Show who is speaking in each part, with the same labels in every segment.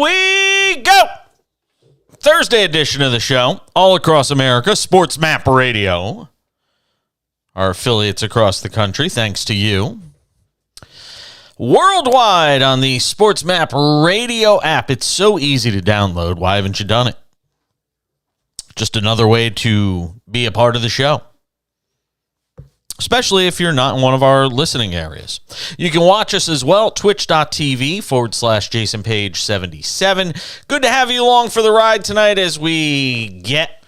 Speaker 1: we go. Thursday edition of the show, all across America, SportsMap Radio. Our affiliates across the country, thanks to you. Worldwide on the SportsMap Radio app. It's so easy to download. Why haven't you done it? Just another way to be a part of the show, especially if you're not in one of our listening areas. You can watch us as well, twitch.tv/JasonPage77. Good to have you along for the ride tonight as we get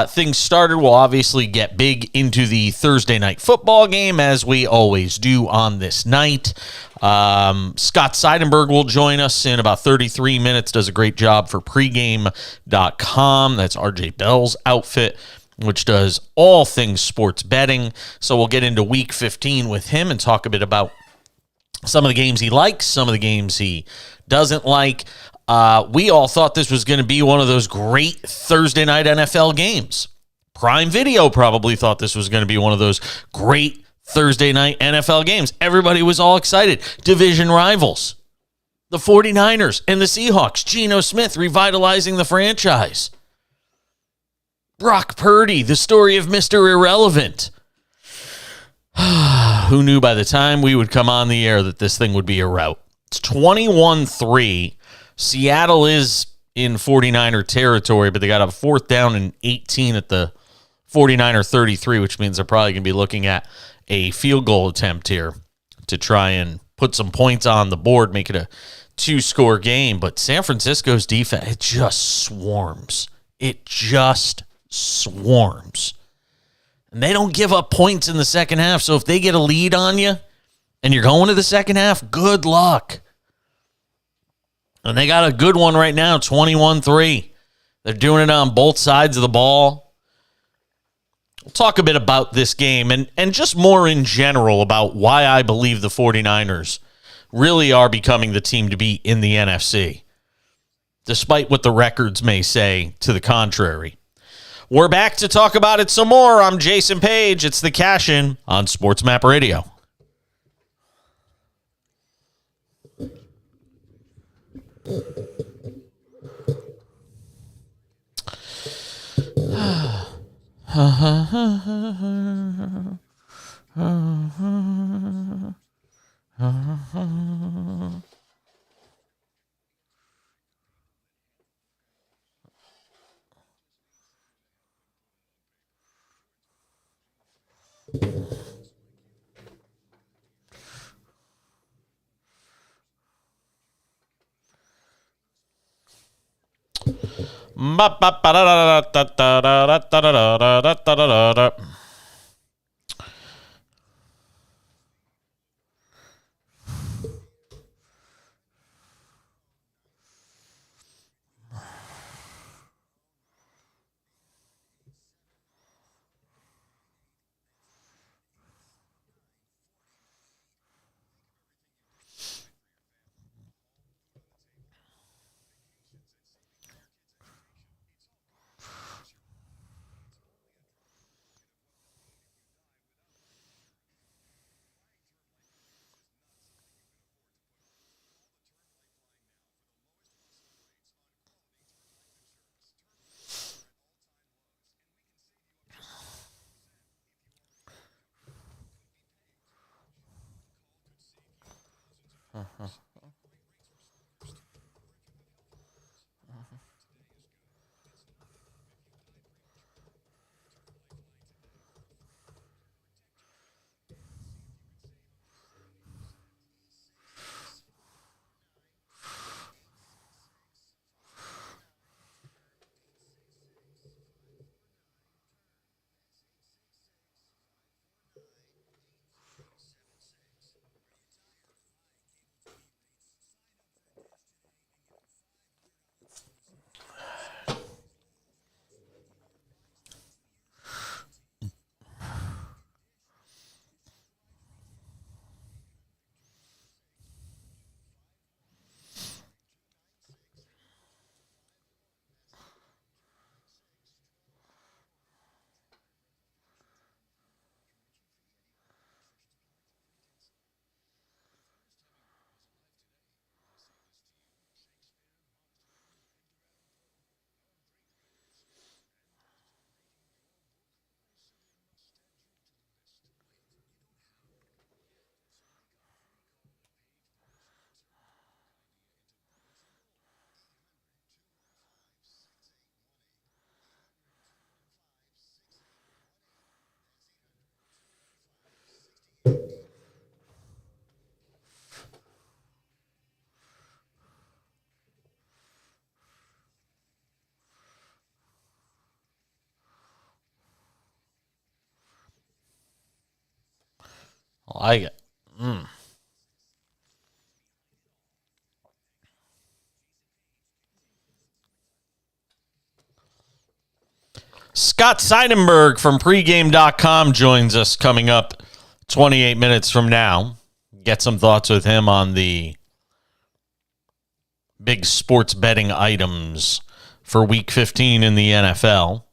Speaker 1: things started. We'll obviously get big into the Thursday night football game, as we always do on this night. Scott Seidenberg will join us in about 33 minutes, does a great job for pregame.com. That's RJ Bell's outfit, which does all things sports betting. So we'll get into week 15 with him and talk a bit about some of the games he likes, some of the games he doesn't like. We all thought this was going to be one of those great Thursday night NFL games. Prime Video probably thought this was going to be one of those great Thursday night NFL games. Everybody was all excited. Division rivals. The 49ers and the Seahawks. Geno Smith revitalizing the franchise. Brock Purdy, the story of Mr. Irrelevant. Who knew by the time we would come on the air that this thing would be a rout? It's 21-3. Seattle is in 49er territory, but they got a 4th down and 18 at the 49er 33, which means they're probably going to be looking at a field goal attempt here to try and put some points on the board, make it a 2-score game. But San Francisco's defense, it just swarms. It just swarms. And they don't give up points in the second half. So if they get a lead on you and you're going to the second half, good luck. And they got a good one right now, 21-3. They're doing it on both sides of the ball. We'll talk a bit about this game and just more in general about why I believe the 49ers really are becoming the team to beat in the NFC, despite what the records may say to the contrary. We're back to talk about it some more. I'm Jason Page. It's the Cash In on SportsMap Radio. I Scott Seidenberg from pregame.com joins us coming up 28 minutes from now. Get some thoughts with him on the big sports betting items for Week 15 in the NFL.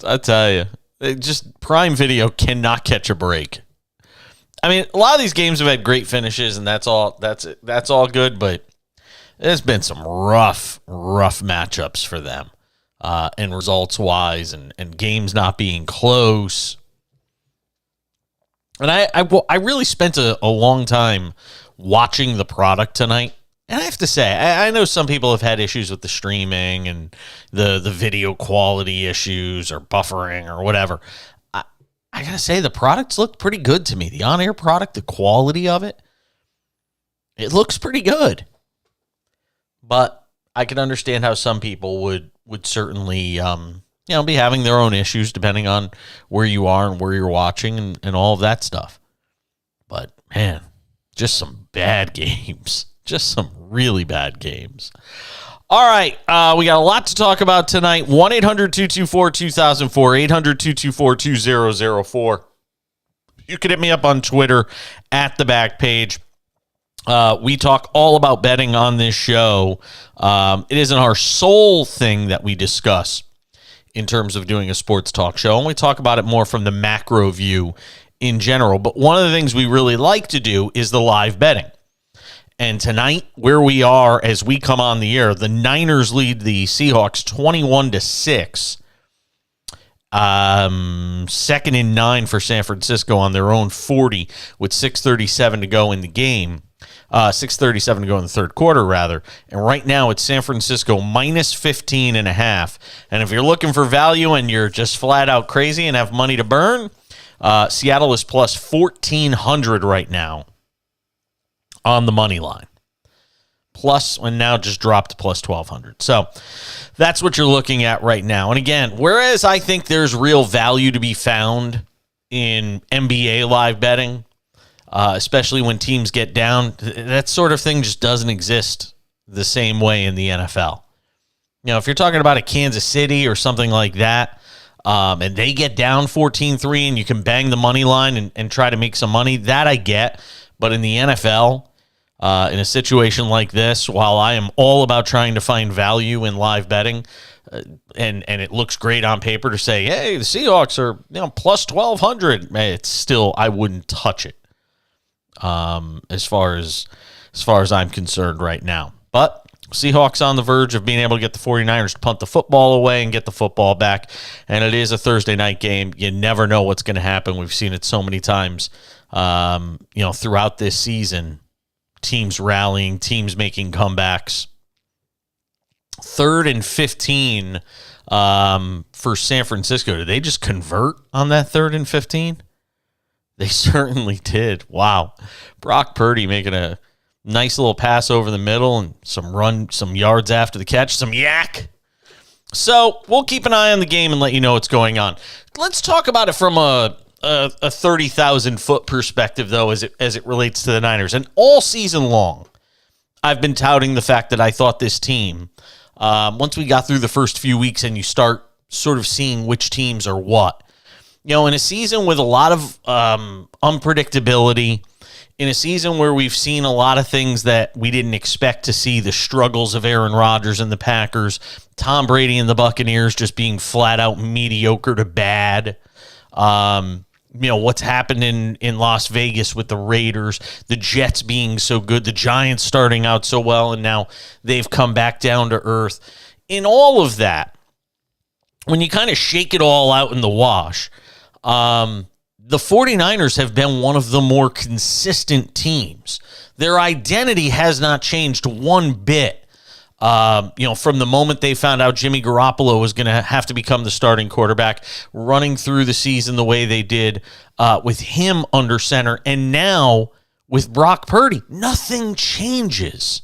Speaker 1: I tell you, just Prime Video cannot catch a break. I mean, a lot of these games have had great finishes, and that's all good, but there's been some rough matchups for them, and results-wise, and games not being close. And I really spent a long time watching the product tonight. And I have to say, I know some people have had issues with the streaming and the video quality issues or buffering or whatever. I got to say, the products look pretty good to me. The on-air product, the quality of it looks pretty good. But I can understand how some people would certainly be having their own issues depending on where you are and where you're watching and all of that stuff. But, man, just some bad games. Just some really bad games. All right, we got a lot to talk about tonight. 1-800-224-2004, 800-224-2004. You can hit me up on Twitter at The Back Page. We talk all about betting on this show. It isn't our sole thing that we discuss in terms of doing a sports talk show, and we talk about it more from the macro view in general. But one of the things we really like to do is the live betting. And tonight, where we are as we come on the air, the Niners lead the Seahawks 21-6. 2nd and 9 for San Francisco on their own 40 with 6:37 to go in the game. 6:37 to go in the third quarter, rather. And right now, it's San Francisco minus 15.5. And if you're looking for value and you're just flat out crazy and have money to burn, Seattle is plus 1,400 right now on the money line. Plus, and now just dropped to plus 1,200. So that's what you're looking at right now. And again, whereas I think there's real value to be found in NBA live betting, especially when teams get down, that sort of thing just doesn't exist the same way in the NFL. You know, if you're talking about a Kansas City or something like that, and they get down 14-3 and you can bang the money line and try to make some money, that I get. But in the NFL, in a situation like this, while I am all about trying to find value in live betting, and it looks great on paper to say, hey, the Seahawks are plus 1,200, it's still, I wouldn't touch it as far as I'm concerned right now. But Seahawks on the verge of being able to get the 49ers to punt the football away and get the football back, and it is a Thursday night game. You never know what's going to happen. We've seen it so many times throughout this season. Teams rallying, teams making comebacks. 3rd and 15 for San Francisco. Did they just convert on that 3rd and 15? They certainly did. Wow. Brock Purdy making a nice little pass over the middle and some yards after the catch, some yak. So we'll keep an eye on the game and let you know what's going on. Let's talk about it from a 30,000-foot perspective, though, as it relates to the Niners. And all season long, I've been touting the fact that I thought this team, once we got through the first few weeks and you start sort of seeing which teams are what, in a season with a lot of unpredictability, in a season where we've seen a lot of things that we didn't expect to see, the struggles of Aaron Rodgers and the Packers, Tom Brady and the Buccaneers just being flat out mediocre to bad, what's happened in Las Vegas with the Raiders, the Jets being so good, the Giants starting out so well, and now they've come back down to earth. In all of that, when you kind of shake it all out in the wash, the 49ers have been one of the more consistent teams. Their identity has not changed one bit. From the moment they found out Jimmy Garoppolo was going to have to become the starting quarterback, running through the season the way they did with him under center, and now with Brock Purdy, nothing changes.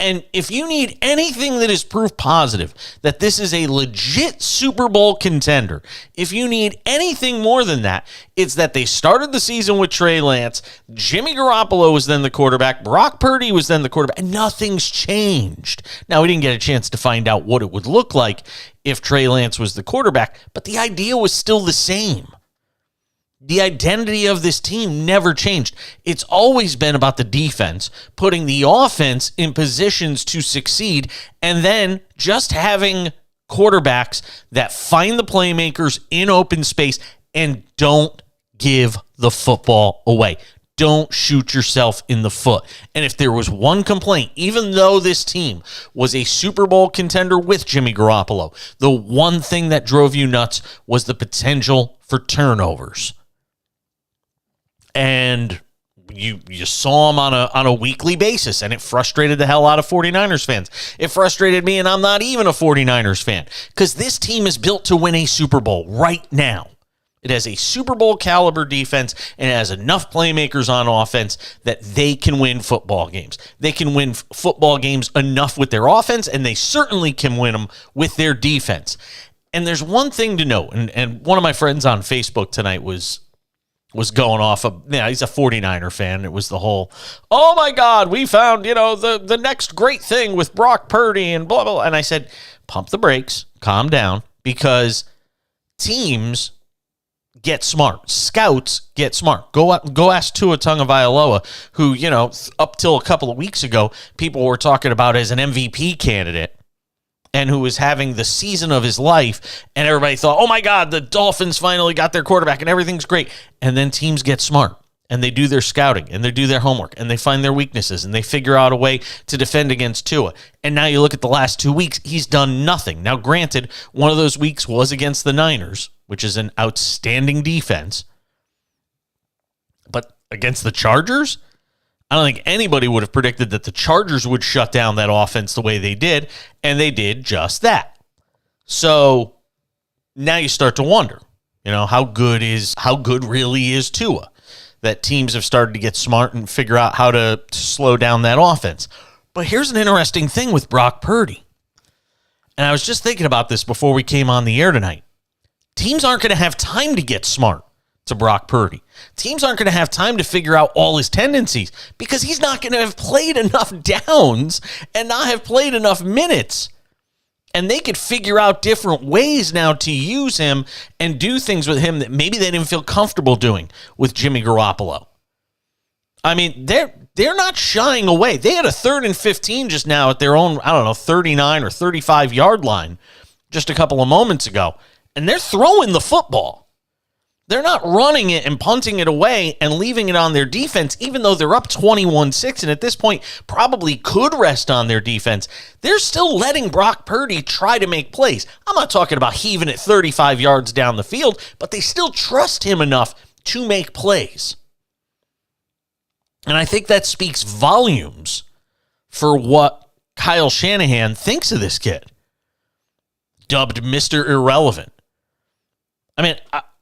Speaker 1: And if you need anything that is proof positive that this is a legit Super Bowl contender, if you need anything more than that, it's that they started the season with Trey Lance, Jimmy Garoppolo was then the quarterback, Brock Purdy was then the quarterback, and nothing's changed. Now, we didn't get a chance to find out what it would look like if Trey Lance was the quarterback, but the idea was still the same. The identity of this team never changed. It's always been about the defense, putting the offense in positions to succeed, and then just having quarterbacks that find the playmakers in open space and don't give the football away. Don't shoot yourself in the foot. And if there was one complaint, even though this team was a Super Bowl contender with Jimmy Garoppolo, the one thing that drove you nuts was the potential for turnovers. And you saw him on a weekly basis, and it frustrated the hell out of 49ers fans. It frustrated me, and I'm not even a 49ers fan, because this team is built to win a Super Bowl right now. It has a Super Bowl caliber defense, and it has enough playmakers on offense that they can win football games. They can win football games enough with their offense, and they certainly can win them with their defense. And there's one thing to note, and one of my friends on Facebook tonight was going off of, he's a 49er fan. It was the whole, oh my God, we found, the next great thing with Brock Purdy and blah, blah. And I said, pump the brakes, calm down, because teams get smart. Scouts get smart. Go ask Tua Tagovailoa, who, up till a couple of weeks ago, people were talking about as an MVP candidate, and who was having the season of his life, and everybody thought, oh my God, the Dolphins finally got their quarterback, and everything's great. And then teams get smart, and they do their scouting, and they do their homework, and they find their weaknesses, and they figure out a way to defend against Tua. And now you look at the last 2 weeks, he's done nothing. Now, granted, one of those weeks was against the Niners, which is an outstanding defense. But against the Chargers, I don't think anybody would have predicted that the Chargers would shut down that offense the way they did, and they did just that. So now you start to wonder, how good really is Tua? That teams have started to get smart and figure out how to slow down that offense. But here's an interesting thing with Brock Purdy. And I was just thinking about this before we came on the air tonight. Teams aren't going to have time to get smart to Brock Purdy. Teams aren't going to have time to figure out all his tendencies, because he's not going to have played enough downs and not have played enough minutes. And they could figure out different ways now to use him and do things with him that maybe they didn't feel comfortable doing with Jimmy Garoppolo. I mean, they're not shying away. They had a 3rd and 15 just now at their own, 39 or 35 yard line just a couple of moments ago. And they're throwing the football. They're not running it and punting it away and leaving it on their defense, even though they're up 21-6 and at this point probably could rest on their defense. They're still letting Brock Purdy try to make plays. I'm not talking about heaving it 35 yards down the field, but they still trust him enough to make plays. And I think that speaks volumes for what Kyle Shanahan thinks of this kid, dubbed Mr. Irrelevant. I mean,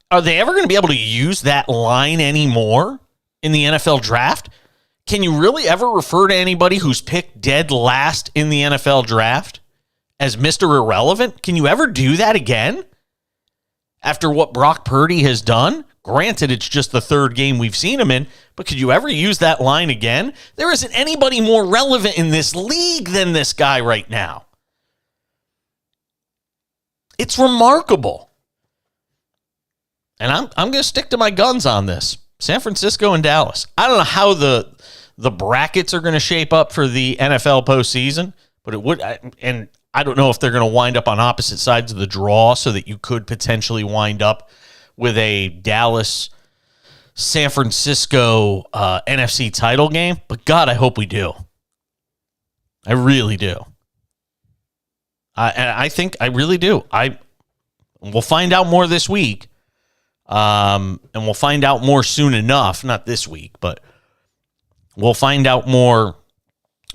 Speaker 1: are they ever going to be able to use that line anymore in the NFL draft? Can you really ever refer to anybody who's picked dead last in the NFL draft as Mr. Irrelevant? Can you ever do that again? After what Brock Purdy has done? Granted, it's just the 3rd game we've seen him in, but could you ever use that line again? There isn't anybody more relevant in this league than this guy right now. It's remarkable. And I'm going to stick to my guns on this. San Francisco and Dallas. I don't know how the brackets are going to shape up for the NFL postseason, but it would. And I don't know if they're going to wind up on opposite sides of the draw so that you could potentially wind up with a Dallas San Francisco NFC title game. But God, I hope we do. I really do. I think I really do. We'll find out more this week. And we'll find out more soon enough, not this week, but we'll find out more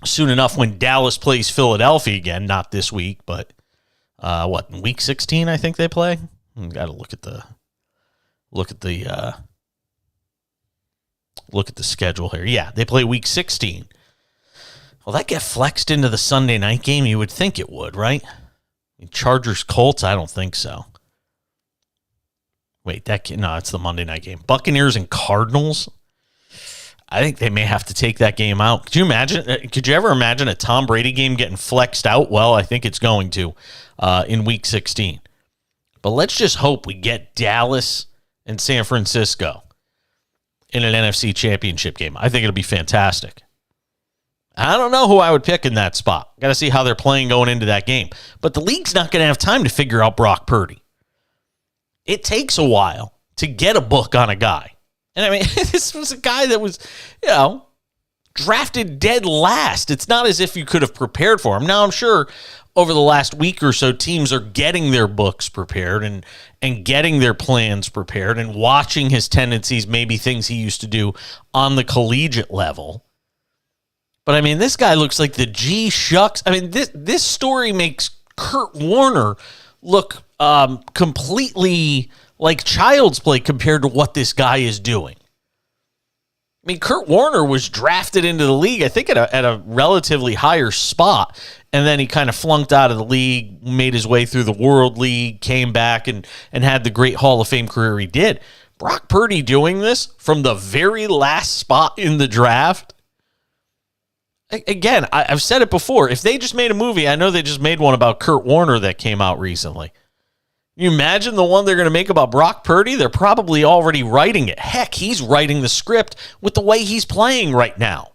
Speaker 1: soon enough when Dallas plays Philadelphia again, not this week, but in week 16, I think they play. Got to look at the schedule here. Yeah, they play week 16. Will that get flexed into the Sunday night game? You would think it would, right? Chargers Colts? I don't think so. Wait, no, it's the Monday night game. Buccaneers and Cardinals? I think they may have to take that game out. Could you ever imagine a Tom Brady game getting flexed out? Well, I think it's going to in week 16. But let's just hope we get Dallas and San Francisco in an NFC championship game. I think it'll be fantastic. I don't know who I would pick in that spot. Got to see how they're playing going into that game. But the league's not going to have time to figure out Brock Purdy. It takes a while to get a book on a guy. And I mean, this was a guy that was, drafted dead last. It's not as if you could have prepared for him. Now, I'm sure over the last week or so, teams are getting their books prepared and getting their plans prepared and watching his tendencies, maybe things he used to do on the collegiate level. But I mean, this guy looks like the G shucks. I mean, this story makes Kurt Warner look completely like child's play compared to what this guy is doing. I mean, Kurt Warner was drafted into the league, I think, at a relatively higher spot, and then he kind of flunked out of the league, made his way through the World League, came back, and had the great Hall of Fame career he did. Brock Purdy doing this from the very last spot in the draft. Again, I've said it before. If they just made a movie, I know they just made one about Kurt Warner that came out recently. You imagine the one they're going to make about Brock Purdy? They're probably already writing it. Heck, he's writing the script with the way he's playing right now.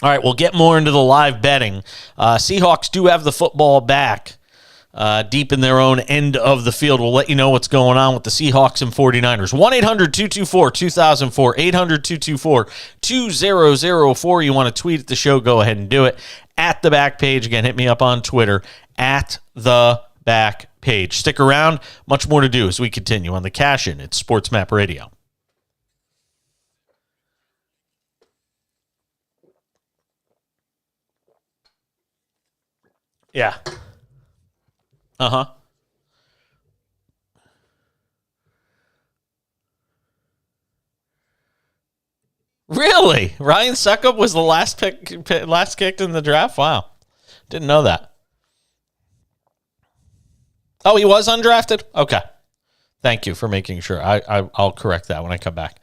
Speaker 1: All right, we'll get more into the live betting. Seahawks do have the football back deep in their own end of the field. We'll let you know what's going on with the Seahawks and 49ers. 1-800-224-2004, 800-224-2004. You want to tweet at the show, go ahead and do it. At the back page. Again, hit me up on Twitter, at the back page. Stick around. Much more to do as we continue on the Cash In. It's SportsMap Radio. Yeah. Uh-huh. Really? Ryan Succop was the last kicked in the draft? Wow. Didn't know that. Oh, he was undrafted? Okay. Thank you for making sure. I'll correct that when I come back.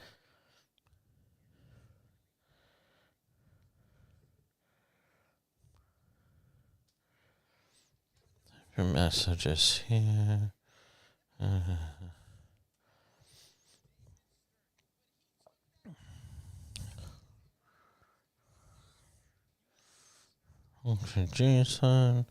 Speaker 1: Your messages here. Okay, Jason.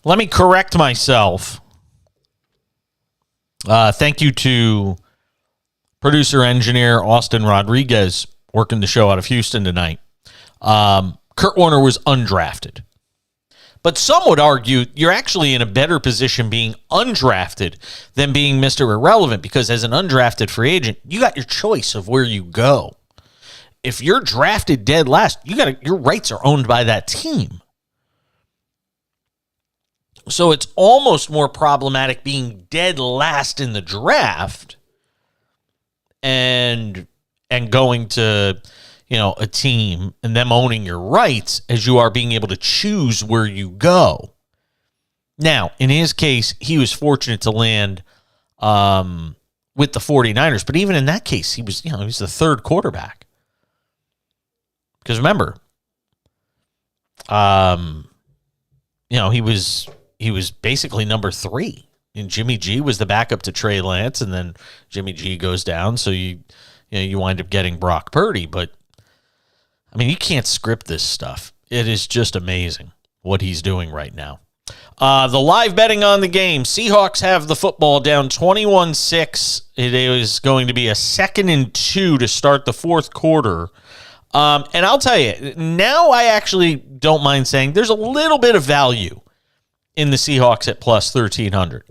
Speaker 1: Let me correct myself. Thank you to producer engineer Austin Rodriguez working the show out of Houston tonight. Kurt Warner was undrafted. But some would argue you're actually in a better position being undrafted than being Mr. Irrelevant, because as an undrafted free agent, you got your choice of where you go. If you're drafted dead last, your rights are owned by that team. So it's almost more problematic being dead last in the draft and going to, a team and them owning your rights as you are being able to choose where you go. Now, in his case, he was fortunate to land with the 49ers, but even in that case, he was the third quarterback. Because remember, he was basically number 3. And Jimmy G was the backup to Trey Lance, and then Jimmy G goes down, so you wind up getting Brock Purdy. But I mean, you can't script this stuff. It is just amazing what he's doing right now. The live betting on the game: Seahawks have the football down 21-6. It is going to be a 2nd and 2 to start the fourth quarter. And I'll tell you, now I actually don't mind saying there's a little bit of value in the Seahawks at plus 1,300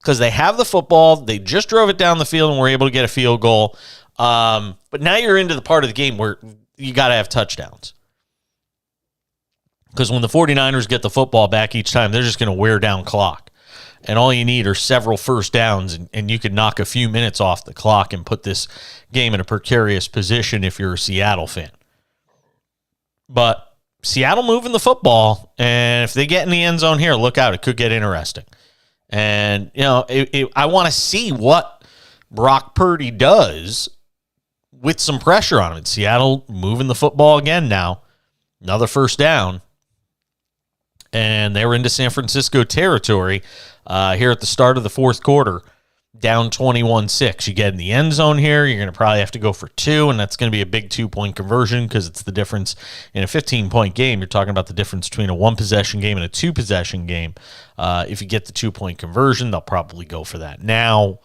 Speaker 1: because they have the football. They just drove it down the field and were able to get a field goal. But now you're into the part of the game where you got to have touchdowns. Because when the 49ers get the football back each time, they're just going to wear down clock. And all you need are several first downs, and you can knock a few minutes off the clock and put this game in a precarious position if you're a Seattle fan. But Seattle moving the football, and if they get in the end zone here, look out. It could get interesting. And, I want to see what Brock Purdy does with some pressure on it. Seattle moving the football again now. Another first down. And they were into San Francisco territory here at the start of the fourth quarter, down 21-6. You get in the end zone here, you're going to probably have to go for 2, and that's going to be a big 2-point conversion because it's the difference in a 15-point game. You're talking about the difference between a 1-possession game and a 2-possession game. If you get the 2-point conversion, they'll probably go for that now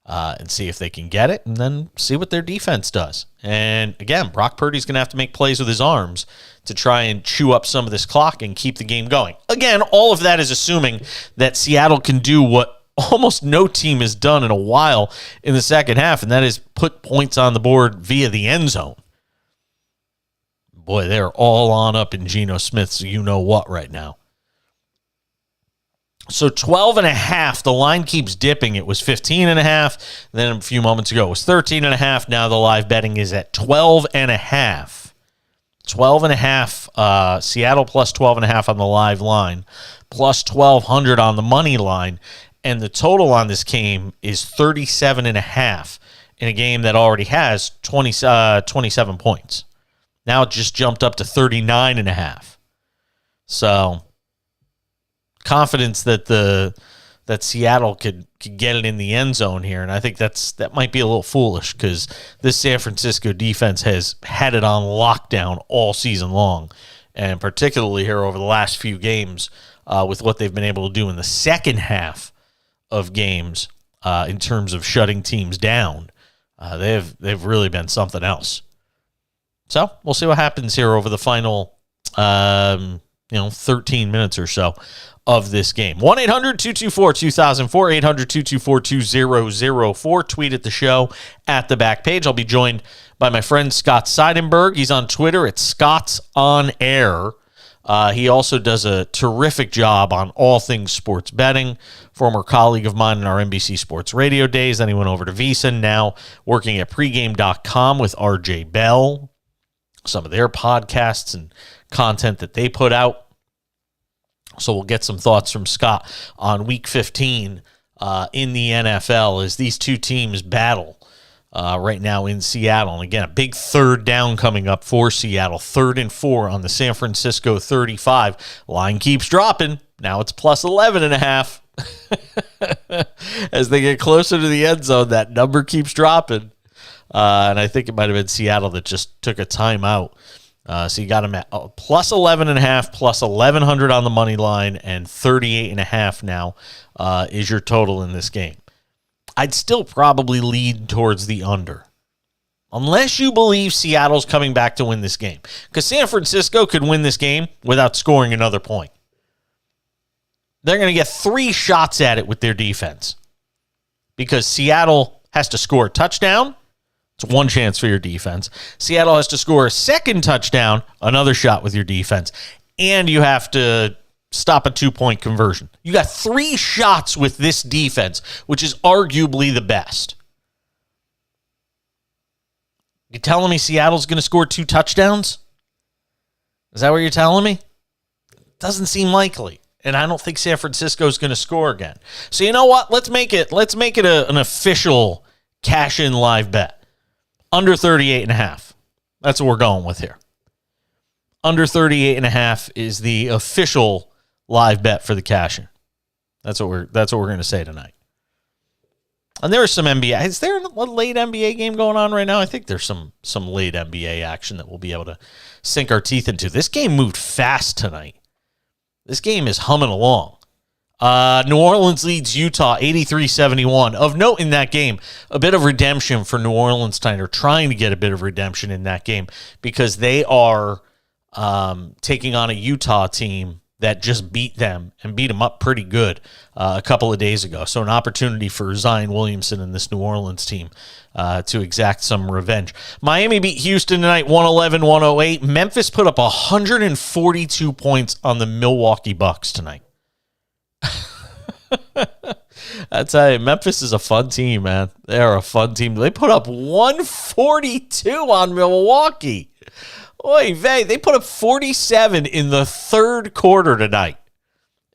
Speaker 1: and see if they can get it, and then see what their defense does. And again, Brock Purdy's going to have to make plays with his arms to try and chew up some of this clock and keep the game going. Again, all of that is assuming that Seattle can do what almost no team has done in a while in the second half, and that is put points on the board via the end zone. Boy, they're all on up in Geno Smith's you-know-what right now. So 12.5, the line keeps dipping. It was 15.5. Then a few moments ago, it was 13.5. Now the live betting is at 12.5. 12.5, Seattle plus 12.5 on the live line, plus 1,200 on the money line, and the total on this game is 37.5 in a game that already has 27 points. Now it just jumped up to 39.5. So confidence that Seattle could get it in the end zone here, and I think that might be a little foolish because this San Francisco defense has had it on lockdown all season long, and particularly here over the last few games with what they've been able to do in the second half of games in terms of shutting teams down. They've really been something else. So we'll see what happens here over the final 13 minutes or so of this game. 1-800-224-2004, 800-224-2004. Tweet at the show at the back page. I'll be joined by my friend Scott Seidenberg. He's on Twitter at Scott's On Air. He also does a terrific job on all things sports betting. Former colleague of mine in our NBC Sports Radio days. Then he went over to VSiN, now working at pregame.com with RJ Bell. Some of their podcasts and content that they put out. So we'll get some thoughts from Scott on Week 15 in the NFL as these two teams battle right now in Seattle. And again, a big third down coming up for Seattle. 3rd and 4 on the San Francisco 35. Line keeps dropping. Now it's plus 11.5. As they get closer to the end zone, that number keeps dropping. And I think it might have been Seattle that just took a timeout So you got them at plus 11.5, plus 1,100 on the money line, and 38.5 now is your total in this game. I'd still probably lead towards the under, unless you believe Seattle's coming back to win this game. Because San Francisco could win this game without scoring another point. They're going to get 3 shots at it with their defense. Because Seattle has to score a touchdown. It's one chance for your defense. Seattle has to score a second touchdown, another shot with your defense. And you have to stop a 2-point conversion. You got 3 shots with this defense, which is arguably the best. You telling me Seattle's going to score 2 touchdowns? Is that what you're telling me? Doesn't seem likely. And I don't think San Francisco's going to score again. So you know what? Let's make it an official cash-in live bet. Under 38.5. That's what we're going with here. Under 38.5 is the official live bet for the cash-in. That's what we're going to say tonight. And there is some NBA. Is there a late NBA game going on right now? I think there's some late NBA action that we'll be able to sink our teeth into. This game moved fast tonight. This game is humming along. New Orleans leads Utah 83-71. Of note in that game, a bit of redemption for New Orleans tonight, or trying to get a bit of redemption in that game, because they are taking on a Utah team that just beat them and beat them up pretty good a couple of days ago. So an opportunity for Zion Williamson and this New Orleans team to exact some revenge. Miami beat Houston tonight 111-108. Memphis put up 142 points on the Milwaukee Bucks tonight. I tell you, Memphis is a fun team, man. They are a fun team. They put up 142 on Milwaukee. Oy vey, they put up 47 in the third quarter tonight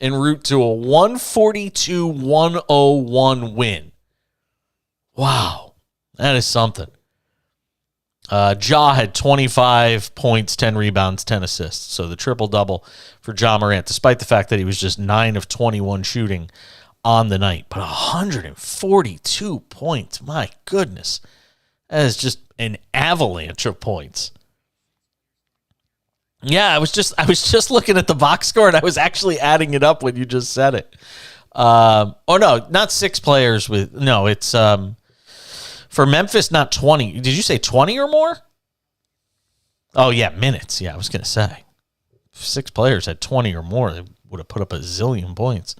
Speaker 1: en route to a 142-101 win. Wow, that is something. Ja had 25 points, 10 rebounds, 10 assists. So the triple-double for Ja Morant, despite the fact that he was just 9 of 21 shooting on the night. But 142 points, my goodness. That is just an avalanche of points. Yeah, I was just looking at the box score, and I was actually adding it up when you just said it. Oh, no, not 6 players with... No, it's... For Memphis, not 20. Did you say 20 or more? Oh, yeah, minutes. Yeah, I was going to say. If 6 players had 20 or more, they would have put up a zillion points.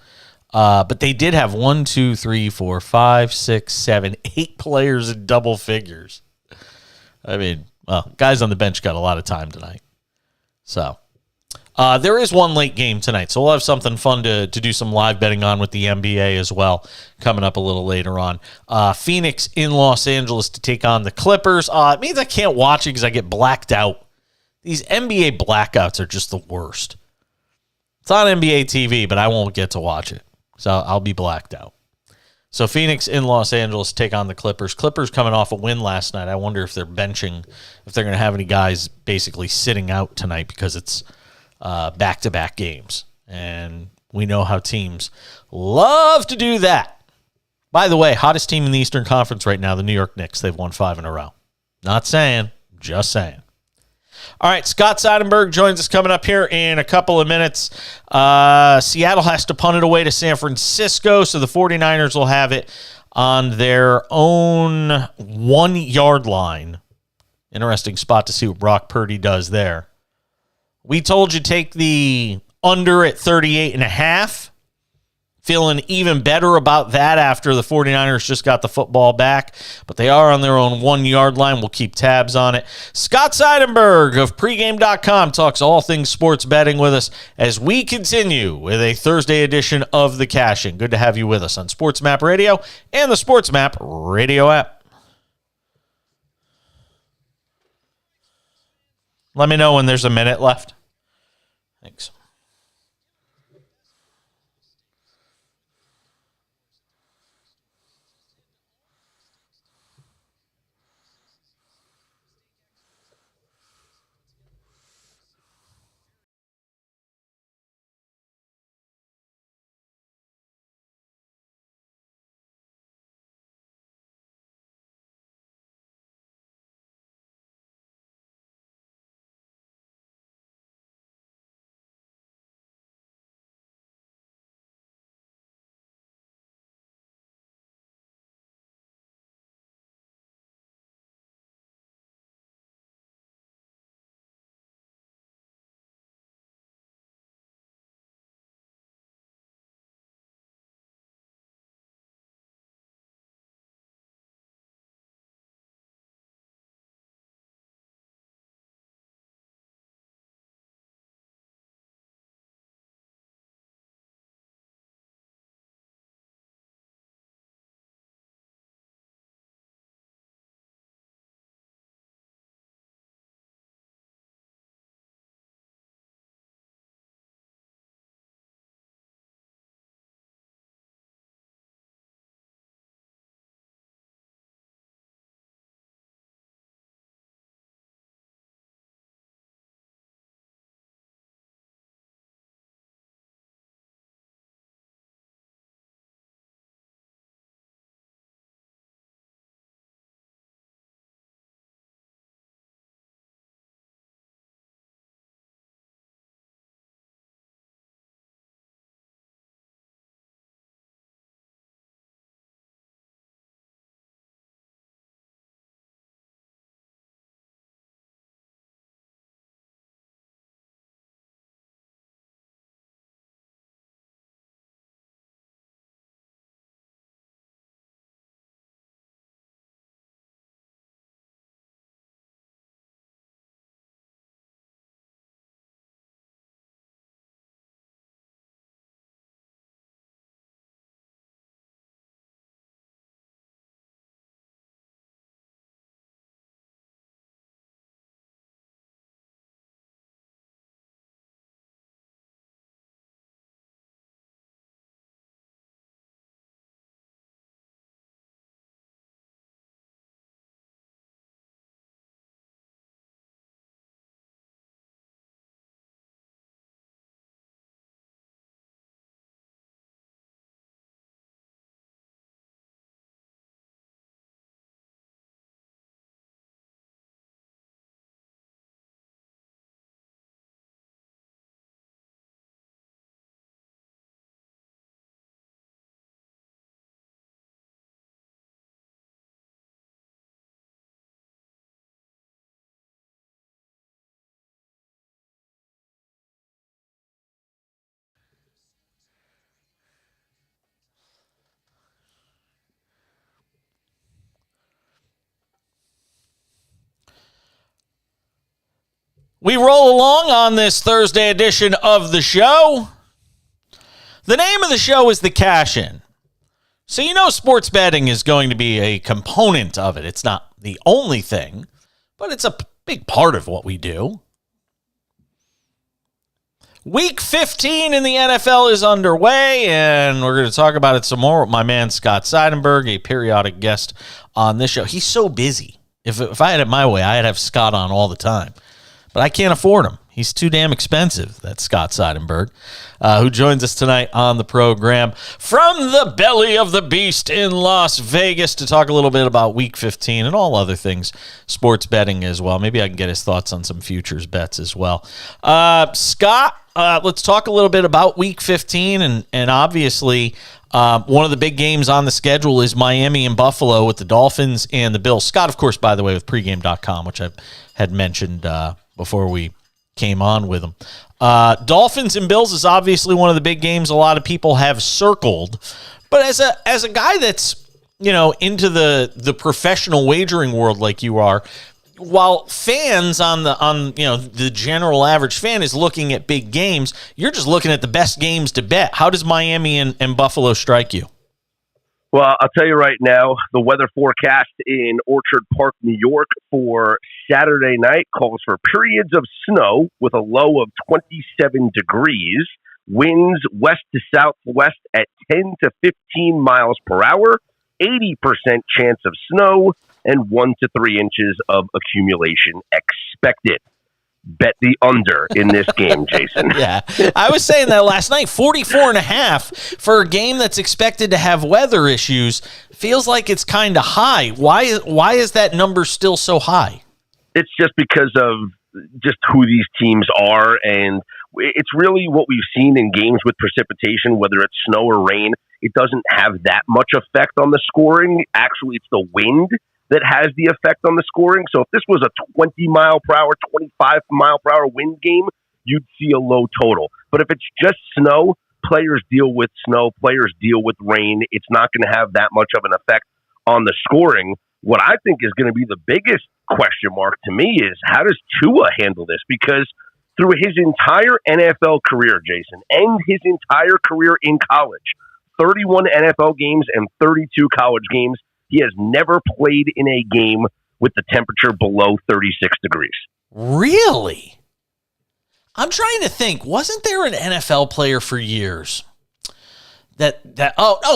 Speaker 1: But they did have 1, 2, 3, 4, 5, 6, 7, 8 players in double figures. I mean, well, guys on the bench got a lot of time tonight. So, there is one late game tonight, so we'll have something fun to do some live betting on with the NBA as well coming up a little later on. Phoenix in Los Angeles to take on the Clippers. It means I can't watch it because I get blacked out. These NBA blackouts are just the worst. It's on NBA TV, but I won't get to watch it, so I'll be blacked out. So Phoenix in Los Angeles take on the Clippers. Clippers coming off a win last night. I wonder if they're benching, if they're going to have any guys basically sitting out tonight because it's back-to-back games. And we know how teams love to do that. By the way, hottest team in the Eastern Conference right now, the New York Knicks. They've won 5 in a row. Not saying, just saying. All right, Scott Seidenberg joins us coming up here in a couple of minutes. Seattle has to punt it away to San Francisco, so the 49ers will have it on their own 1-yard line. Interesting spot to see what Brock Purdy does there. We told you take the under at 38.5. Feeling even better about that after the 49ers just got the football back. But they are on their own 1-yard line. We'll keep tabs on it. Scott Seidenberg of pregame.com talks all things sports betting with us as we continue with a Thursday edition of The Cash-In. Good to have you with us on SportsMap Radio and the SportsMap Radio app. Let me know when there's a minute left. Thanks. We roll along on this Thursday edition of the show. The name of the show is The Cash In. So you know sports betting is going to be a component of it. It's not the only thing, but it's a big part of what we do. Week 15 in the NFL is underway, and we're going to talk about it some more with my man Scott Seidenberg, a periodic guest on this show. He's so busy. If I had it my way, I'd have Scott on all the time. But I can't afford him. He's too damn expensive. That's Scott Seidenberg, who joins us tonight on the program from the belly of the beast in Las Vegas to talk a little bit about Week 15 and all other things sports betting as well. Maybe I can get his thoughts on some futures bets as well. Scott, let's talk a little bit about Week 15, and obviously one of the big games on the schedule is Miami and Buffalo with the Dolphins and the Bills. Scott, of course, by the way, with pregame.com, which I had mentioned before we came on with them. Dolphins and Bills is obviously one of the big games a lot of people have circled. But as a guy that's, into the professional wagering world like you are, while fans the general average fan is looking at big games, you're just looking at the best games to bet. How does Miami and Buffalo strike you?
Speaker 2: Well, I'll tell you right now, the weather forecast in Orchard Park, New York for Saturday night calls for periods of snow with a low of 27 degrees, winds west to southwest at 10 to 15 miles per hour, 80% chance of snow, and 1 to 3 inches of accumulation expected. Bet the under in this game, Jason.
Speaker 1: Yeah, I was saying that last night. 44.5 for a game that's expected to have weather issues feels like it's kind of high. Why is that number still so high?
Speaker 2: It's just because of just who these teams are, and it's really what we've seen in games with precipitation, whether it's snow or rain. It doesn't have that much effect on the scoring. Actually, it's the wind that has the effect on the scoring. So if this was a 20 mile per hour, 25 mile per hour wind game, you'd see a low total. But if it's just snow, players deal with snow, players deal with rain. It's not going to have that much of an effect on the scoring. What I think is going to be the biggest question mark to me is how does Tua handle this? Because through his entire NFL career, Jason, and his entire career in college, 31 NFL games and 32 college games, he has never played in a game with the temperature below 36 degrees.
Speaker 1: Really? I'm trying to think. Wasn't there an NFL player for years that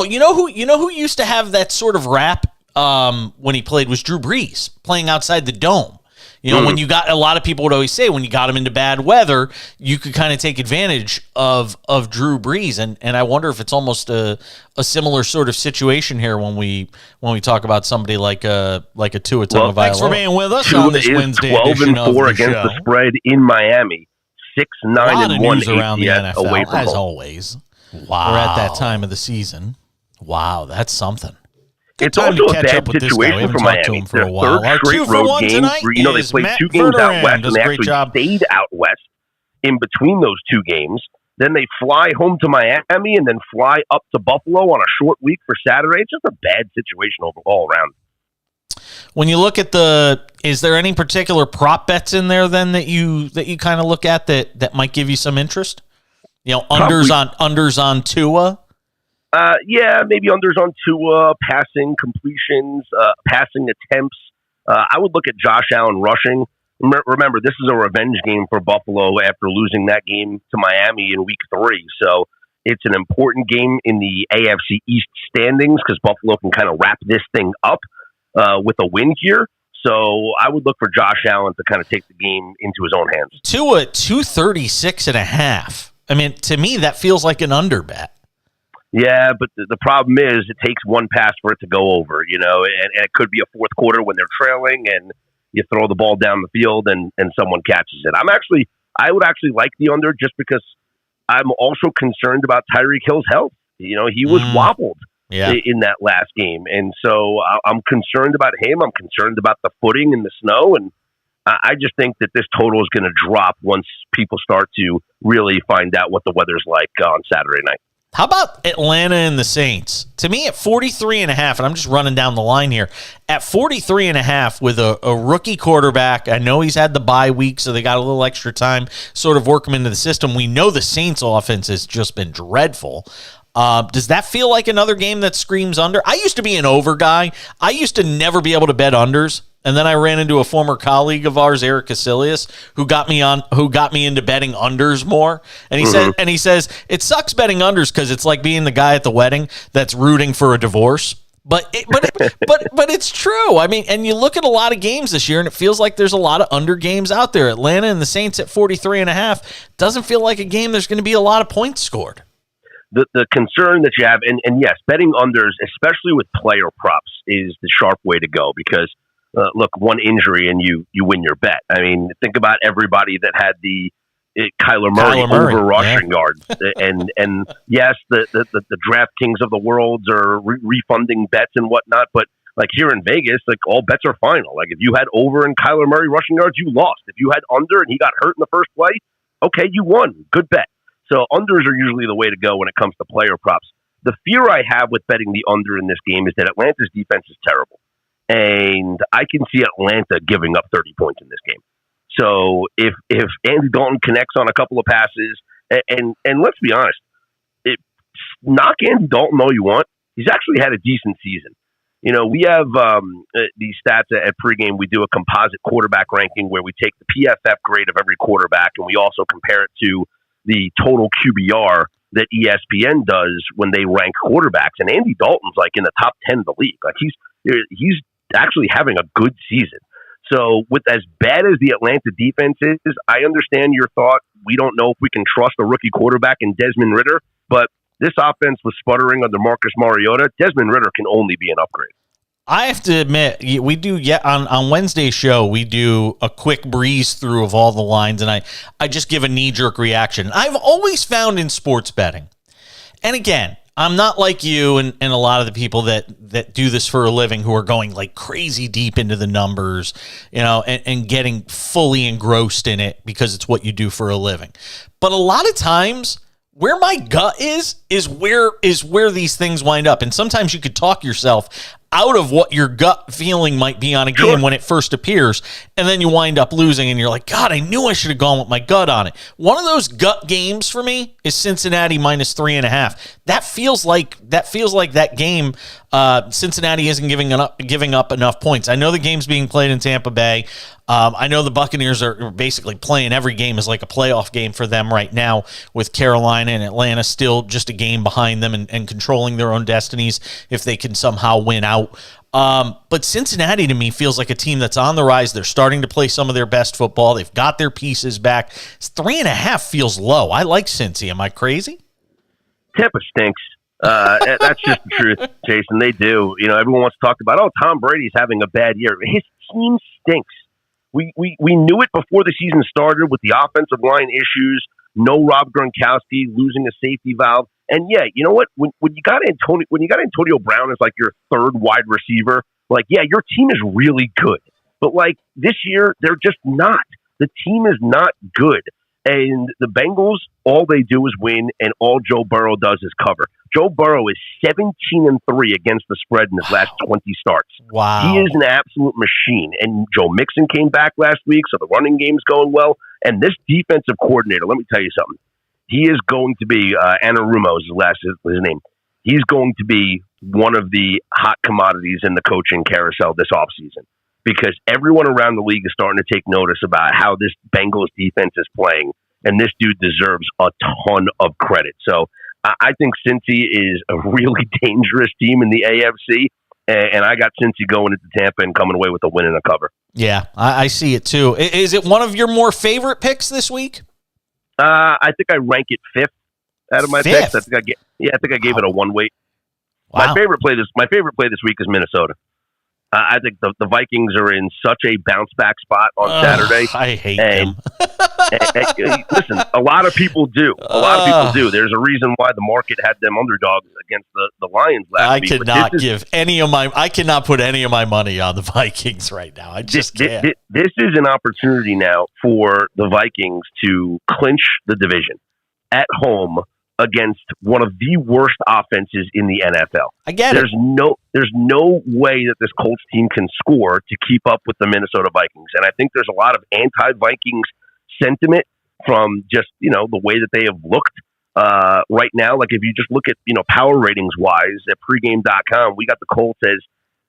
Speaker 1: you know who used to have that sort of rap when he played was Drew Brees playing outside the dome. When you got, a lot of people would always say when you got him into bad weather, you could kind of take advantage of Drew Brees. And I wonder if it's almost a similar sort of situation here when we talk about somebody like a Tua Tagovailoa. Thanks for being with us on this Wednesday edition
Speaker 2: 12-4 against the spread in Miami. 6-9-1
Speaker 1: around the NFL,
Speaker 2: away from
Speaker 1: as
Speaker 2: home.
Speaker 1: Always. Wow. We're at that time of the season. Wow, that's something.
Speaker 2: It's also a bad situation for Miami.
Speaker 1: For a while.
Speaker 2: Their third straight road game where, they played
Speaker 1: Matt
Speaker 2: 2 games out west, and they
Speaker 1: actually
Speaker 2: stayed out west in between those 2 games. Then they fly home to Miami and then fly up to Buffalo on a short week for Saturday. It's just a bad situation all around.
Speaker 1: When you look at is there any particular prop bets in there then that you kind of look at that might give you some interest? Unders on Tua.
Speaker 2: Yeah, maybe unders on Tua, passing completions, passing attempts. I would look at Josh Allen rushing. Remember, this is a revenge game for Buffalo after losing that game to Miami in Week 3. So it's an important game in the AFC East standings because Buffalo can kind of wrap this thing up with a win here. So I would look for Josh Allen to kind of take the game into his own hands.
Speaker 1: Tua 236.5. I mean, to me, that feels like an under bet.
Speaker 2: Yeah, but the problem is it takes one pass for it to go over, and it could be a fourth quarter when they're trailing and you throw the ball down the field and someone catches it. I would actually like the under just because I'm also concerned about Tyreek Hill's health. He was wobbled in that last game. And so I'm concerned about him. I'm concerned about the footing in the snow. And I just think that this total is going to drop once people start to really find out what the weather's like on Saturday night.
Speaker 1: How about Atlanta and the Saints? To me, at 43.5, and I'm just running down the line here, at 43.5 with a rookie quarterback, I know he's had the bye week, so they got a little extra time sort of work him into the system. We know the Saints offense has just been dreadful. Does that feel like another game that screams under? I used to be an over guy. I used to never be able to bet unders. And then I ran into a former colleague of ours, Eric Casillas, who got me into betting unders more. And he says it sucks betting unders because it's like being the guy at the wedding that's rooting for a divorce. But it's true. I mean, and you look at a lot of games this year, and it feels like there's a lot of under games out there. Atlanta and the Saints at 43.5 doesn't feel like a game there's going to be a lot of points scored.
Speaker 2: The concern that you have, and yes, betting unders, especially with player props, is the sharp way to go because. Look, one injury and you win your bet. I mean, think about everybody that had the Kyler Murray over rushing yards, and yes, the DraftKings of the world are refunding bets and whatnot. But like here in Vegas, like all bets are final. Like if you had over and Kyler Murray rushing yards, you lost. If you had under and he got hurt in the first play, okay, you won. Good bet. So unders are usually the way to go when it comes to player props. The fear I have with betting the under in this game is that Atlanta's defense is terrible. And I can see Atlanta giving up 30 points in this game. So if Andy Dalton connects on a couple of passes, and let's be honest, knock Andy Dalton all you want, he's actually had a decent season. You know, we have these stats at pregame. We do a composite quarterback ranking where we take the PFF grade of every quarterback, and we also compare it to the total QBR that ESPN does when they rank quarterbacks. And Andy Dalton's like in the top 10 of the league. Like he's actually having a good season. So with as bad as the Atlanta defense is, I understand your thought. We don't know if we can trust a rookie quarterback in Desmond Ridder, but this offense was sputtering under Marcus Mariota. Desmond Ridder can only be an upgrade.
Speaker 1: I have to admit, we do on Wednesday's show, we do a quick breeze through of all the lines, and I just give a knee-jerk reaction. I've always found in sports betting, and again, I'm not like you and a lot of the people that do this for a living who are going like crazy deep into the numbers, you know, and getting fully engrossed in it because it's what you do for a living. But a lot of times where my gut is where these things wind up. And sometimes you could talk yourself out of what your gut feeling might be on a game when it first appears, and then you wind up losing, and you're like, God, I knew I should have gone with my gut on it. One of those gut games for me is Cincinnati minus 3.5. That feels like that game. Cincinnati isn't giving up enough points. I know the game's being played in Tampa Bay. I know the Buccaneers are basically playing every game as like a playoff game for them right now, with Carolina and Atlanta still just a game behind them and controlling their own destinies if they can somehow win out. But Cincinnati to me feels like a team that's on the rise. They're starting to play some of their best football. They've got their pieces back. 3.5 feels low. I like Cincy. Am I crazy?
Speaker 2: Tampa stinks. That's just the truth, Jason. They do. You know, everyone wants to talk about, Tom Brady's having a bad year. His team stinks. We knew it before the season started with the offensive line issues. No Rob Gronkowski, losing a safety valve. And yeah, you know what? When you got Antonio Brown as like your third wide receiver, like, yeah, your team is really good. But like this year, they're just not. The team is not good. And the Bengals, all they do is win, and all Joe Burrow does is cover. Joe Burrow is 17-3 against the spread in his last 20 starts.
Speaker 1: Wow.
Speaker 2: He is an absolute machine. And Joe Mixon came back last week, so the running game's going well. And this defensive coordinator, let me tell you something. He is going to be, Anarumo is his name. He's going to be one of the hot commodities in the coaching carousel this offseason, because everyone around the league is starting to take notice about how this Bengals defense is playing, and this dude deserves a ton of credit. So I think Cincy is a really dangerous team in the AFC, and I got Cincy going into Tampa and coming away with a win and a cover.
Speaker 1: Yeah, I see it too. Is it one of your more favorite picks this week?
Speaker 2: I think I rank it fifth out of my picks. I think I gave it a one weight. Wow. My favorite play this week is Minnesota. I think the Vikings are in such a bounce back spot on Saturday.
Speaker 1: I hate them.
Speaker 2: and listen, a lot of people do. There's a reason why the market had them underdogs against the Lions last week.
Speaker 1: I cannot put any of my money on the Vikings right now. I just can't.
Speaker 2: This is an opportunity now for the Vikings to clinch the division at home against one of the worst offenses in the NFL.
Speaker 1: I get
Speaker 2: it. There's no way that this Colts team can score to keep up with the Minnesota Vikings. And I think there's a lot of anti-Vikings sentiment from just, the way that they have looked right now. Like if you just look at, power ratings wise at pregame.com, we got the Colts as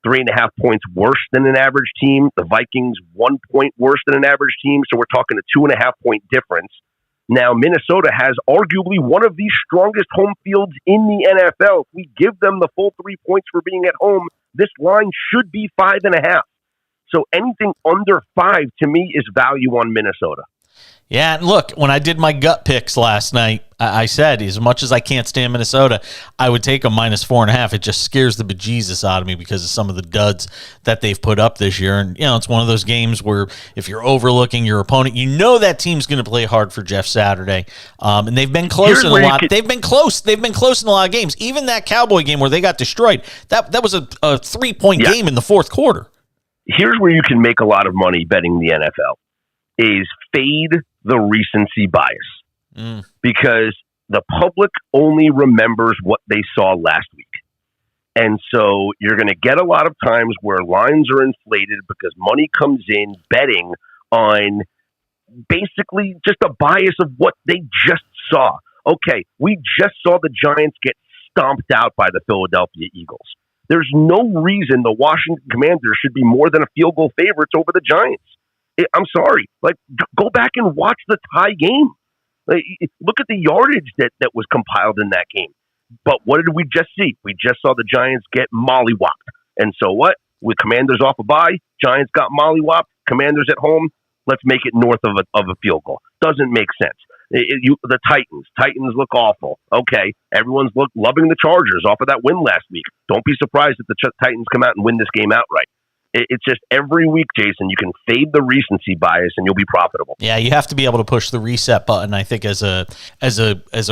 Speaker 2: 3.5 points worse than an average team. The Vikings 1 point worse than an average team. So we're talking a 2.5 point difference. Now, Minnesota has arguably one of the strongest home fields in the NFL. If we give them the full 3 points for being at home, this line should be 5.5. So anything under 5 to me is value on Minnesota.
Speaker 1: Yeah, and look, when I did my gut picks last night, I said as much as I can't stand Minnesota, I would take a -4.5. It just scares the bejesus out of me because of some of the duds that they've put up this year. And, it's one of those games where if you're overlooking your opponent, that team's going to play hard for Jeff Saturday. And they've been close in a lot. They've been close. They've been close in a lot of games. Even that Cowboy game where they got destroyed, that was a 3-point game in the fourth quarter.
Speaker 2: Here's where you can make a lot of money betting the NFL. Is fade the recency bias because the public only remembers what they saw last week. And so you're going to get a lot of times where lines are inflated because money comes in betting on basically just a bias of what they just saw. Okay, we just saw the Giants get stomped out by the Philadelphia Eagles. There's no reason the Washington Commanders should be more than a field goal favorites over the Giants. I'm sorry. Go back and watch the tie game. Look at the yardage that was compiled in that game. But what did we just see? We just saw the Giants get mollywopped. And so what? With Commanders off a bye, Giants got mollywopped. Commanders at home, let's make it north of a field goal. Doesn't make sense. The Titans look awful. Okay, everyone's loving the Chargers off of that win last week. Don't be surprised if the Titans come out and win this game outright. It's just every week, Jason, you can fade the recency bias and you'll be profitable.
Speaker 1: Yeah, you have to be able to push the reset button. I think as a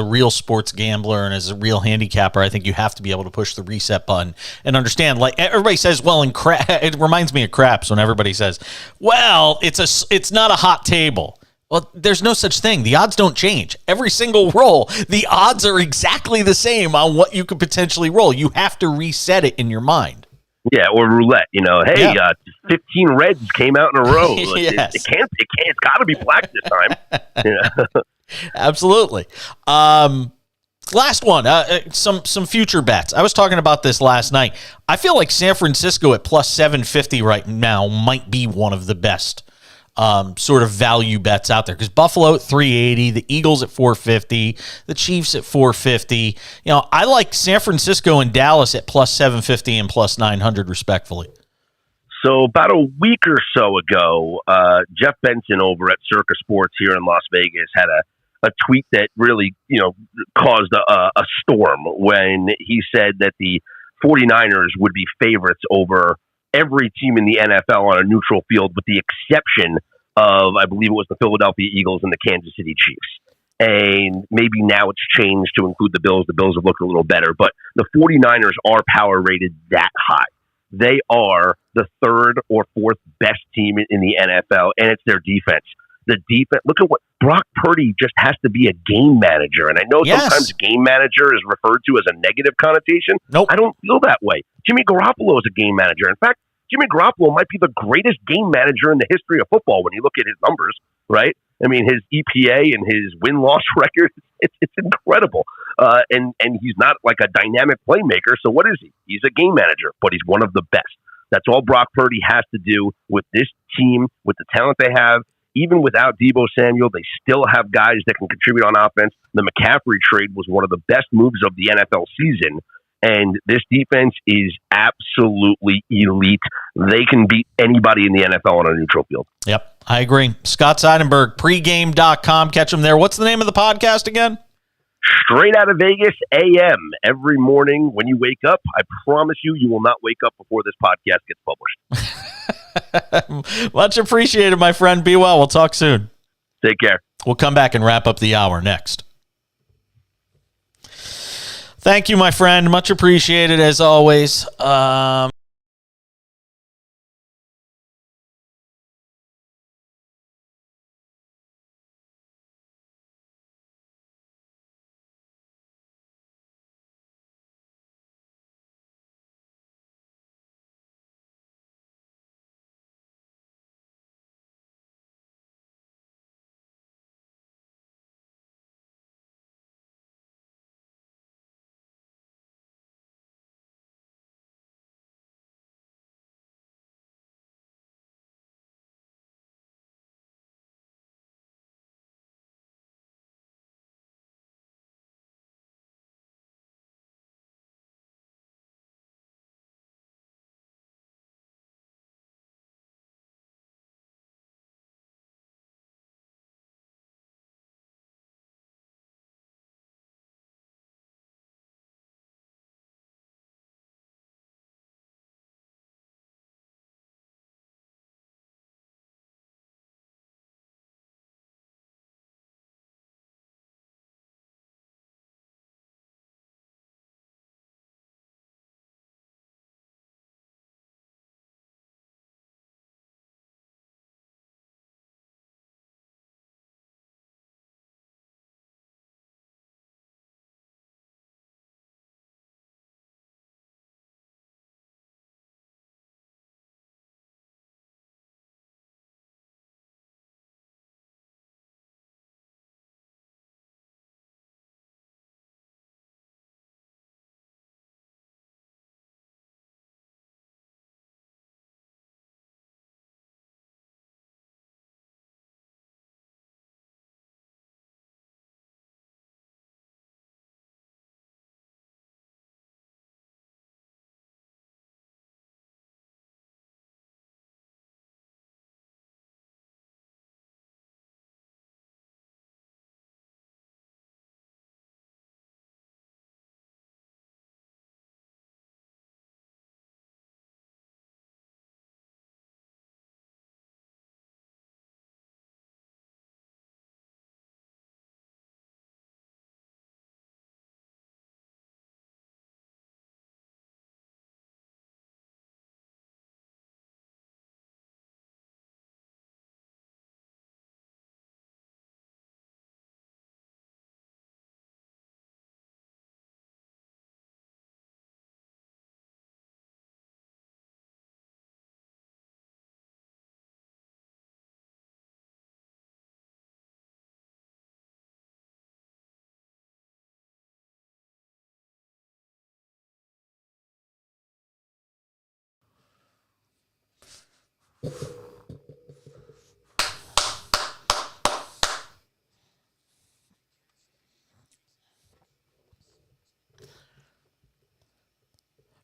Speaker 1: real sports gambler and as a real handicapper, I think you have to be able to push the reset button and understand. Like everybody says, well, it reminds me of craps when everybody says, well, it's not a hot table. Well, there's no such thing. The odds don't change. Every single roll, the odds are exactly the same on what you could potentially roll. You have to reset it in your mind.
Speaker 2: Yeah, or roulette. 15 reds came out in a row.
Speaker 1: Yes.
Speaker 2: It's got to be black this time.
Speaker 1: Absolutely. Last one. Some future bets. I was talking about this last night. I feel like San Francisco at plus 750 right now might be one of the best sort of value bets out there because Buffalo at 380, the Eagles at 450, the Chiefs at 450. I like San Francisco and Dallas at plus 750 and plus 900 respectfully.
Speaker 2: So about a week or so ago, Jeff Benson over at Circa Sports here in Las Vegas had a tweet that really, caused a storm when he said that the 49ers would be favorites over every team in the NFL on a neutral field with the exception of, I believe it was the Philadelphia Eagles and the Kansas City Chiefs. And maybe now it's changed to include the Bills. The Bills have looked a little better, but the 49ers are power rated that high. They are the third or fourth best team in the NFL, and it's their defense. The defense, look at what Brock Purdy just has to be a game manager. And I know sometimes game manager is referred to as a negative connotation.
Speaker 1: Nope.
Speaker 2: I don't feel that way. Jimmy Garoppolo is a game manager. In fact, Jimmy Garoppolo might be the greatest game manager in the history of football when you look at his numbers, right? I mean, his EPA and his win-loss record, it's incredible. And he's not like a dynamic playmaker. So what is he? He's a game manager, but he's one of the best. That's all Brock Purdy has to do with this team, with the talent they have. Even without Deebo Samuel, they still have guys that can contribute on offense. The McCaffrey trade was one of the best moves of the NFL season. And this defense is absolutely elite. They can beat anybody in the NFL on a neutral field.
Speaker 1: Yep, I agree. Scott Seidenberg, pregame.com. Catch him there. What's the name of the podcast again?
Speaker 2: Straight Out of Vegas AM. Every morning when you wake up, I promise you will not wake up before this podcast gets published.
Speaker 1: Much appreciated, my friend. Be well. We'll talk soon.
Speaker 2: Take care.
Speaker 1: We'll come back and wrap up the hour next. Thank you, my friend. Much appreciated as always.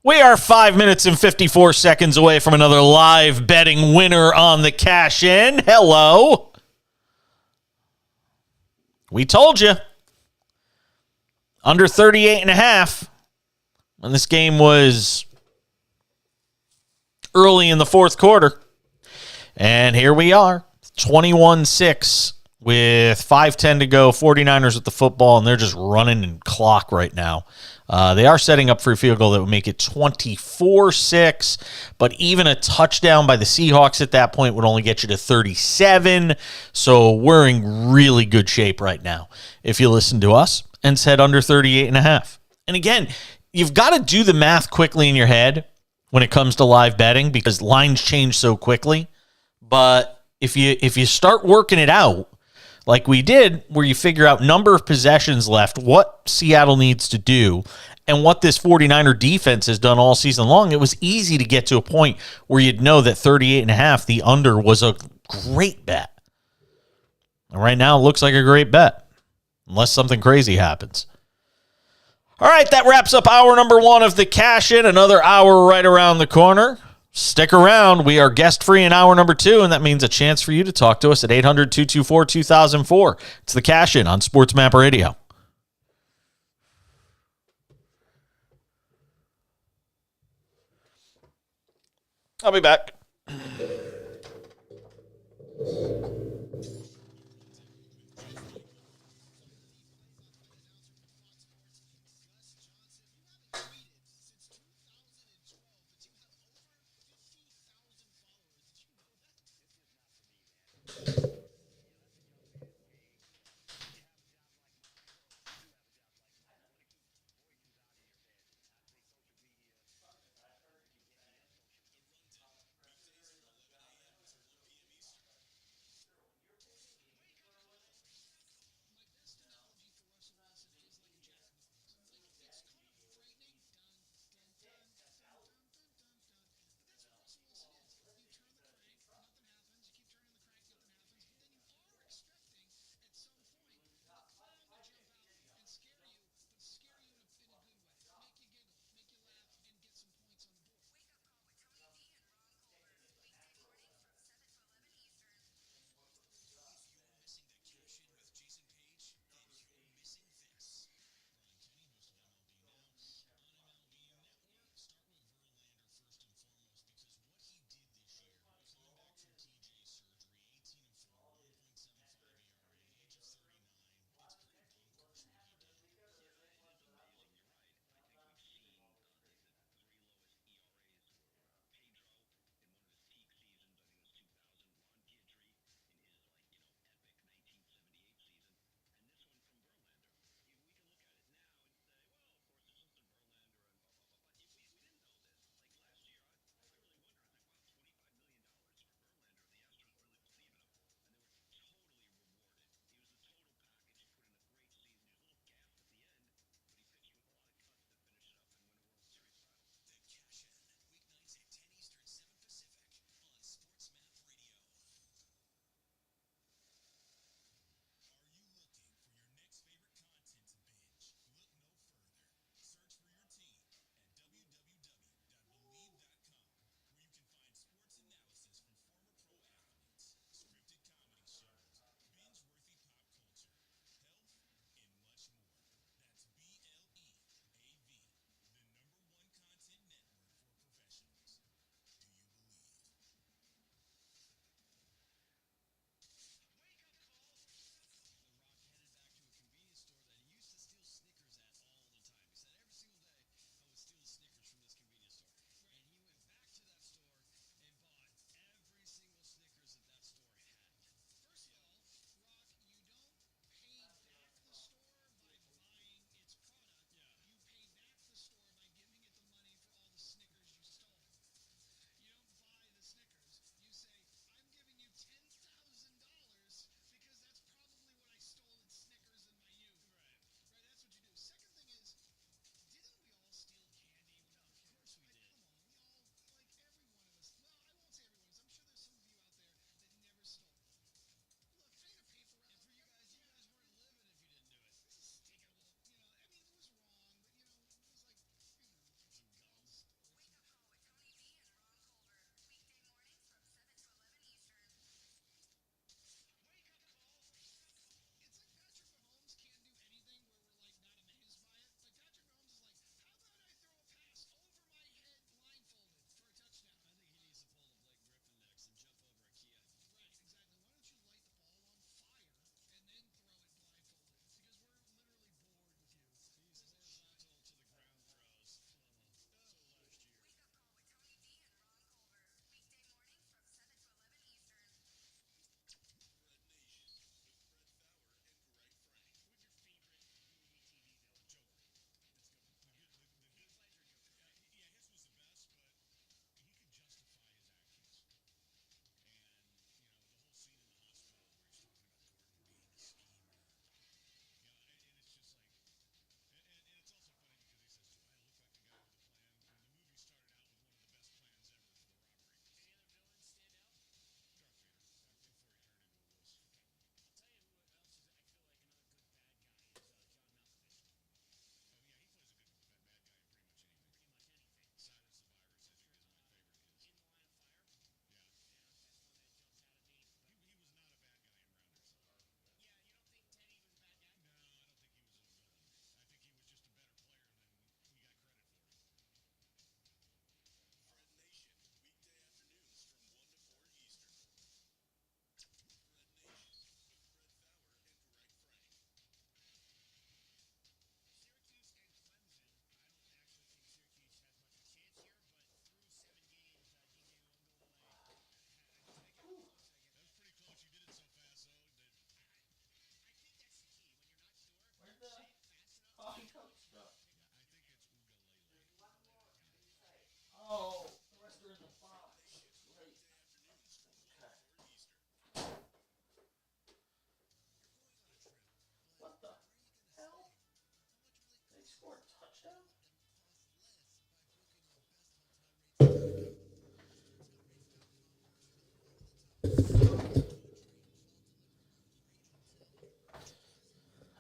Speaker 1: We are 5 minutes and 54 seconds away from another live betting winner on the cash in. Hello. We told you. Under 38.5. And this game was early in the fourth quarter. And here we are. 21-6 with 5:10 to go. 49ers with the football, and they're just running in clock right now. They are setting up for a field goal that would make it 24-6, but even a touchdown by the Seahawks at that point would only get you to 37, so we're in really good shape right now if you listen to us and said under 38.5. And again, you've got to do the math quickly in your head when it comes to live betting because lines change so quickly, but if you start working it out, like we did, where you figure out number of possessions left, what Seattle needs to do, and what this 49er defense has done all season long, it was easy to get to a point where you'd know that 38.5, the under, was a great bet. And right now, it looks like a great bet, unless something crazy happens. All right, that wraps up hour number one of the Cash In. Another hour right around the corner. Stick around. We are guest-free in hour number two, and that means a chance for you to talk to us at 800-224-2004. It's the Cash In on SportsMap Radio. I'll be back.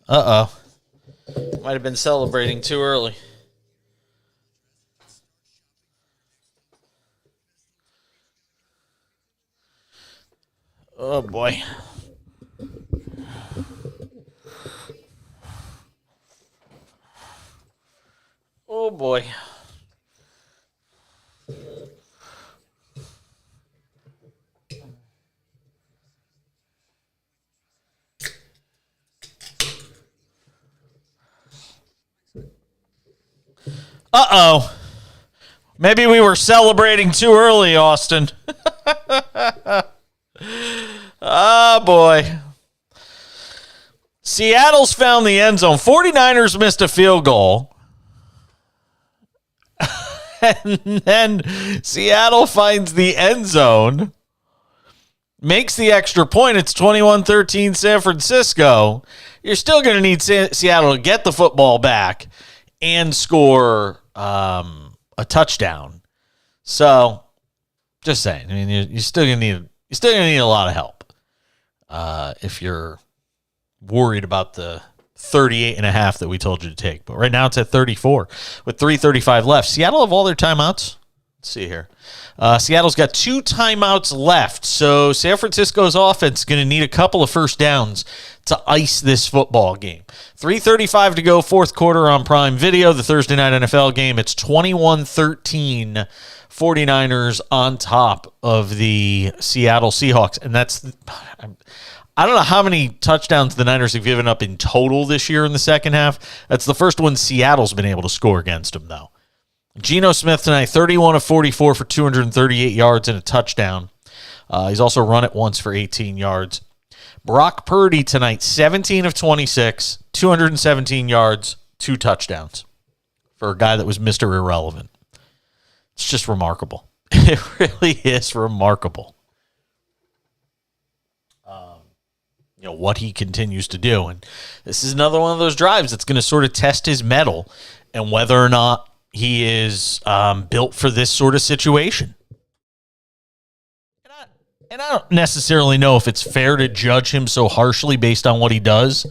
Speaker 1: Uh-oh. Might have been celebrating too early. Oh, boy. Oh, boy. Uh-oh. Maybe we were celebrating too early, Austin. Oh, boy. Seattle's found the end zone. 49ers missed a field goal. And then Seattle finds the end zone, makes the extra point. It's 21-13 San Francisco. You're still going to need Seattle to get the football back and score a touchdown. So, just saying. I mean, you're still going to need a lot of help if you're worried about the 38.5 that we told you to take. But right now it's at 34 with 3:35 left. Seattle have all their timeouts. Let's see here. Seattle's got 2 timeouts left. So San Francisco's offense is going to need a couple of first downs to ice this football game. 3:35 to go, fourth quarter on Prime Video, the Thursday night NFL game. It's 21-13 49ers on top of the Seattle Seahawks. And I don't know how many touchdowns the Niners have given up in total this year in the second half. That's the first one Seattle's been able to score against them, though. Geno Smith tonight, 31 of 44 for 238 yards and a touchdown. He's also run it once for 18 yards. Brock Purdy tonight, 17 of 26, 217 yards, 2 touchdowns for a guy that was Mr. Irrelevant. It's just remarkable. It really is remarkable. What he continues to do. And this is another one of those drives that's going to sort of test his mettle and whether or not he is built for this sort of situation. And I don't necessarily know if it's fair to judge him so harshly based on what he does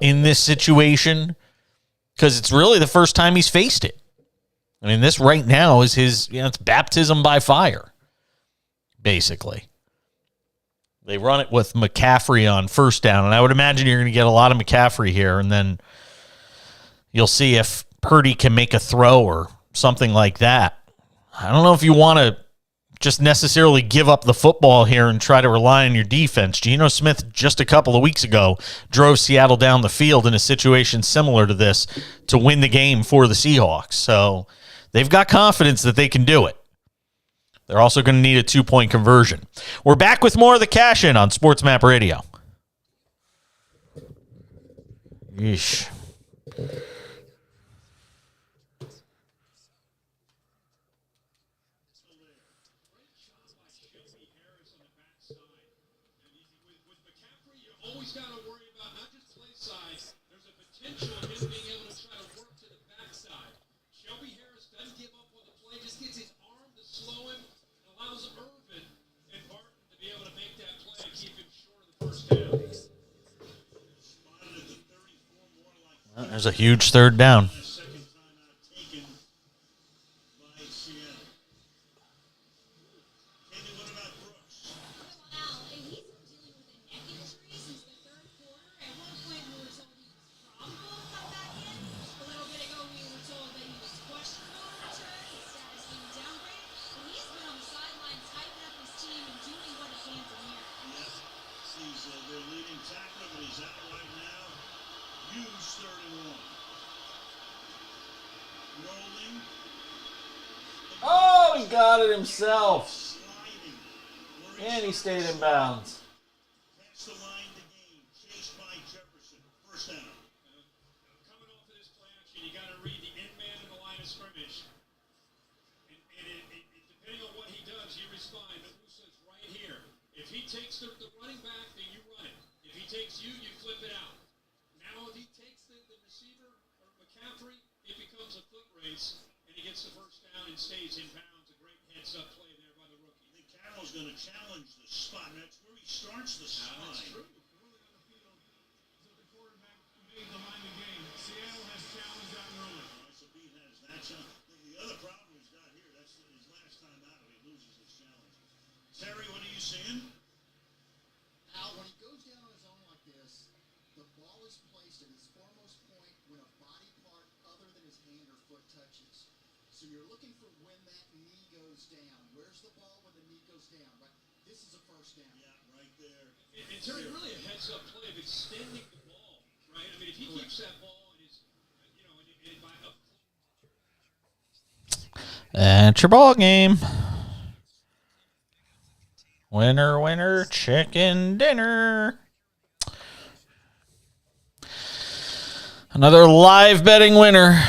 Speaker 1: in this situation, because it's really the first time he's faced it. I mean, this right now is his, it's baptism by fire, basically. They run it with McCaffrey on first down, and I would imagine you're going to get a lot of McCaffrey here, and then you'll see if Purdy can make a throw or something like that. I don't know if you want to just necessarily give up the football here and try to rely on your defense. Geno Smith just a couple of weeks ago drove Seattle down the field in a situation similar to this to win the game for the Seahawks. So they've got confidence that they can do it. They're also going to need a 2-point conversion. We're back with more of the Cash In on SportsMap Radio. Yeesh. There's a huge third down. Oh, he got it himself. And he stayed in bounds.
Speaker 3: Takes the running back, then you run it. If he takes you, you flip it out. Now if he takes the receiver or McCaffrey, it becomes race, and he gets the first down and stays in bounds. A great heads-up play there by the rookie.
Speaker 4: I think Carroll's going to challenge the spot. That's where he starts the spot.
Speaker 3: That's true.
Speaker 5: Early on the field, so the quarterback made the line of game. Seattle has challenged that early.
Speaker 4: So he has that challenge. The other problem he's got here, that's his last time out, he loses his challenge. Terry, what are you seeing?
Speaker 6: Al, when he goes down on his own like this, the ball is placed at his foremost point when a body part other than his hand or foot touches. So you're looking for when that knee goes down. Where's the ball when the knee goes down? Right? This is a first down.
Speaker 4: Yeah, right there.
Speaker 3: And Terry, really a heads-up play of extending the ball, right? I mean, if he keeps that ball in his, and by up.
Speaker 1: That's your ball game. Winner, winner, chicken dinner. Another live betting winner.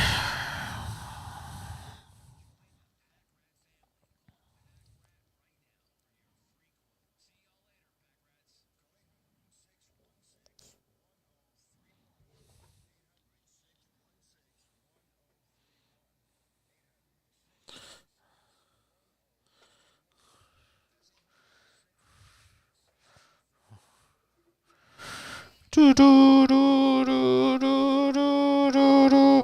Speaker 1: Do, do, do, do, do, do, do, do.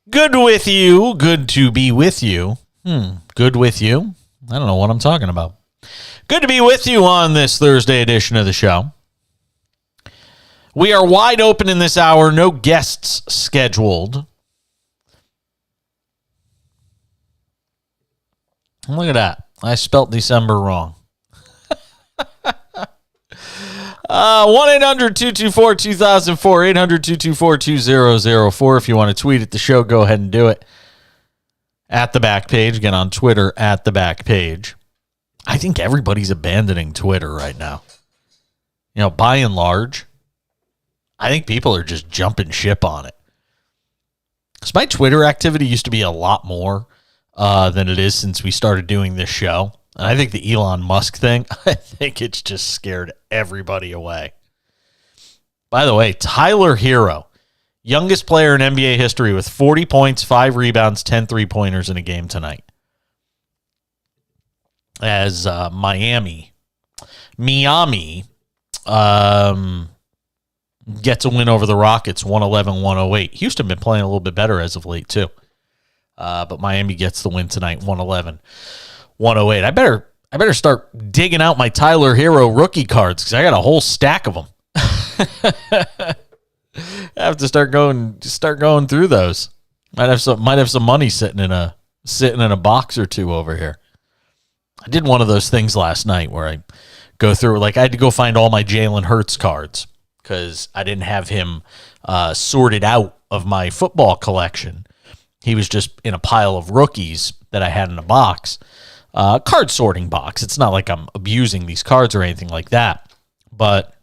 Speaker 1: Good with you. Good to be with you. Good with you. I don't know what I'm talking about. Good to be with you on this Thursday edition of the show. We are wide open in this hour. No guests scheduled. Look at that. I spelt December wrong. 1-800-224-2004, 800-224-2004. If you want to tweet at the show, go ahead and do it. At the back page. Again, on Twitter, at the back page. I think everybody's abandoning Twitter right now. By and large, I think people are just jumping ship on it. Because my Twitter activity used to be a lot more than it is since we started doing this show. And I think the Elon Musk thing, I think it's just scared everybody away. By the way, Tyler Hero, youngest player in NBA history with 40 points, 5 rebounds, 10 three-pointers in a game tonight. As Miami gets a win over the Rockets, 111-108. Houston been playing a little bit better as of late, too. But Miami gets the win tonight, 111-108. I better start digging out my Tyler Hero rookie cards because I got a whole stack of them. I have to start going through those. Might have some money sitting in a box or two over here. I did one of those things last night where I go through, I had to go find all my Jalen Hurts cards because I didn't have him sorted out of my football collection. He was just in a pile of rookies that I had in a box, card sorting box. It's not like I'm abusing these cards or anything like that, but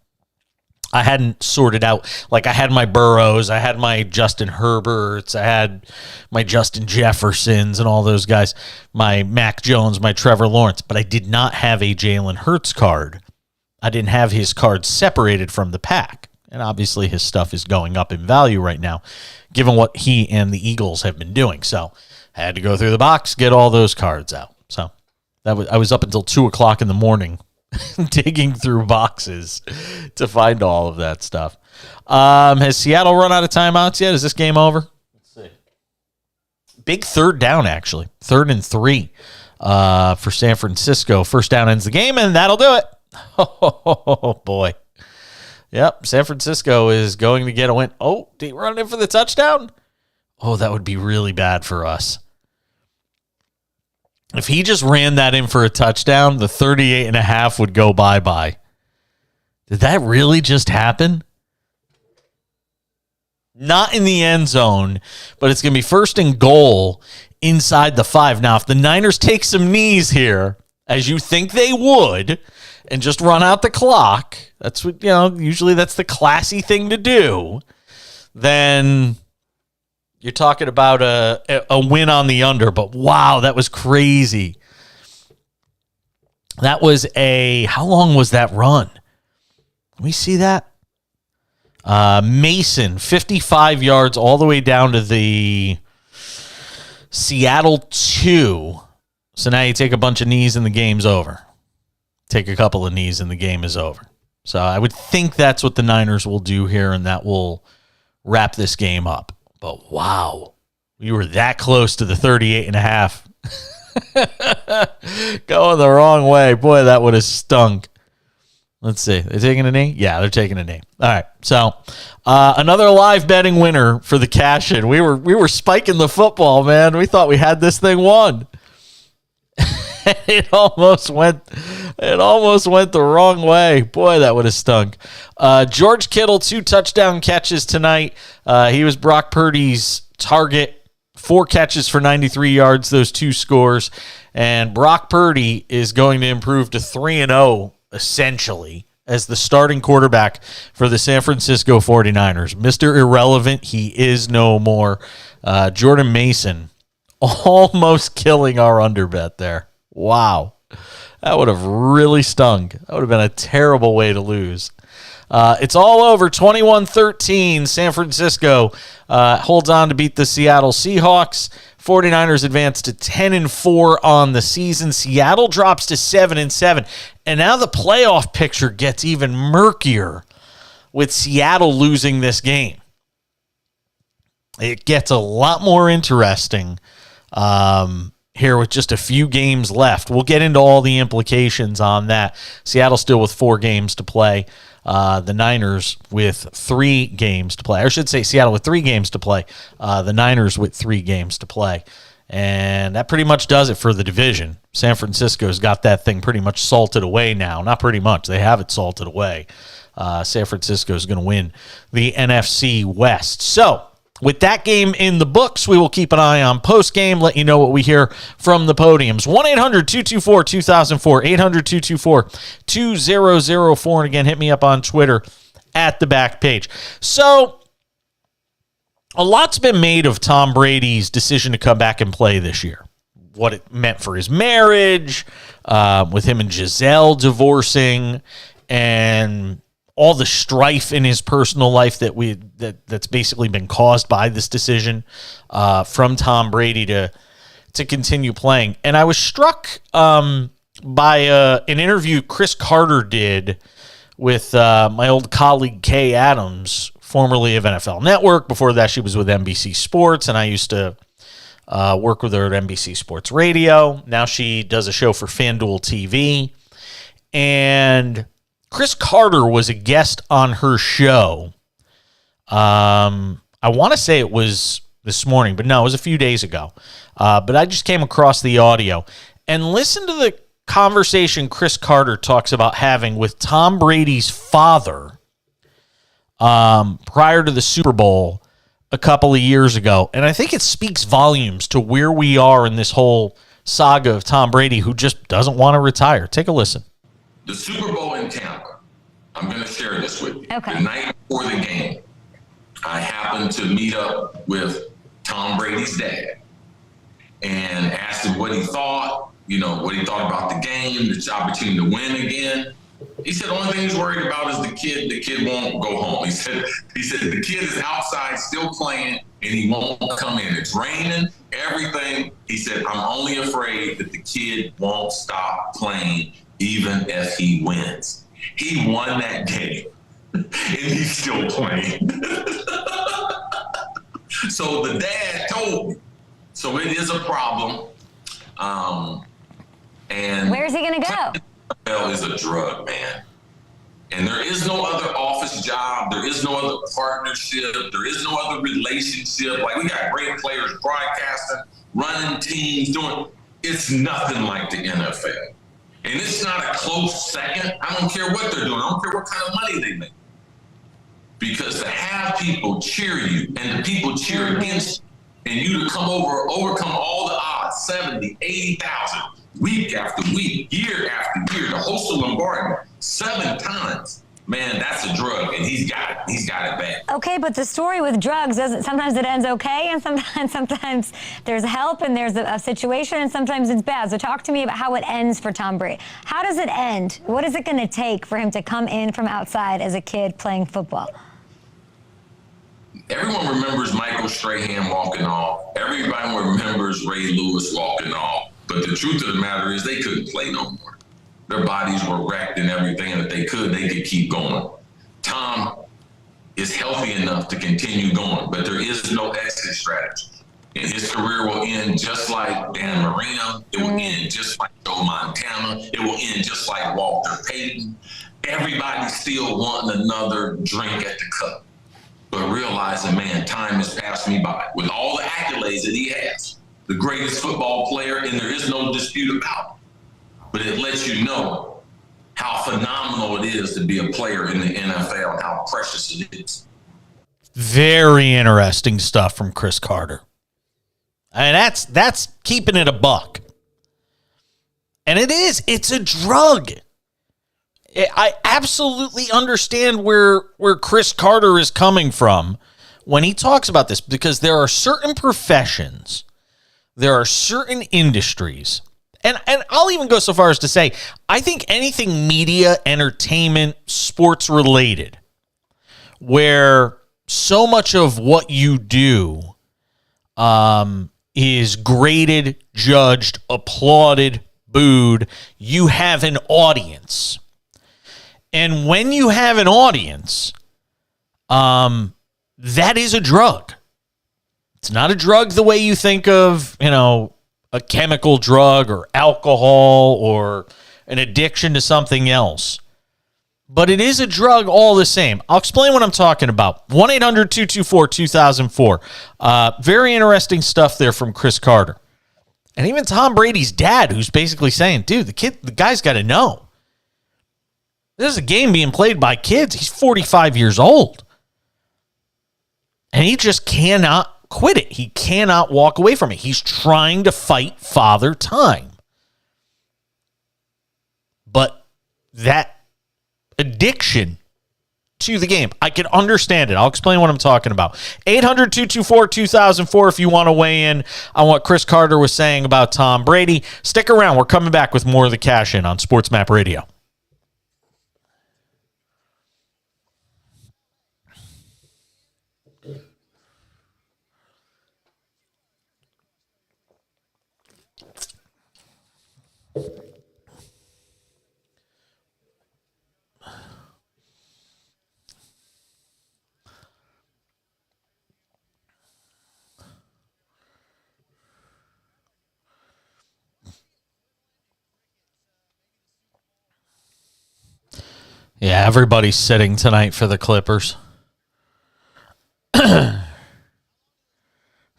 Speaker 1: I hadn't sorted out. I had my Burrows, I had my Justin Herberts, I had my Justin Jeffersons and all those guys, my Mac Jones, my Trevor Lawrence, but I did not have a Jalen Hurts card. I didn't have his cards separated from the pack. And obviously his stuff is going up in value right now, given what he and the Eagles have been doing. So I had to go through the box, get all those cards out. So I was up until 2 o'clock in the morning digging through boxes to find all of that stuff. Has Seattle run out of timeouts yet? Is this game over? Let's see. Big third down, actually. 3rd and 3 for San Francisco. First down ends the game, and that'll do it. Oh, boy. Yep, San Francisco is going to get a win. Oh, did he run in for the touchdown? Oh, that would be really bad for us. If he just ran that in for a touchdown, the 38.5 would go bye-bye. Did that really just happen? Not in the end zone, but it's going to be 1st and goal inside the 5. Now, if the Niners take some knees here, as you think they would, and just run out the clock, that's what, usually that's the classy thing to do, then you're talking about a win on the under. But wow, that was crazy. That was how long was that run? Let me see that. Mason, 55 yards all the way down to the Seattle 2. So now you take a bunch of knees and the game's over. Take a couple of knees and the game is over. So I would think that's what the Niners will do here, and that will wrap this game up. But wow, we were that close to the 38.5. Going the wrong way. Boy, that would have stunk. Let's see. They're taking a knee? Yeah, they're taking a knee. All right. So another live betting winner for the cash-in. We were spiking the football, man. We thought we had this thing won. It almost went the wrong way. Boy, that would have stunk. George Kittle, 2 touchdown catches tonight. He was Brock Purdy's target. 4 catches for 93 yards, those 2 scores. And Brock Purdy is going to improve to 3-0, essentially, as the starting quarterback for the San Francisco 49ers. Mr. Irrelevant, he is no more. Jordan Mason almost killing our under bet there. Wow. That would have really stung. That would have been a terrible way to lose. It's all over. 21-13. San Francisco holds on to beat the Seattle Seahawks. 49ers advance to 10-4 on the season. Seattle drops to 7-7. And now the playoff picture gets even murkier with Seattle losing this game. It gets a lot more interesting here with just a few games left. We'll get into all the implications on that. Seattle still with 4 games to play. The Niners with 3 games to play. I should say Seattle with 3 games to play. The Niners with 3 games to play. And that pretty much does it for the division. San Francisco's got that thing pretty much salted away now. Not pretty much. They have it salted away. San Francisco's going to win the NFC West. So, with that game in the books, we will keep an eye on post-game, let you know what we hear from the podiums. 1-800-224-2004, 800-224-2004. And again, hit me up on Twitter at the back page. So, a lot's been made of Tom Brady's decision to come back and play this year. What it meant for his marriage, with him and Giselle divorcing, and all the strife in his personal life that's basically been caused by this decision from Tom Brady to continue playing. And I was struck by an interview Chris Carter did with my old colleague Kay Adams, formerly of NFL Network. Before that, she was with NBC Sports, and I used to work with her at NBC Sports Radio. Now she does a show for FanDuel TV. And Chris Carter was a guest on her show. I want to say it was this morning, but no, it was a few days ago. But I just came across the audio. And listen to the conversation Chris Carter talks about having with Tom Brady's father prior to the Super Bowl a couple of years ago. And I think it speaks volumes to where we are in this whole saga of Tom Brady, who just doesn't want to retire. Take a listen.
Speaker 7: The Super Bowl in Tampa, I'm going to share this with you.
Speaker 8: Okay.
Speaker 7: The night before the game, I happened to meet up with Tom Brady's dad and asked him what he thought, what he thought about the game, the opportunity to win again. He said the only thing he's worried about is the kid. The kid won't go home. He said the kid is outside still playing and he won't come in. It's raining, everything. He said, I'm only afraid that the kid won't stop playing even if he wins. He won that game, and he's still playing. So the dad told me. So it is a problem. And
Speaker 8: where's he going to go?
Speaker 7: NFL is a drug, man. And there is no other office job. There is no other partnership. There is no other relationship. Like, we got great players broadcasting, running teams, doing. It's nothing like the NFL. And it's not a close second. I don't care what they're doing. I don't care what kind of money they make. Because to have people cheer you and the people cheer against you, and you to overcome all the odds, 70, 80,000, week after week, year after year, to host a Lombardi 7 times. Man, that's a drug, and he's got it. He's got it bad.
Speaker 8: Okay, but the story with drugs doesn't. Sometimes it ends okay, and sometimes there's help, and there's a situation, and sometimes it's bad. So talk to me about how it ends for Tom Brady. How does it end? What is it going to take for him to come in from outside as a kid playing football?
Speaker 7: Everyone remembers Michael Strahan walking off. Everybody remembers Ray Lewis walking off. But the truth of the matter is they couldn't play no more. Their bodies were wrecked and everything, and if they could keep going. Tom is healthy enough to continue going, but there is no exit strategy. And his career will end just like Dan Marino. It will end just like Joe Montana. It will end just like Walter Payton. Everybody's still wanting another drink at the cup, but realizing, man, time has passed me by. With all the accolades that he has, the greatest football player, and there is no dispute about it. But it lets you know how phenomenal it is to be a player in the NFL and how precious it is.
Speaker 1: Very interesting stuff from Chris Carter. And that's keeping it a buck. And it's a drug. I absolutely understand where Chris Carter is coming from when he talks about this, because there are certain professions, there are certain industries, and I'll even go so far as to say, I think anything media, entertainment, sports related, where so much of what you do is graded, judged, applauded, booed, you have an audience. And when you have an audience, that is a drug. It's not a drug the way you think of, a chemical drug or alcohol or an addiction to something else. But it is a drug all the same. I'll explain what I'm talking about. 1-800-224-2004. Very interesting stuff there from Chris Carter. And even Tom Brady's dad, who's basically saying, dude, the guy's got to know. This is a game being played by kids. He's 45 years old. And he just cannot quit it. He cannot walk away from it. He's trying to fight Father Time. But that addiction to the game, I can understand it. I'll explain what I'm talking about. 800-224-2004 if you want to weigh in on what Chris Carter was saying about Tom Brady. Stick around. We're coming back with more of the Cash In on SportsMap Radio. Yeah, everybody's sitting tonight for the Clippers. It's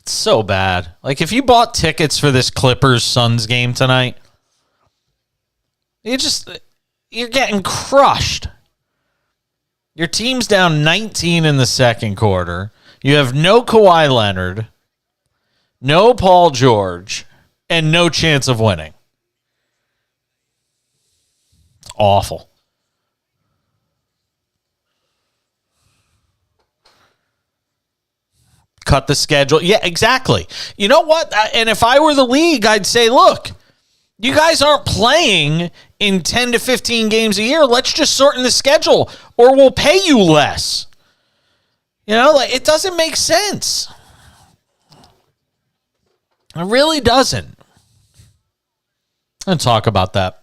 Speaker 1: so bad. Like, if you bought tickets for this Clippers-Suns game tonight, you're getting crushed. Your team's down 19 in the second quarter. You have no Kawhi Leonard, no Paul George, and no chance of winning. It's awful. Cut the schedule. Yeah, exactly. You know what? And if I were the league, I'd say, look, you guys aren't playing in 10 to 15 games a year. Let's just shorten the schedule or we'll pay you less. It doesn't make sense. It really doesn't. And talk about that.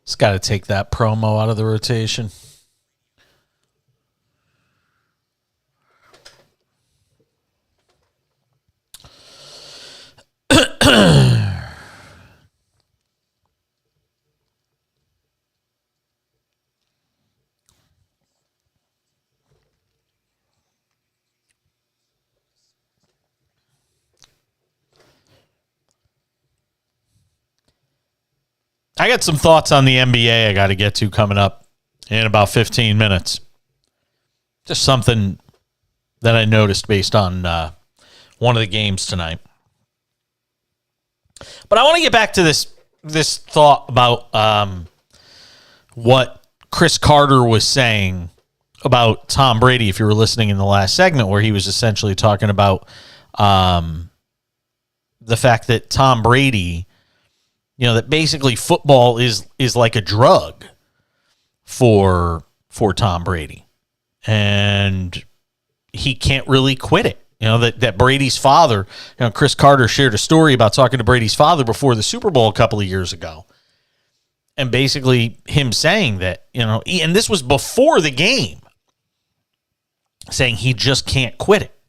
Speaker 1: It's got to take that promo out of the rotation. I got some thoughts on the NBA I got to get to coming up in about 15 minutes. Just something that I noticed based on one of the games tonight. But I want to get back to this thought about what Chris Carter was saying about Tom Brady, if you were listening in the last segment, where he was essentially talking about the fact that Tom Brady, that basically football is like a drug for Tom Brady. And he can't really quit it. That Brady's father, Chris Carter shared a story about talking to Brady's father before the Super Bowl a couple of years ago. And basically him saying that, and this was before the game, saying he just can't quit it.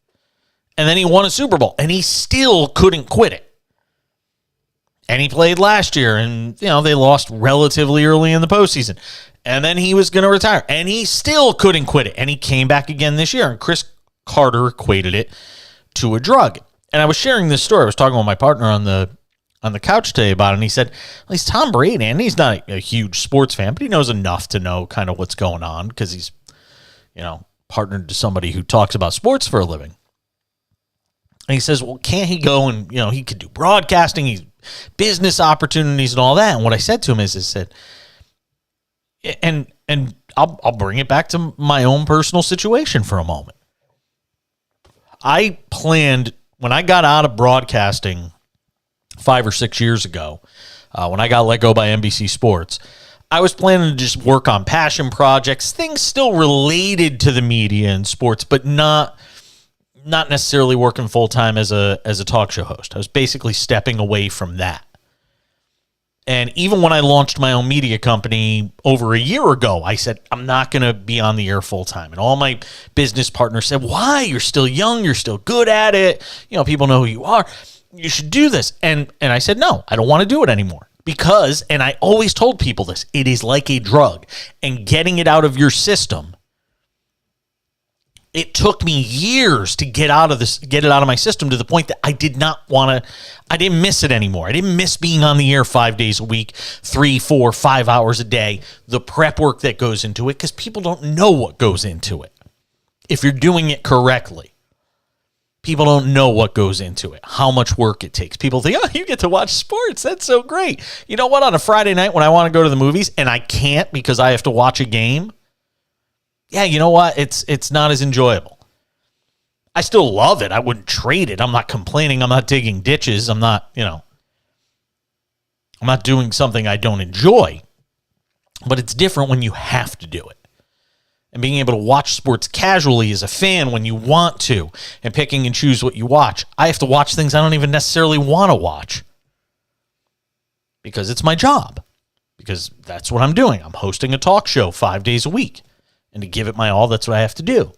Speaker 1: And then he won a Super Bowl, and he still couldn't quit it. And he played last year, and, they lost relatively early in the postseason. And then he was going to retire, and he still couldn't quit it. And he came back again this year, and Chris Carter equated it to a drug. And I was sharing this story. I was talking with my partner on the couch today about it, and he said, well, he's Tom Brady, and he's not a huge sports fan, but he knows enough to know kind of what's going on because he's, partnered to somebody who talks about sports for a living. And he says, well, can't he go and, he could do broadcasting, he's business opportunities and all that. And what I said to him is, I said, and I'll bring it back to my own personal situation for a moment. I planned, when I got out of broadcasting 5 or 6 years ago, when I got let go by NBC Sports, I was planning to just work on passion projects, things still related to the media and sports, but not necessarily working full-time as a talk show host. I was basically stepping away from that. And even when I launched my own media company over a year ago, I said, I'm not going to be on the air full-time. And all my business partners said, why? You're still young. You're still good at it. People know who you are. You should do this. And I said, no, I don't want to do it anymore. Because, and I always told people this, it is like a drug. And getting it out of your system, it took me years to get it out of my system to the point that I didn't miss it anymore. I didn't miss being on the air 5 days a week, 3, 4, 5 hours a day, the prep work that goes into it, because people don't know what goes into it. If you're doing it correctly, people don't know what goes into it, how much work it takes. People think, oh, you get to watch sports. That's so great. You know what? On a Friday night when I want to go to the movies and I can't because I have to watch a game, yeah, you know what? It's not as enjoyable. I still love it. I wouldn't trade it. I'm not complaining. I'm not digging ditches. I'm not doing something I don't enjoy. But it's different when you have to do it. And being able to watch sports casually as a fan when you want to, and picking and choose what you watch. I have to watch things I don't even necessarily want to watch because it's my job, because that's what I'm doing. I'm hosting a talk show 5 days a week, and to give it my all, that's what I have to do.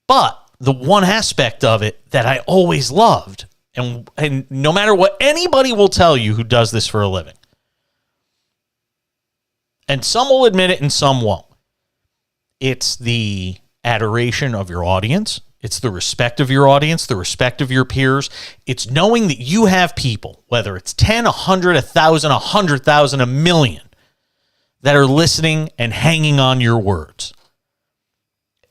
Speaker 1: But the one aspect of it that I always loved, and no matter what anybody will tell you who does this for a living, and some will admit it and some won't, it's the adoration of your audience. It's the respect of your audience, the respect of your peers. It's knowing that you have people, whether it's 10, 100, 1,000, 100,000, 1 million, that are listening and hanging on your words.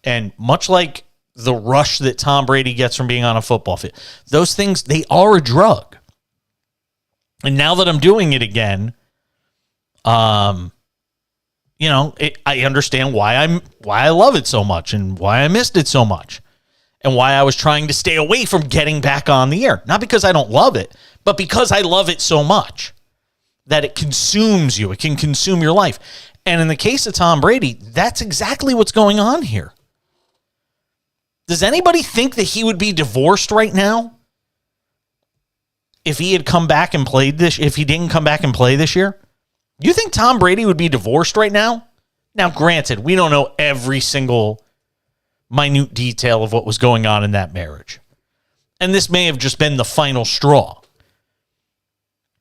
Speaker 1: And much like the rush that Tom Brady gets from being on a football field, those things, they are a drug. And now that I'm doing it again, I understand why I love it so much and why I missed it so much and why I was trying to stay away from getting back on the air. Not because I don't love it, but because I love it so much that it consumes you. It can consume your life. And in the case of Tom Brady, that's exactly what's going on here. Does anybody think that he would be divorced right now if he had come back and played this? If he didn't come back and play this year, you think Tom Brady would be divorced right now? Now, granted, we don't know every single minute detail of what was going on in that marriage, and this may have just been the final straw.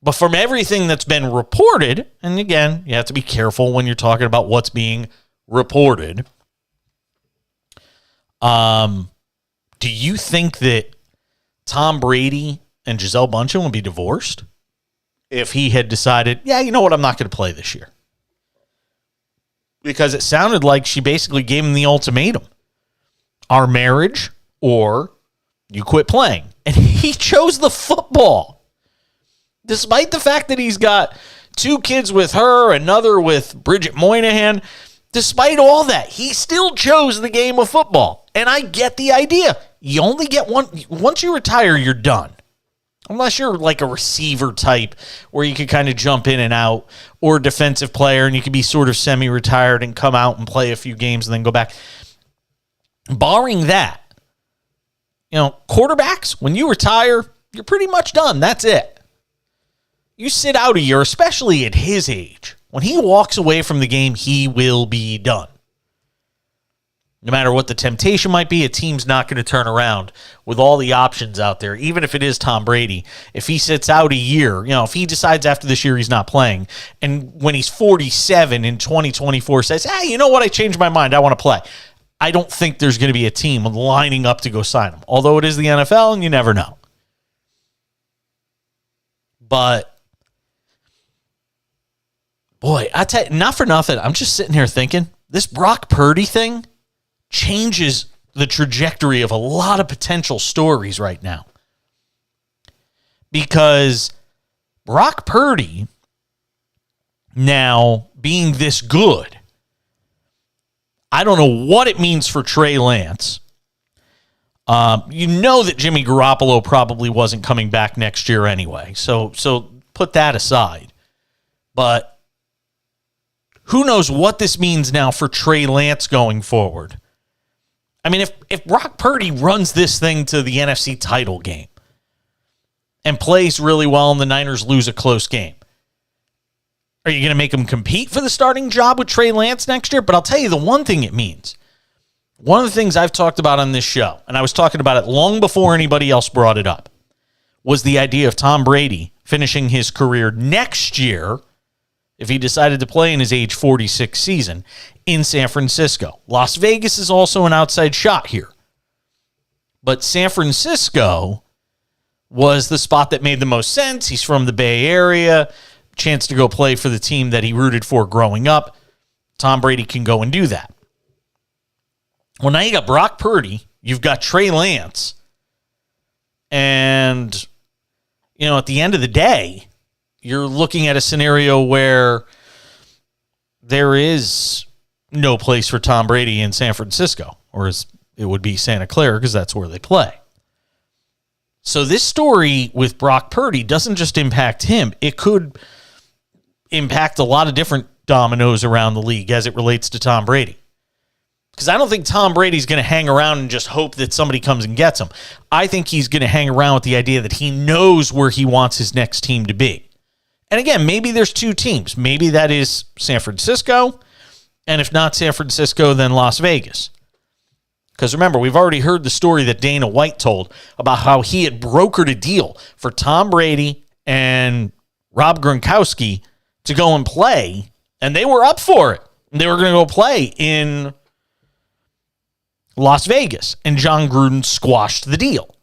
Speaker 1: But from everything that's been reported, and again, you have to be careful when you're talking about what's being reported. Do you think that Tom Brady and Gisele Bündchen would be divorced if he had decided, yeah, you know what, I'm not going to play this year? Because it sounded like she basically gave him the ultimatum. Our marriage or you quit playing. And he chose the football. Despite the fact that he's got 2 kids with her, another with Bridget Moynihan, despite all that, he still chose the game of football. And I get the idea. You only get one. Once you retire, you're done. Unless you're like a receiver type where you could kind of jump in and out, or a defensive player and you could be sort of semi-retired and come out and play a few games and then go back. Barring that, quarterbacks, when you retire, you're pretty much done. That's it. You sit out a year, especially at his age. When he walks away from the game, he will be done. No matter what the temptation might be, a team's not going to turn around with all the options out there, even if it is Tom Brady. If he sits out a year, if he decides after this year he's not playing, and when he's 47 in 2024 says, hey, you know what, I changed my mind, I want to play. I don't think there's going to be a team lining up to go sign him, although it is the NFL and you never know. But boy, I tell you, not for nothing, I'm just sitting here thinking, this Brock Purdy thing changes the trajectory of a lot of potential stories right now. Because Brock Purdy, now being this good, I don't know what it means for Trey Lance. You know that Jimmy Garoppolo probably wasn't coming back next year anyway. So put that aside. But who knows what this means now for Trey Lance going forward. I mean, if Brock Purdy runs this thing to the NFC title game and plays really well and the Niners lose a close game, are you going to make him compete for the starting job with Trey Lance next year? But I'll tell you the one thing it means. One of the things I've talked about on this show, and I was talking about it long before anybody else brought it up, was the idea of Tom Brady finishing his career next year, if he decided to play in his age 46 season, in San Francisco. Las Vegas is also an outside shot here. But San Francisco was the spot that made the most sense. He's from the Bay Area. Chance to go play for the team that he rooted for growing up. Tom Brady can go and do that. Well, now you got Brock Purdy. You've got Trey Lance. And, at the end of the day, you're looking at a scenario where there is no place for Tom Brady in San Francisco, or as it would be Santa Clara, because that's where they play. So this story with Brock Purdy doesn't just impact him. It could impact a lot of different dominoes around the league as it relates to Tom Brady. Because I don't think Tom Brady's going to hang around and just hope that somebody comes and gets him. I think he's going to hang around with the idea that he knows where he wants his next team to be. And again, maybe there's 2 teams. Maybe that is San Francisco, and if not San Francisco, then Las Vegas. Because remember, we've already heard the story that Dana White told about how he had brokered a deal for Tom Brady and Rob Gronkowski to go and play, and they were up for it. They were going to go play in Las Vegas, and John Gruden squashed the deal.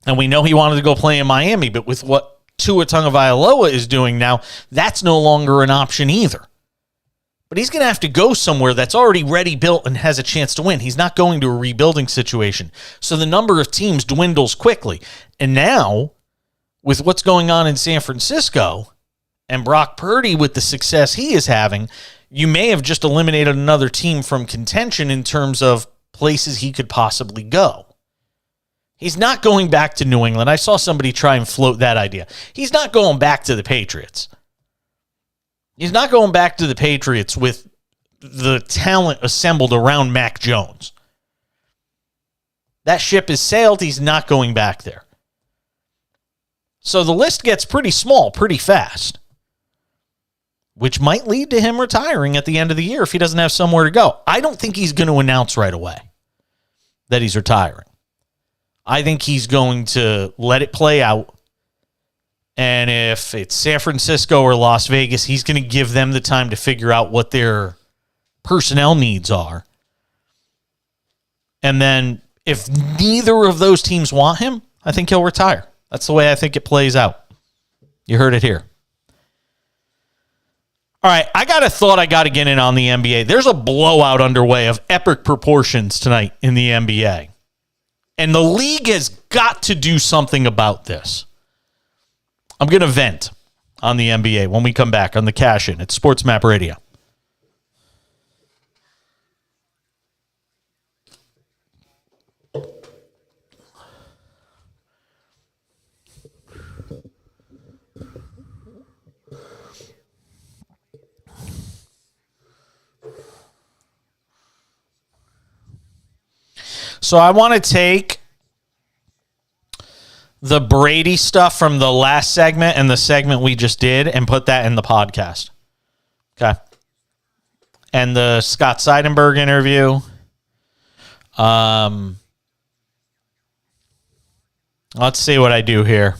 Speaker 1: And we know he wanted to go play in Miami, but with what Tua Tagovailoa is doing now, that's no longer an option either. But he's going to have to go somewhere that's already ready, built, and has a chance to win. He's not going to a rebuilding situation. So the number of teams dwindles quickly. And now, with what's going on in San Francisco and Brock Purdy with the success he is having, you may have just eliminated another team from contention in terms of places he could possibly go. He's not going back to New England. I saw somebody try and float that idea. He's not going back to the Patriots. He's not going back to the Patriots with the talent assembled around Mac Jones. That ship has sailed. He's not going back there. So the list gets pretty small pretty fast, which might lead to him retiring at the end of the year if he doesn't have somewhere to go. I don't think he's going to announce right away that he's retiring. I think he's going to let it play out. And if it's San Francisco or Las Vegas, he's going to give them the time to figure out what their personnel needs are. And then if neither of those teams want him, I think he'll retire. That's the way I think it plays out. You heard it here. All right, I got a thought I got to get in on the NBA. There's a blowout underway of epic proportions tonight in the NBA. And the league has got to do something about this. I'm going to vent on the NBA when we come back on the Cash In. It's SportsMap Radio. So I want to take the Brady stuff from the last segment and the segment we just did and put that in the podcast. Okay. And the Scott Seidenberg interview. Let's see what I do here.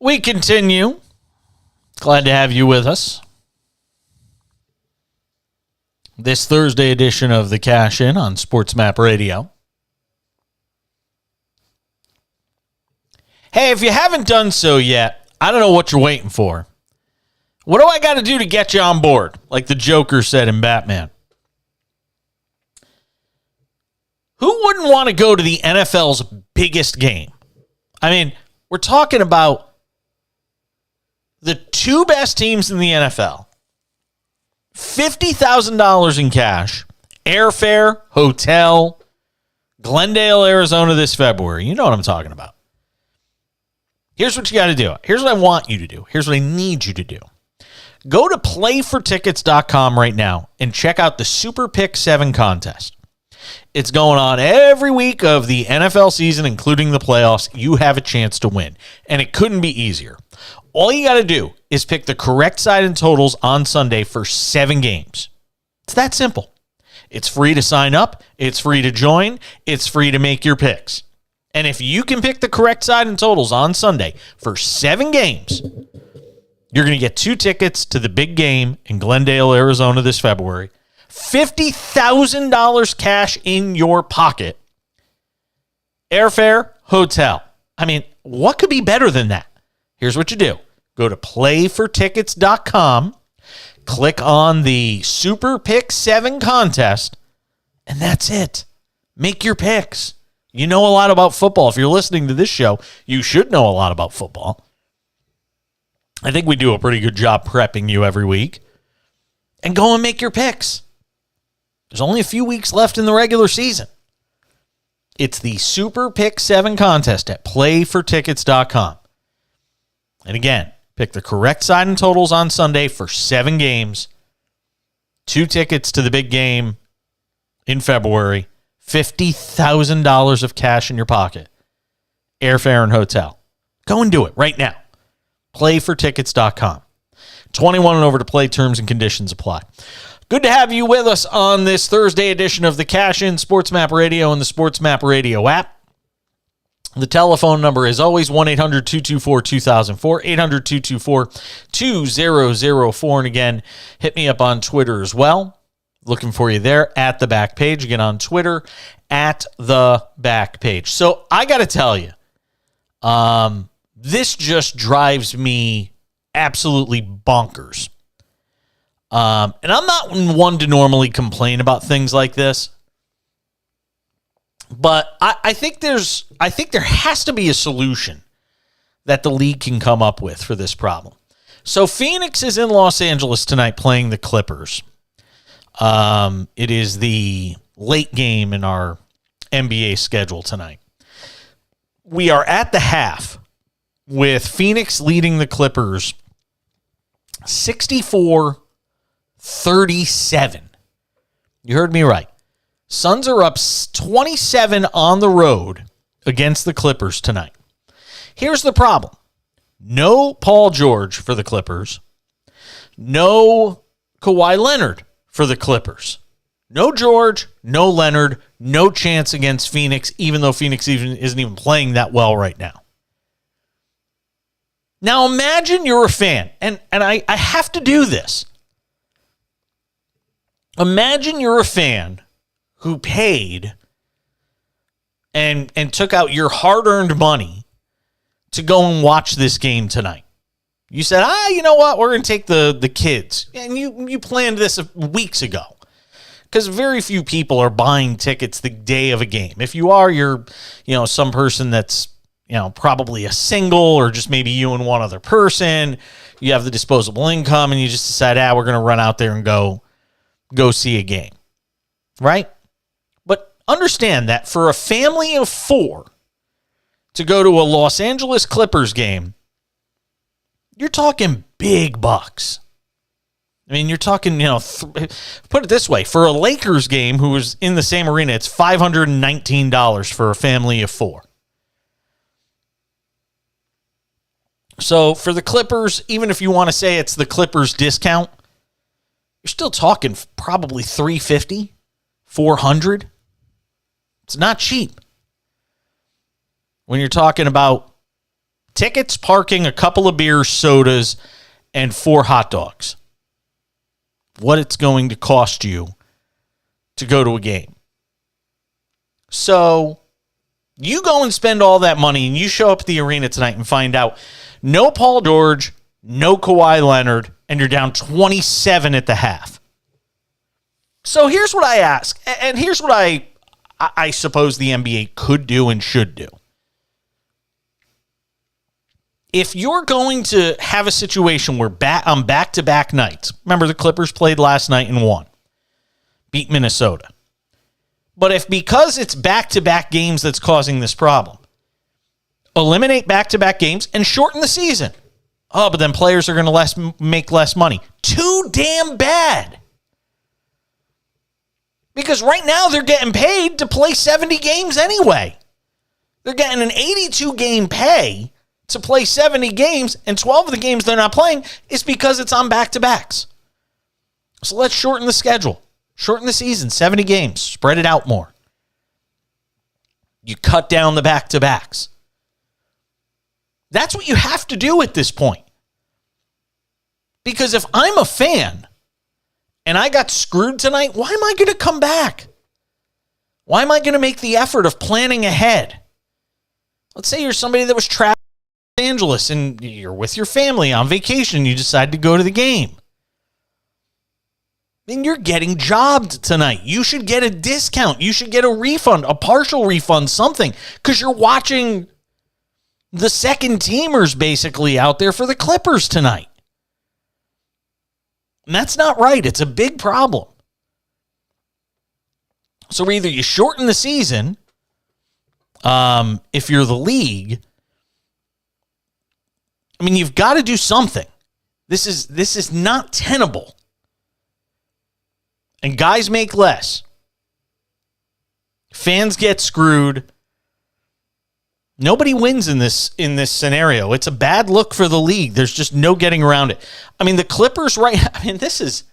Speaker 1: We continue. Glad to have you with us. This Thursday edition of the Cash In on SportsMap Radio. Hey, if you haven't done so yet, I don't know what you're waiting for. What do I got to do to get you on board? Like the Joker said in Batman. Who wouldn't want to go to the NFL's biggest game? I mean, we're talking about the two best teams in the NFL. $50,000 in cash, airfare, hotel, Glendale, Arizona this February. You know what I'm talking about. Here's what you got to do. Here's what I want you to do. Here's what I need you to do. Go to playfortickets.com right now and check out the Super Pick 7 contest. It's going on every week of the NFL season, including the playoffs. You have a chance to win, and it couldn't be easier. All you got to do is pick the correct side and totals on Sunday for 7 games. It's that simple. It's free to sign up. It's free to join. It's free to make your picks. And if you can pick the correct side and totals on Sunday for 7 games, you're going to get 2 tickets to the big game in Glendale, Arizona this February. $50,000 cash in your pocket. Airfare, hotel. I mean, what could be better than that? Here's what you do. Go to playfortickets.com, click on the Super Pick 7 contest, and that's it. Make your picks. You know a lot about football. If you're listening to this show, you should know a lot about football. I think we do a pretty good job prepping you every week. And go and make your picks. There's only a few weeks left in the regular season. It's the Super Pick 7 contest at playfortickets.com. And again, pick the correct side and totals on Sunday for 7 games. 2 tickets to the big game in February. $50,000 of cash in your pocket. Airfare and hotel. Go and do it right now. Playfortickets.com. 21 and over to play. Terms and conditions apply. Good to have you with us on this Thursday edition of the Cash In SportsMap Radio and the SportsMap Radio app. The telephone number is always 1-800-224-2004, 800-224-2004. And again, hit me up on Twitter as well. Looking for you there at the back page. Again, on Twitter at the back page. So I got to tell you, this just drives me absolutely bonkers. And I'm not one to normally complain about things like this, but I think there has to be a solution that the league can come up with for this problem. So Phoenix is in Los Angeles tonight playing the Clippers. It is the late game in our NBA schedule tonight. We are at the half with Phoenix leading the Clippers 64-37. You heard me right. Suns are up 27 on the road against the Clippers tonight. Here's the problem. No Paul George for the Clippers. No Kawhi Leonard for the Clippers. No George, no Leonard, no chance against Phoenix, even though Phoenix isn't even playing that well right now. Now imagine you're a fan, and I have to do this. Imagine you're a fan who paid and took out your hard-earned money to go and watch this game tonight. You said, you know what? We're going to take the kids. And you planned this weeks ago. Because very few people are buying tickets the day of a game. If you are, you're, some person that's, probably a single or just maybe you and one other person. You have the disposable income and you just decide, we're going to run out there and go see a game. Right? But understand that for a family of 4 to go to a Los Angeles Clippers game, you're talking big bucks. I mean, you're talking, put it this way. For a Lakers game who was in the same arena, it's $519 for a family of 4. So for the Clippers, even if you want to say it's the Clippers discount, you're still talking probably $350, $400. It's not cheap. When you're talking about tickets, parking, a couple of beers, sodas, and 4 hot dogs. What it's going to cost you to go to a game. So you go and spend all that money and you show up at the arena tonight and find out no Paul George, no Kawhi Leonard, and you're down 27 at the half. So here's what I ask, and here's what I suppose the NBA could do and should do. If you're going to have a situation where on back-to-back nights, remember the Clippers played last night and won, beat Minnesota. But if because it's back-to-back games that's causing this problem, eliminate back-to-back games and shorten the season. Oh, but then players are going to make less money. Too damn bad. Because right now they're getting paid to play 70 games anyway. They're getting an 82-game pay to play 70 games, and 12 of the games they're not playing is because it's on back-to-backs. So let's shorten the schedule. Shorten the season, 70 games. Spread it out more. You cut down the back-to-backs. That's what you have to do at this point. Because if I'm a fan and I got screwed tonight, why am I going to come back? Why am I going to make the effort of planning ahead? Let's say you're somebody that was traveling to Los Angeles and you're with your family on vacation. You decide to go to the game. Then you're getting jobbed tonight. You should get a discount. You should get a refund, a partial refund, something, because you're watching the second teamers basically out there for the Clippers tonight. And that's not right. It's a big problem. So either you shorten the season, if you're the league. I mean, you've got to do something. This is not tenable. And guys make less. Fans get screwed. Nobody wins in this scenario. It's a bad look for the league. There's just no getting around it. I mean, the Clippers the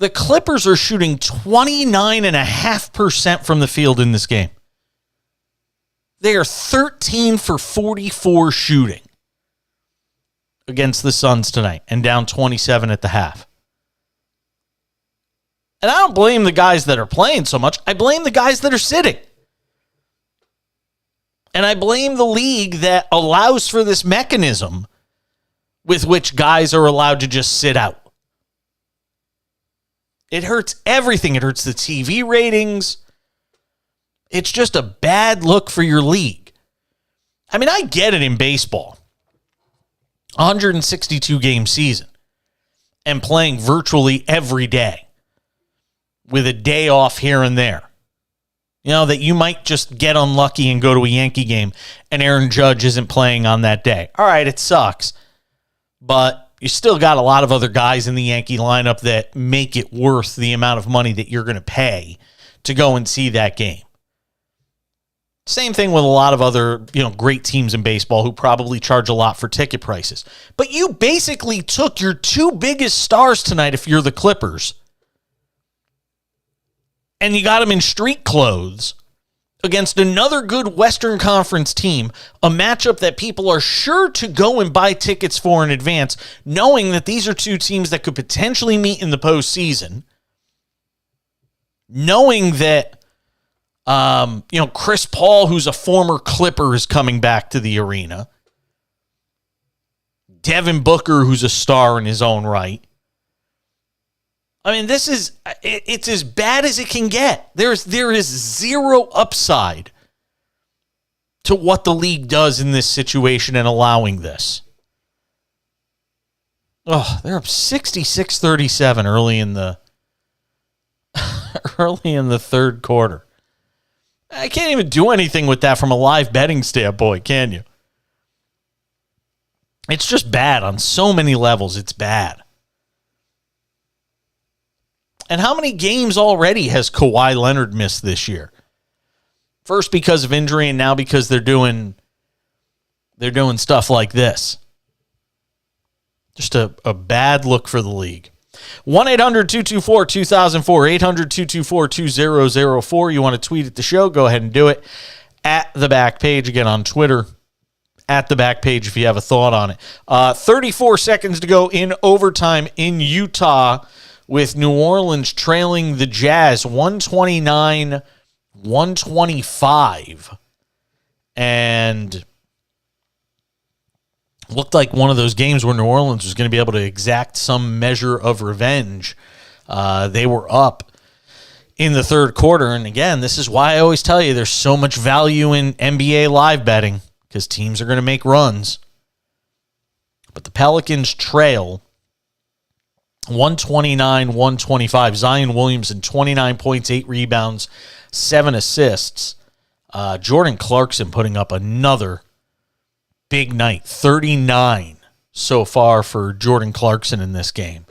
Speaker 1: Clippers are shooting 29.5% from the field in this game. They are 13 for 44 shooting against the Suns tonight and down 27 at the half. And I don't blame the guys that are playing so much. I blame the guys that are sitting. And I blame the league that allows for this mechanism with which guys are allowed to just sit out. It hurts everything. It hurts the TV ratings. It's just a bad look for your league. I mean, I get it in baseball. 162-game season and playing virtually every day with a day off here and there. You know, that you might just get unlucky and go to a Yankee game and Aaron Judge isn't playing on that day. All right, it sucks. But you still got a lot of other guys in the Yankee lineup that make it worth the amount of money that you're going to pay to go and see that game. Same thing with a lot of other, great teams in baseball who probably charge a lot for ticket prices. But you basically took your two biggest stars tonight if you're the Clippers, and you got them in street clothes against another good Western Conference team, a matchup that people are sure to go and buy tickets for in advance, knowing that these are two teams that could potentially meet in the postseason, knowing that, Chris Paul, who's a former Clipper, is coming back to the arena, Devin Booker, who's a star in his own right. I mean, it's as bad as it can get. There is zero upside to what the league does in this situation and allowing this. Oh, they're up 66-37 early in the third quarter. I can't even do anything with that from a live betting standpoint, can you? It's just bad on so many levels. It's bad. And how many games already has Kawhi Leonard missed this year? First because of injury, and now because they're doing stuff like this. Just a bad look for the league. 1-800-224-2004, 800-224-2004. You want to tweet at the show, go ahead and do it. At the back page, again on Twitter, at the back page if you have a thought on it. 34 seconds to go in overtime in Utah, with New Orleans trailing the Jazz 129-125. And looked like one of those games where New Orleans was going to be able to exact some measure of revenge. They were up in the third quarter. And again, this is why I always tell you there's so much value in NBA live betting, because teams are going to make runs. But the Pelicans trail 129-125. Zion Williamson, 29 points, 8 rebounds, 7 assists. Jordan Clarkson putting up another big night, 39 so far for Jordan Clarkson in this game.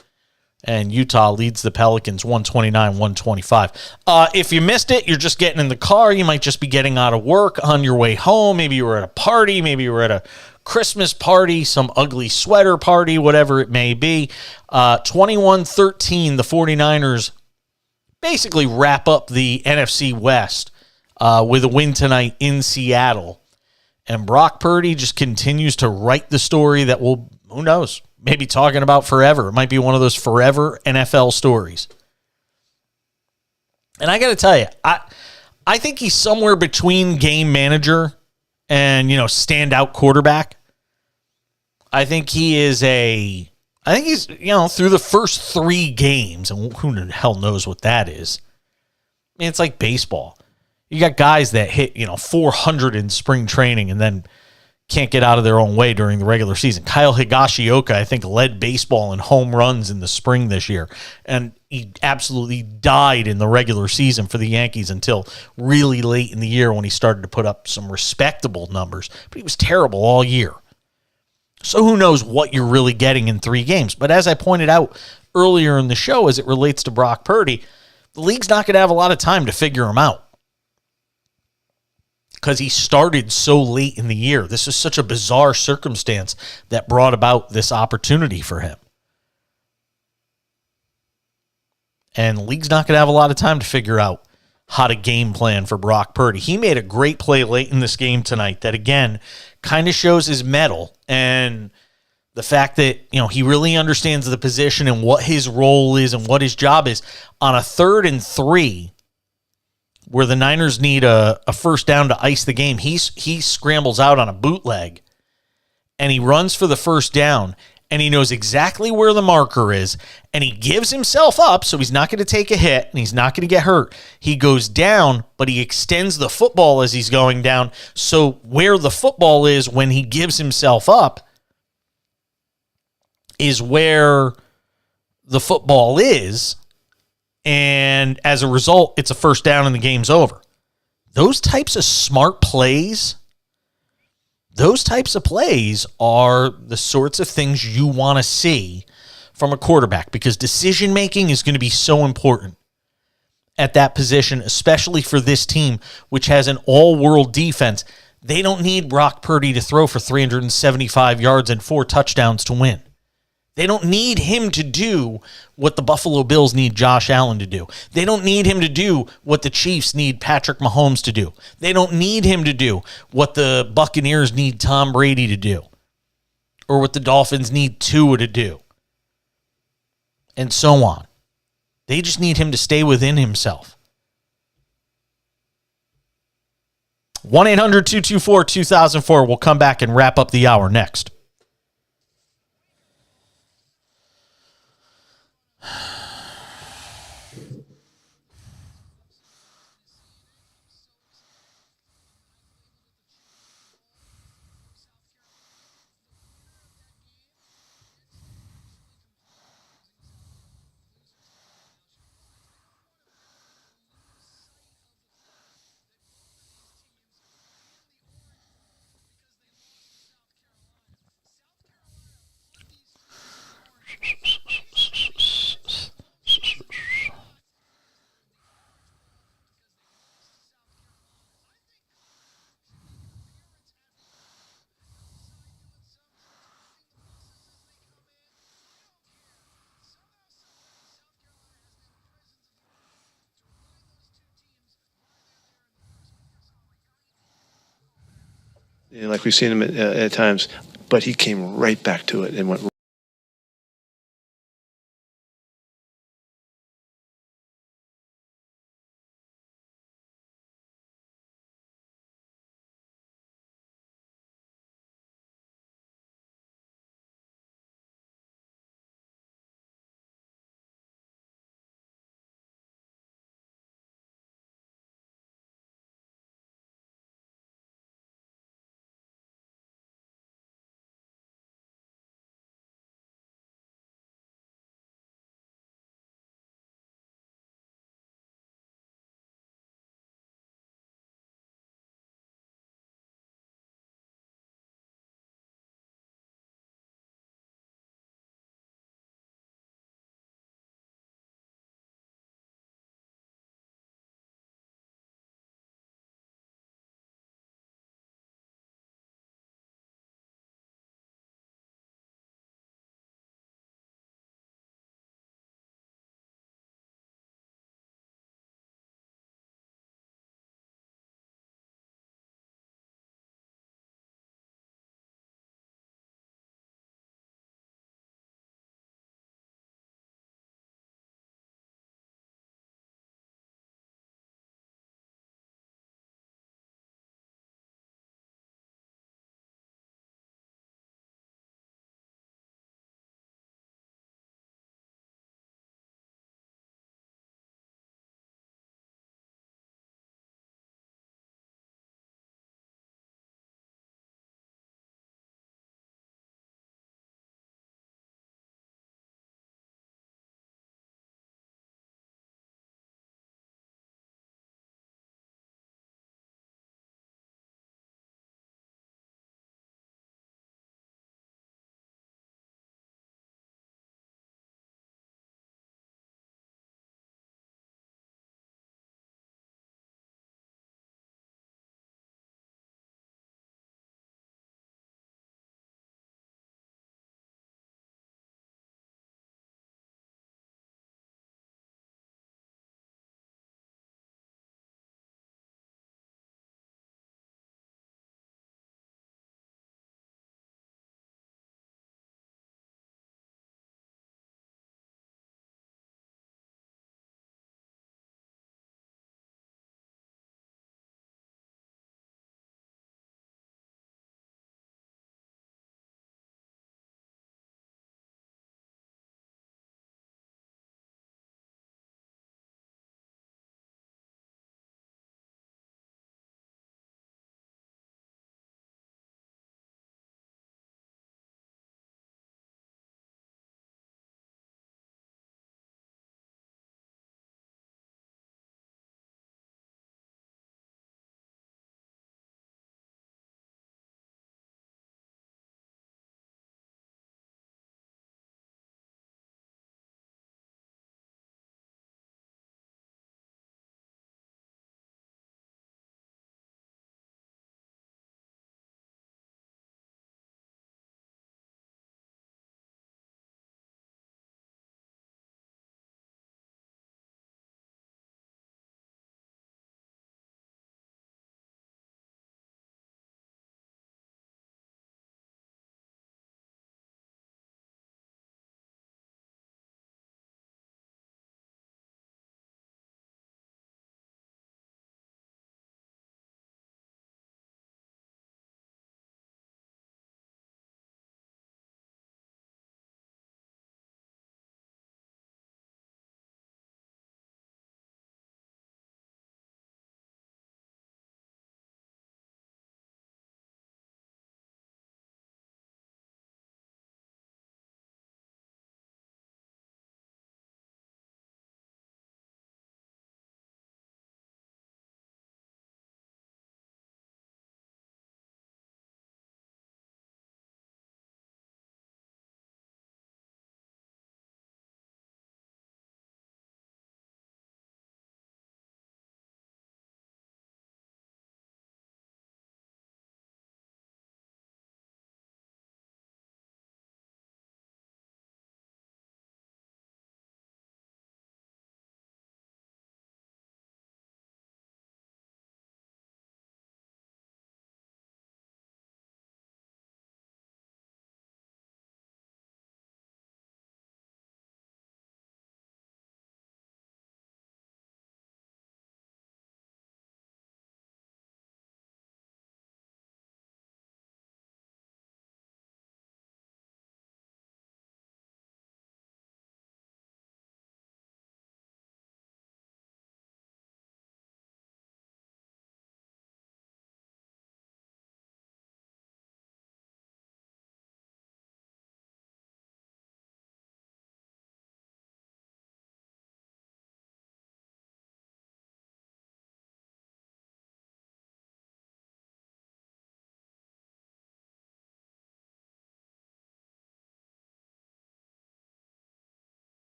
Speaker 1: And Utah leads the Pelicans 129-125. If you missed it, you're just getting in the car. You might just be getting out of work on your way home. Maybe you were at a party. Maybe you were at a Christmas party, some ugly sweater party, whatever it may be. 21-13, the 49ers basically wrap up the NFC West with a win tonight in Seattle. And Brock Purdy just continues to write the story that will, who knows, maybe talking about forever. It might be one of those forever NFL stories. And I got to tell you, I think he's somewhere between game manager and, standout quarterback. I think he's, through the first 3 games, and who the hell knows what that is. I mean, it's like baseball. You got guys that hit, 400 in spring training and then can't get out of their own way during the regular season. Kyle Higashioka, I think, led baseball in home runs in the spring this year. And he absolutely died in the regular season for the Yankees until really late in the year when he started to put up some respectable numbers. But he was terrible all year. So who knows what you're really getting in 3 games. But as I pointed out earlier in the show, as it relates to Brock Purdy, the league's not going to have a lot of time to figure him out, because he started so late in the year. This is such a bizarre circumstance that brought about this opportunity for him. And the league's not going to have a lot of time to figure out how to game plan for Brock Purdy. He made a great play late in this game tonight that, again, kind of shows his mettle and the fact that, he really understands the position and what his role is and what his job is. On a 3rd and 3, where the Niners need a first down to ice the game, he scrambles out on a bootleg, and he runs for the first down, and he knows exactly where the marker is, and he gives himself up, so he's not going to take a hit, and he's not going to get hurt. He goes down, but he extends the football as he's going down, so where the football is when he gives himself up is where the football is, and as a result, it's a first down and the game's over. Those types of smart plays, those types of plays are the sorts of things you want to see from a quarterback, because decision-making is going to be so important at that position, especially for this team, which has an all-world defense. They don't need Brock Purdy to throw for 375 yards and 4 touchdowns to win. They don't need him to do what the Buffalo Bills need Josh Allen to do. They don't need him to do what the Chiefs need Patrick Mahomes to do. They don't need him to do what the Buccaneers need Tom Brady to do, or what the Dolphins need Tua to do, and so on. They just need him to stay within himself. 1-800-224-2004. We'll come back and wrap up the hour next.
Speaker 9: Like we've seen him at times, but he came right back to it and went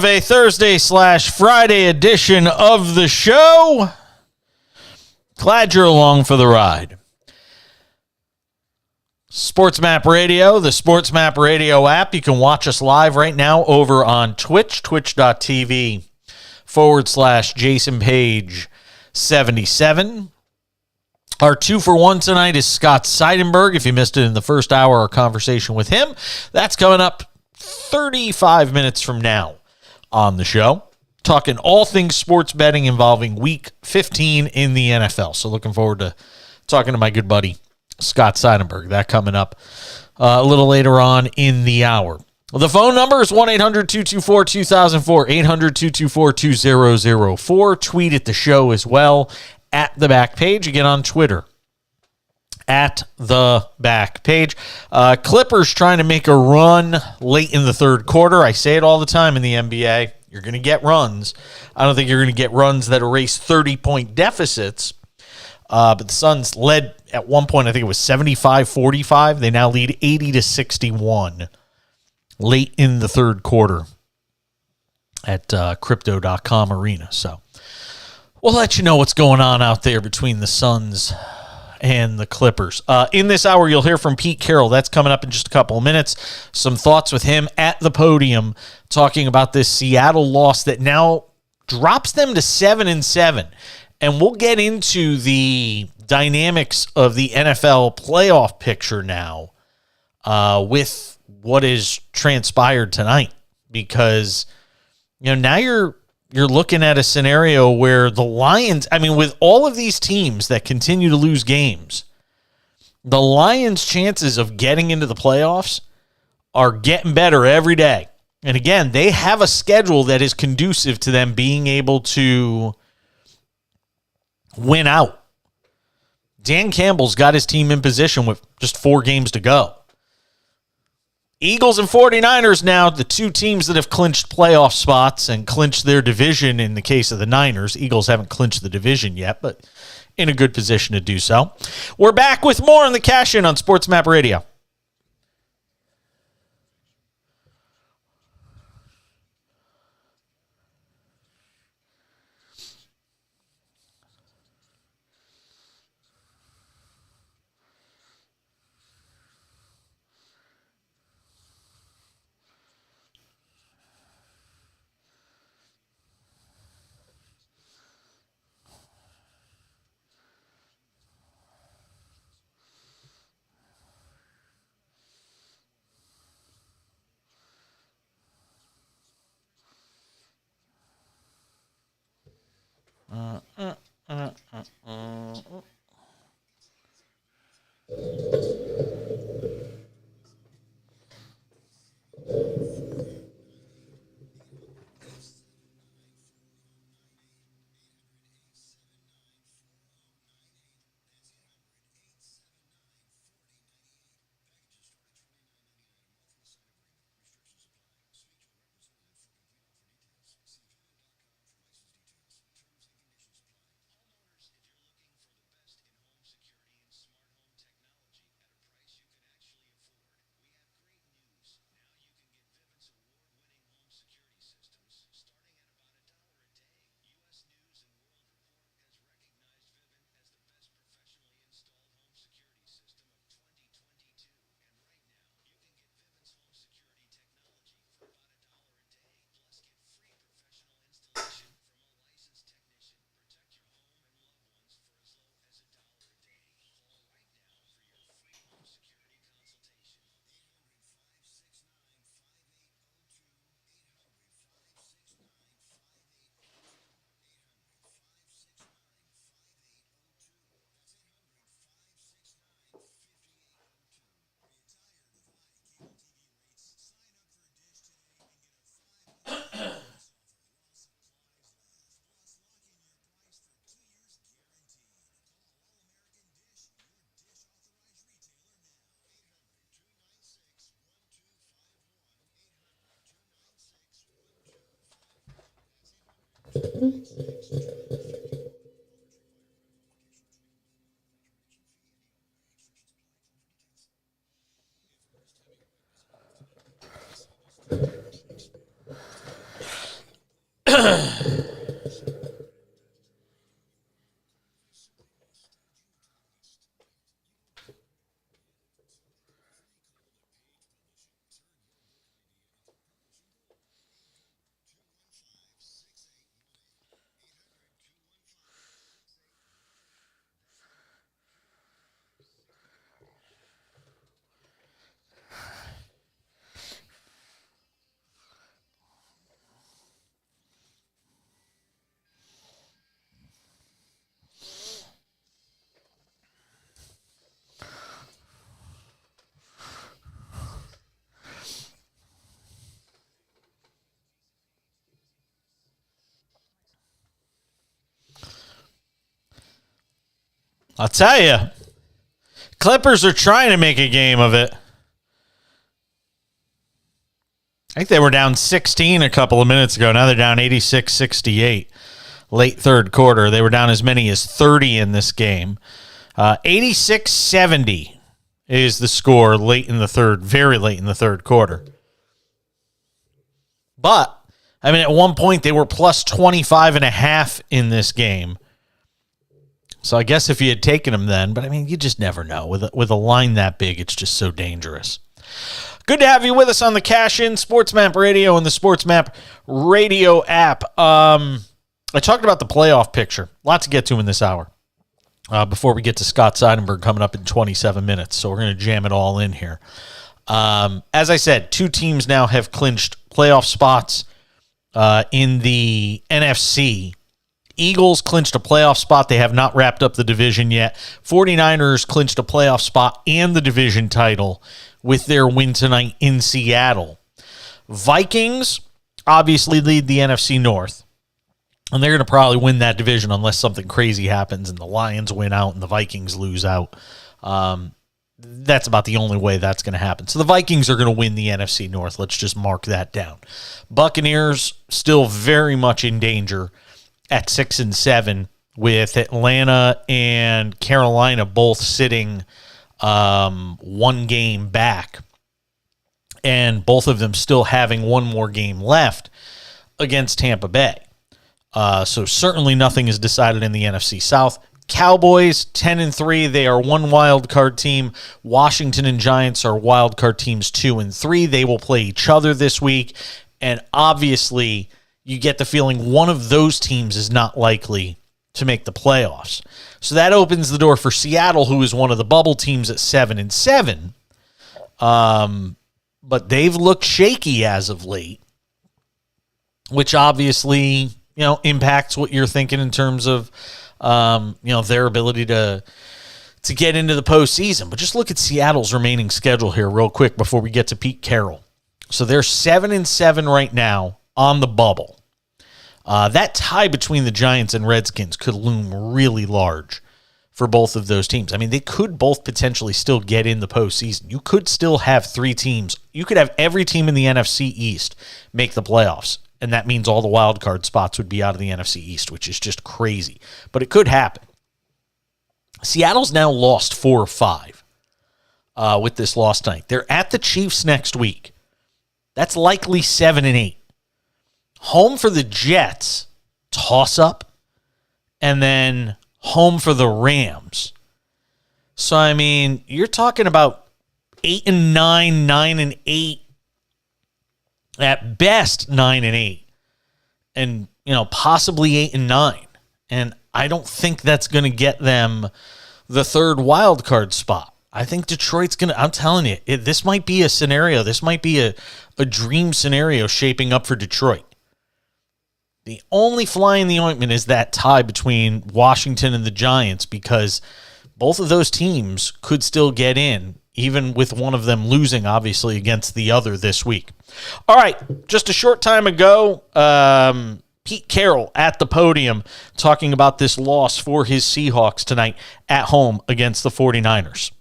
Speaker 1: of a Thursday/Friday edition of the show. Glad you're along for the ride. SportsMap Radio, the SportsMap Radio app. You can watch us live right now over on Twitch, twitch.tv/Jason Page 77. Our 2-for-1 tonight is Scott Seidenberg. If you missed it in the first hour, our conversation with him, that's coming up 35 minutes from now on the show. Talking all things sports betting involving Week 15 in the NFL. So looking forward to talking to my good buddy, Scott Seidenberg. That coming up a little later on in the hour. The phone number is 1-800-224-2004, 800-224-2004. Tweet at the show as well, at the back page. Again, on Twitter, at the back page. Clippers trying to make a run late in the third quarter. I say it all the time in the NBA. You're going to get runs. I don't think you're going to get runs that erase 30-point deficits. But the Suns led at one point, I think it was 75-45. They now lead 80-61 late in the third quarter at Crypto.com Arena. So we'll let you know what's going on out there between the Suns and the Clippers. In this hour, you'll hear from Pete Carroll. That's coming up in just a couple of minutes. Some thoughts with him at the podium talking about this Seattle loss that now drops them to 7-7. And we'll get into the dynamics of the NFL playoff picture now with what is transpired tonight. Because, now you're looking at a scenario where the Lions, with all of these teams that continue to lose games, the Lions' chances of getting into the playoffs are getting better every day. And again, they have a schedule that is conducive to them being able to win out. Dan Campbell's got his team in position with just 4 games to go. Eagles and 49ers now, the two teams that have clinched playoff spots and clinched their division in the case of the Niners. Eagles haven't clinched the division yet, but in a good position to do so. We're back with more on the Cash In on SportsMap Radio. I'll tell you, Clippers are trying to make a game of it. I think they were down 16 a couple of minutes ago. Now they're down 86-68. Late third quarter. They were down as many as 30 in this game. 86-70 is the score late in the third, very late in the third quarter. But, I mean, at one point they were plus 25.5 in this game. So I guess if you had taken them then, but I mean, you just never know. With a line that big, it's just so dangerous. Good to have you with us on the Cash In SportsMap Radio and the SportsMap Radio app. I talked about the playoff picture. Lots to get to in this hour before we get to Scott Seidenberg coming up in 27 minutes. So we're going to jam it all in here. As I said, two teams now have clinched playoff spots in the NFC. Eagles clinched a playoff spot. They have not wrapped up the division yet. 49ers clinched a playoff spot and the division title with their win tonight in Seattle. Vikings obviously lead the NFC North, and they're going to probably win that division unless something crazy happens and the Lions win out and the Vikings lose out. That's about the only way that's going to happen. So the Vikings are going to win the NFC North. Let's just mark that down. Buccaneers still very much in danger at 6-7, with Atlanta and Carolina both sitting one game back, and both of them still having one more game left against Tampa Bay. So certainly nothing is decided in the NFC South. Cowboys 10-3. They are one wild card team. Washington and Giants are wild card teams 2 and 3. They will play each other this week, and obviously you get the feeling one of those teams is not likely to make the playoffs. So that opens the door for Seattle, who is one of the bubble teams at 7-7. But they've looked shaky as of late, which obviously, impacts what you're thinking in terms of, their ability to get into the postseason. But just look at Seattle's remaining schedule here real quick before we get to Pete Carroll. So they're 7-7 right now on the bubble. That tie between the Giants and Redskins could loom really large for both of those teams. I mean, they could both potentially still get in the postseason. You could still have 3 teams. You could have every team in the NFC East make the playoffs, and that means all the wild card spots would be out of the NFC East, which is just crazy. But it could happen. Seattle's now lost 4 or 5 with this loss tonight. They're at the Chiefs next week. That's likely 7-8. Home for the Jets, toss-up, and then home for the Rams. So, I mean, you're talking about 8-9, 9-8, at best 9-8, and, possibly 8-9. And I don't think that's going to get them the third wild card spot. I think Detroit's going to, I'm telling you, this might be a scenario. This might be a dream scenario shaping up for Detroit. The only fly in the ointment is that tie between Washington and the Giants, because both of those teams could still get in, even with one of them losing, obviously, against the other this week. All right, just a short time ago, Pete Carroll at the podium talking about this loss for his Seahawks tonight at home against the 49ers.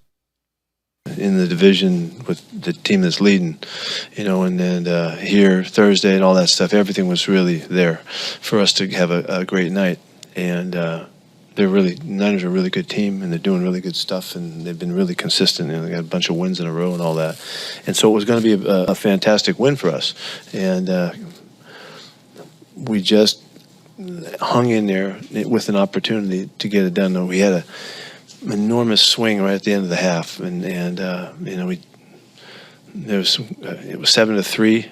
Speaker 9: In the division with the team that's leading, and here Thursday and all that stuff, everything was really there for us to have a great night. And Niners are a really good team, and they're doing really good stuff, and they've been really consistent. They got a bunch of wins in a row and all that. And so it was going to be a fantastic win for us. And we just hung in there with an opportunity to get it done. We had an enormous swing right at the end of the half, and it was 7-3.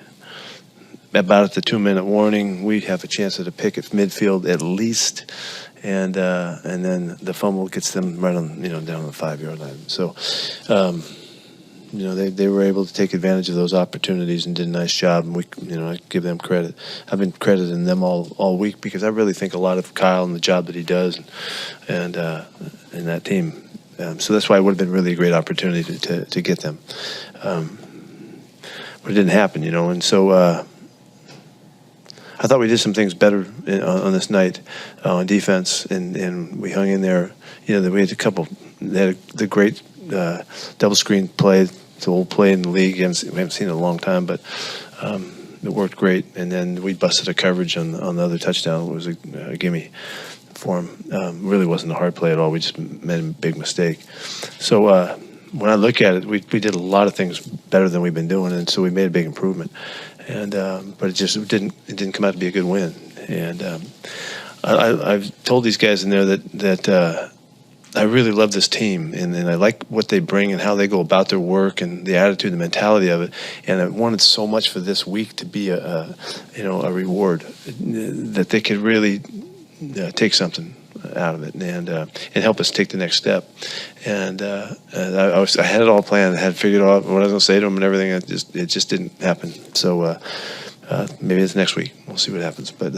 Speaker 9: About at the 2-minute warning, we have a chance at a pick at midfield at least, and then the fumble gets them right on down on the 5-yard line. So. They were able to take advantage of those opportunities and did a nice job, and I give them credit. I've been crediting them all week because I really think a lot of Kyle and the job that he does, and that team. So that's why it would have been really a great opportunity to get them, but it didn't happen, and so I thought we did some things better on this night on defense, and we hung in there. We had a couple. They had the great. Double screen play, the old play in the league. We haven't seen it in a long time, but it worked great. And then we busted a coverage on the other touchdown. It was a gimme for him. Really wasn't a hard play at all. We just made a big mistake. So when I look at it, we did a lot of things better than we've been doing, and so we made a big improvement. And but it didn't come out to be a good win. And I've told these guys in there that. I really love this team, and I like what they bring and how they go about their work and the attitude, the mentality of it. And I wanted so much for this week to be a reward, that they could really take something out of it and help us take the next step. And I had it all planned. I had figured out what I was going to say to them and everything. It just didn't happen. So maybe it's next week. We'll see what happens. But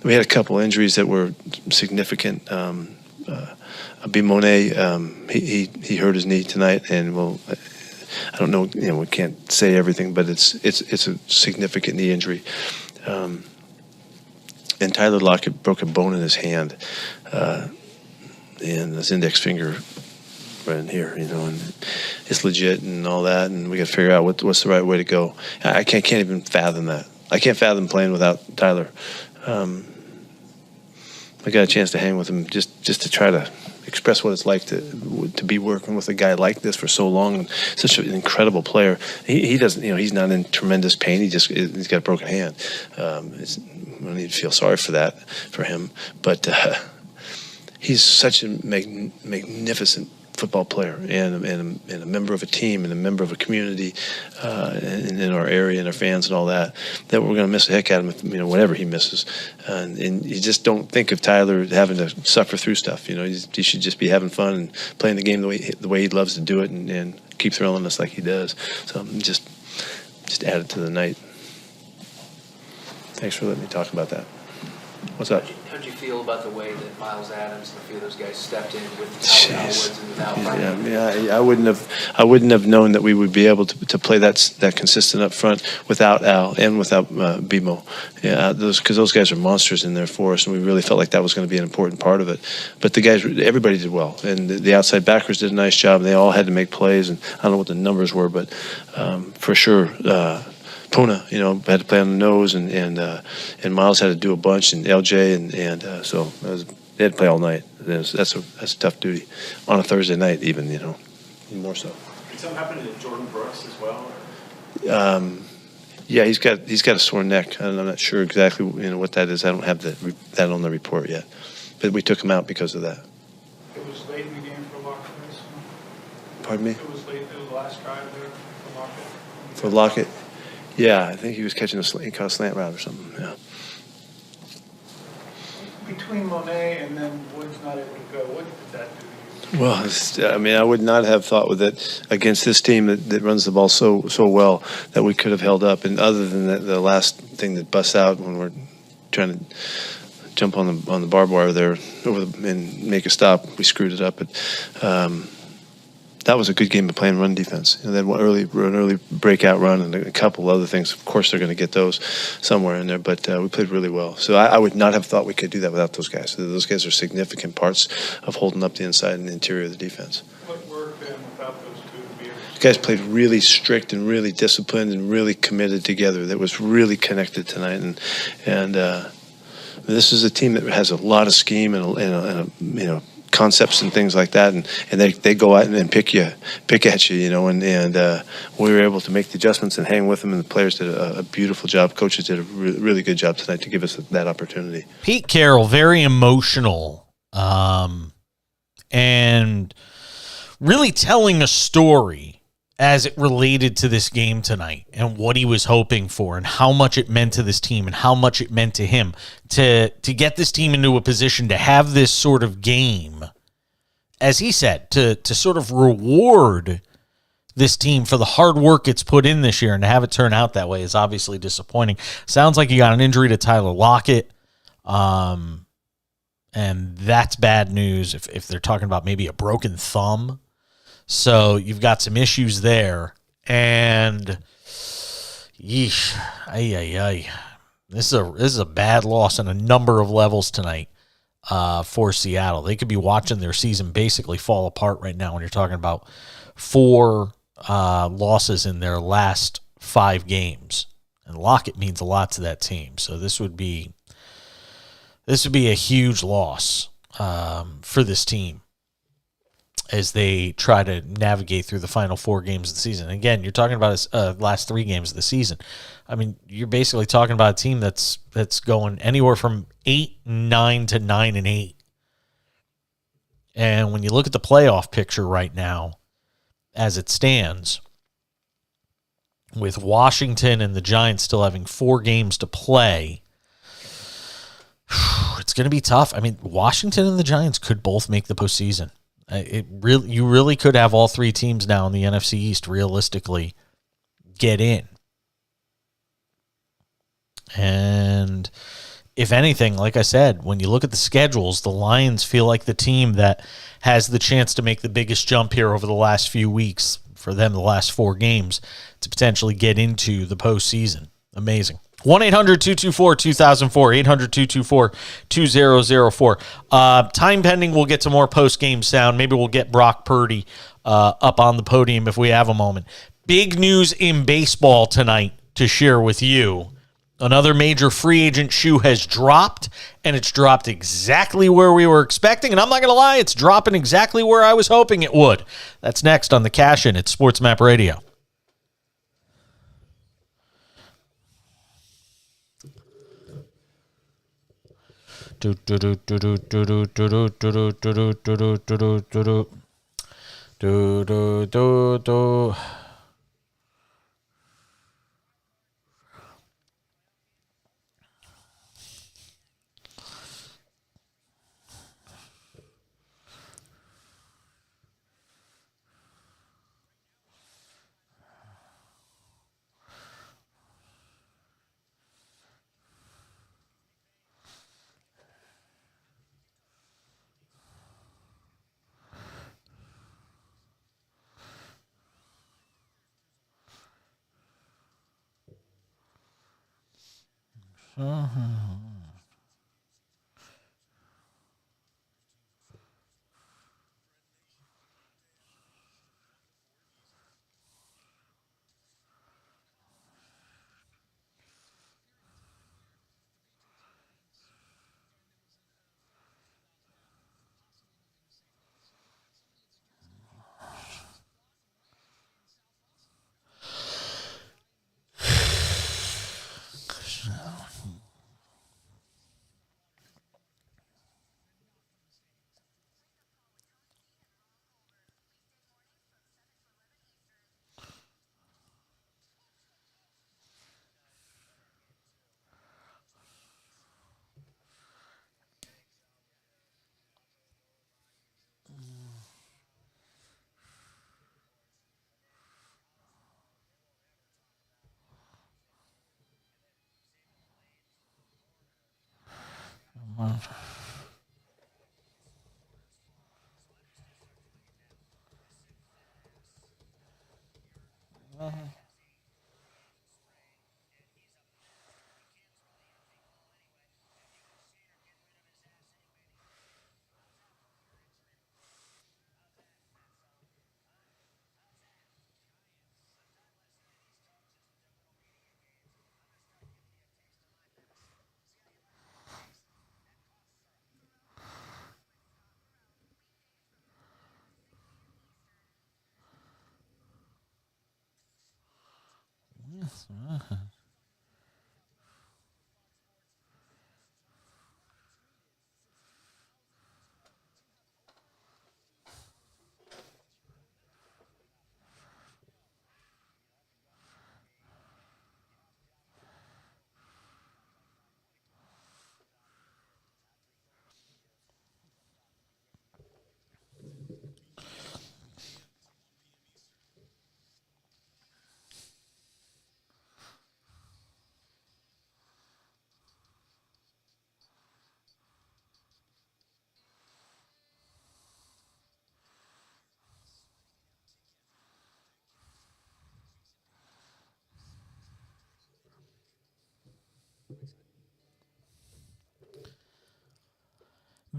Speaker 9: we had a couple injuries that were significant. Monet, he hurt his knee tonight, and I don't know, we can't say everything, but it's a significant knee injury. And Tyler Lockett broke a bone in his hand, and his index finger right in here, and it's legit and all that, and we got to figure out what's the right way to go. I can't even fathom that. I can't fathom playing without Tyler. I got a chance to hang with him just to try to express what it's like to be working with a guy like this for so long, and such an incredible player. He doesn't, he's not in tremendous pain. He's got a broken hand. I don't need to feel sorry for him, but he's such a magnificent football player and a member of a team and a member of a community in our area and our fans and all that we're going to miss the heck out of him, whatever he misses. And you just don't think of Tyler having to suffer through stuff. He should just be having fun and playing the game the way he loves to do it and keep thrilling us like he does. So just add it to the night. Thanks for letting me talk about that. What's up?
Speaker 10: How'd you feel about the way that Miles Adams and a few of those guys stepped in with Tyler Woods and without Brian?
Speaker 9: I wouldn't have known that we would be able to play that consistent up front without Al and without BMO. Yeah, because those guys are monsters in there for us, and we really felt like that was going to be an important part of it. But everybody did well, and the outside backers did a nice job. They all had to make plays, and I don't know what the numbers were, but for sure. Puna, had to play on the nose, and Miles had to do a bunch, and LJ, and so they had to play all night. That's a tough duty on a Thursday night, even more so.
Speaker 5: Did something happen to Jordan Brooks as well?
Speaker 9: Yeah, he's got a sore neck. I'm not sure exactly what that is. I don't have that on the report yet, but we took him out because of that.
Speaker 5: It was late in the game for Lockett.
Speaker 9: Pardon me?
Speaker 5: It was late. It was the last drive there for Lockett.
Speaker 9: For Lockett. Yeah, I think he was catching he caught a slant route or something. Yeah.
Speaker 5: Between Monet and then Woods not able to go, what did that do to you?
Speaker 9: Well, I would not have thought with it against this team that runs the ball so well that we could have held up. And other than the last thing that busts out when we're trying to jump on the barbed wire there and make a stop, we screwed it up. But that was a good game of playing run defense. They had an early breakout run and a couple other things. Of course, they're going to get those somewhere in there, but we played really well. So I would not have thought we could do that without those guys. So those guys are significant parts of holding up the inside and the interior of the defense.
Speaker 5: What worked then without those two?
Speaker 9: The guys played really strict and really disciplined and really committed together. That was really connected tonight, and this is a team that has a lot of scheme and a concepts and things like that, and they go out and pick at you, and we were able to make the adjustments and hang with them, and the players did a beautiful job. Coaches did a really good job tonight to give us that opportunity.
Speaker 1: Pete Carroll, very emotional, and really telling a story as it related to this game tonight and what he was hoping for and how much it meant to this team and how much it meant to him to get this team into a position to have this sort of game, as he said, to sort of reward this team for the hard work it's put in this year, and to have it turn out that way is obviously disappointing. Sounds like you got an injury to Tyler Lockett, and that's bad news if they're talking about maybe a broken thumb. So you've got some issues there, and yeesh, this is a bad loss on a number of levels tonight for Seattle. They could be watching their season basically fall apart right now when you're talking about 4 losses in their last 5 games, and Lockett means a lot to that team. So this would be a huge loss for this team as they try to navigate through the final 4 games of the season. Again, you're talking about last 3 games of the season. I mean, you're basically talking about a team that's going anywhere from 8-9 to 9-8. And when you look at the playoff picture right now, as it stands, with Washington and the Giants still having 4 games to play, it's going to be tough. I mean, Washington and the Giants could both make the postseason. You really could have all 3 teams now in the NFC East realistically get in. And if anything, like I said, when you look at the schedules, the Lions feel like the team that has the chance to make the biggest jump here over the last few weeks, for them the last 4 games, to potentially get into the postseason. Amazing. 1-800-224-2004, 800-224-2004. Time pending, we'll get to more post-game sound. Maybe we'll get Brock Purdy up on the podium if we have a moment. Big news in baseball tonight to share with you. Another major free agent shoe has dropped, and it's dropped exactly where we were expecting. And I'm not going to lie, it's dropping exactly where I was hoping it would. That's next on the Cash In at SportsMap Radio. Do do do do do do do do do do do do do do do do.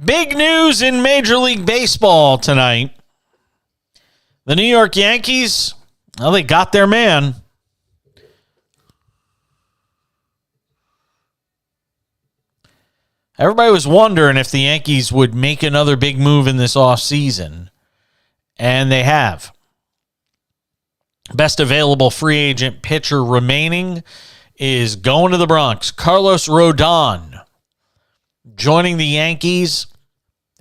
Speaker 1: Big news in Major League Baseball tonight. The New York Yankees, well, they got their man. Everybody was wondering if the Yankees would make another big move in this offseason, and they have. Best available free agent pitcher remaining is going to the Bronx. Carlos Rodon joining the Yankees.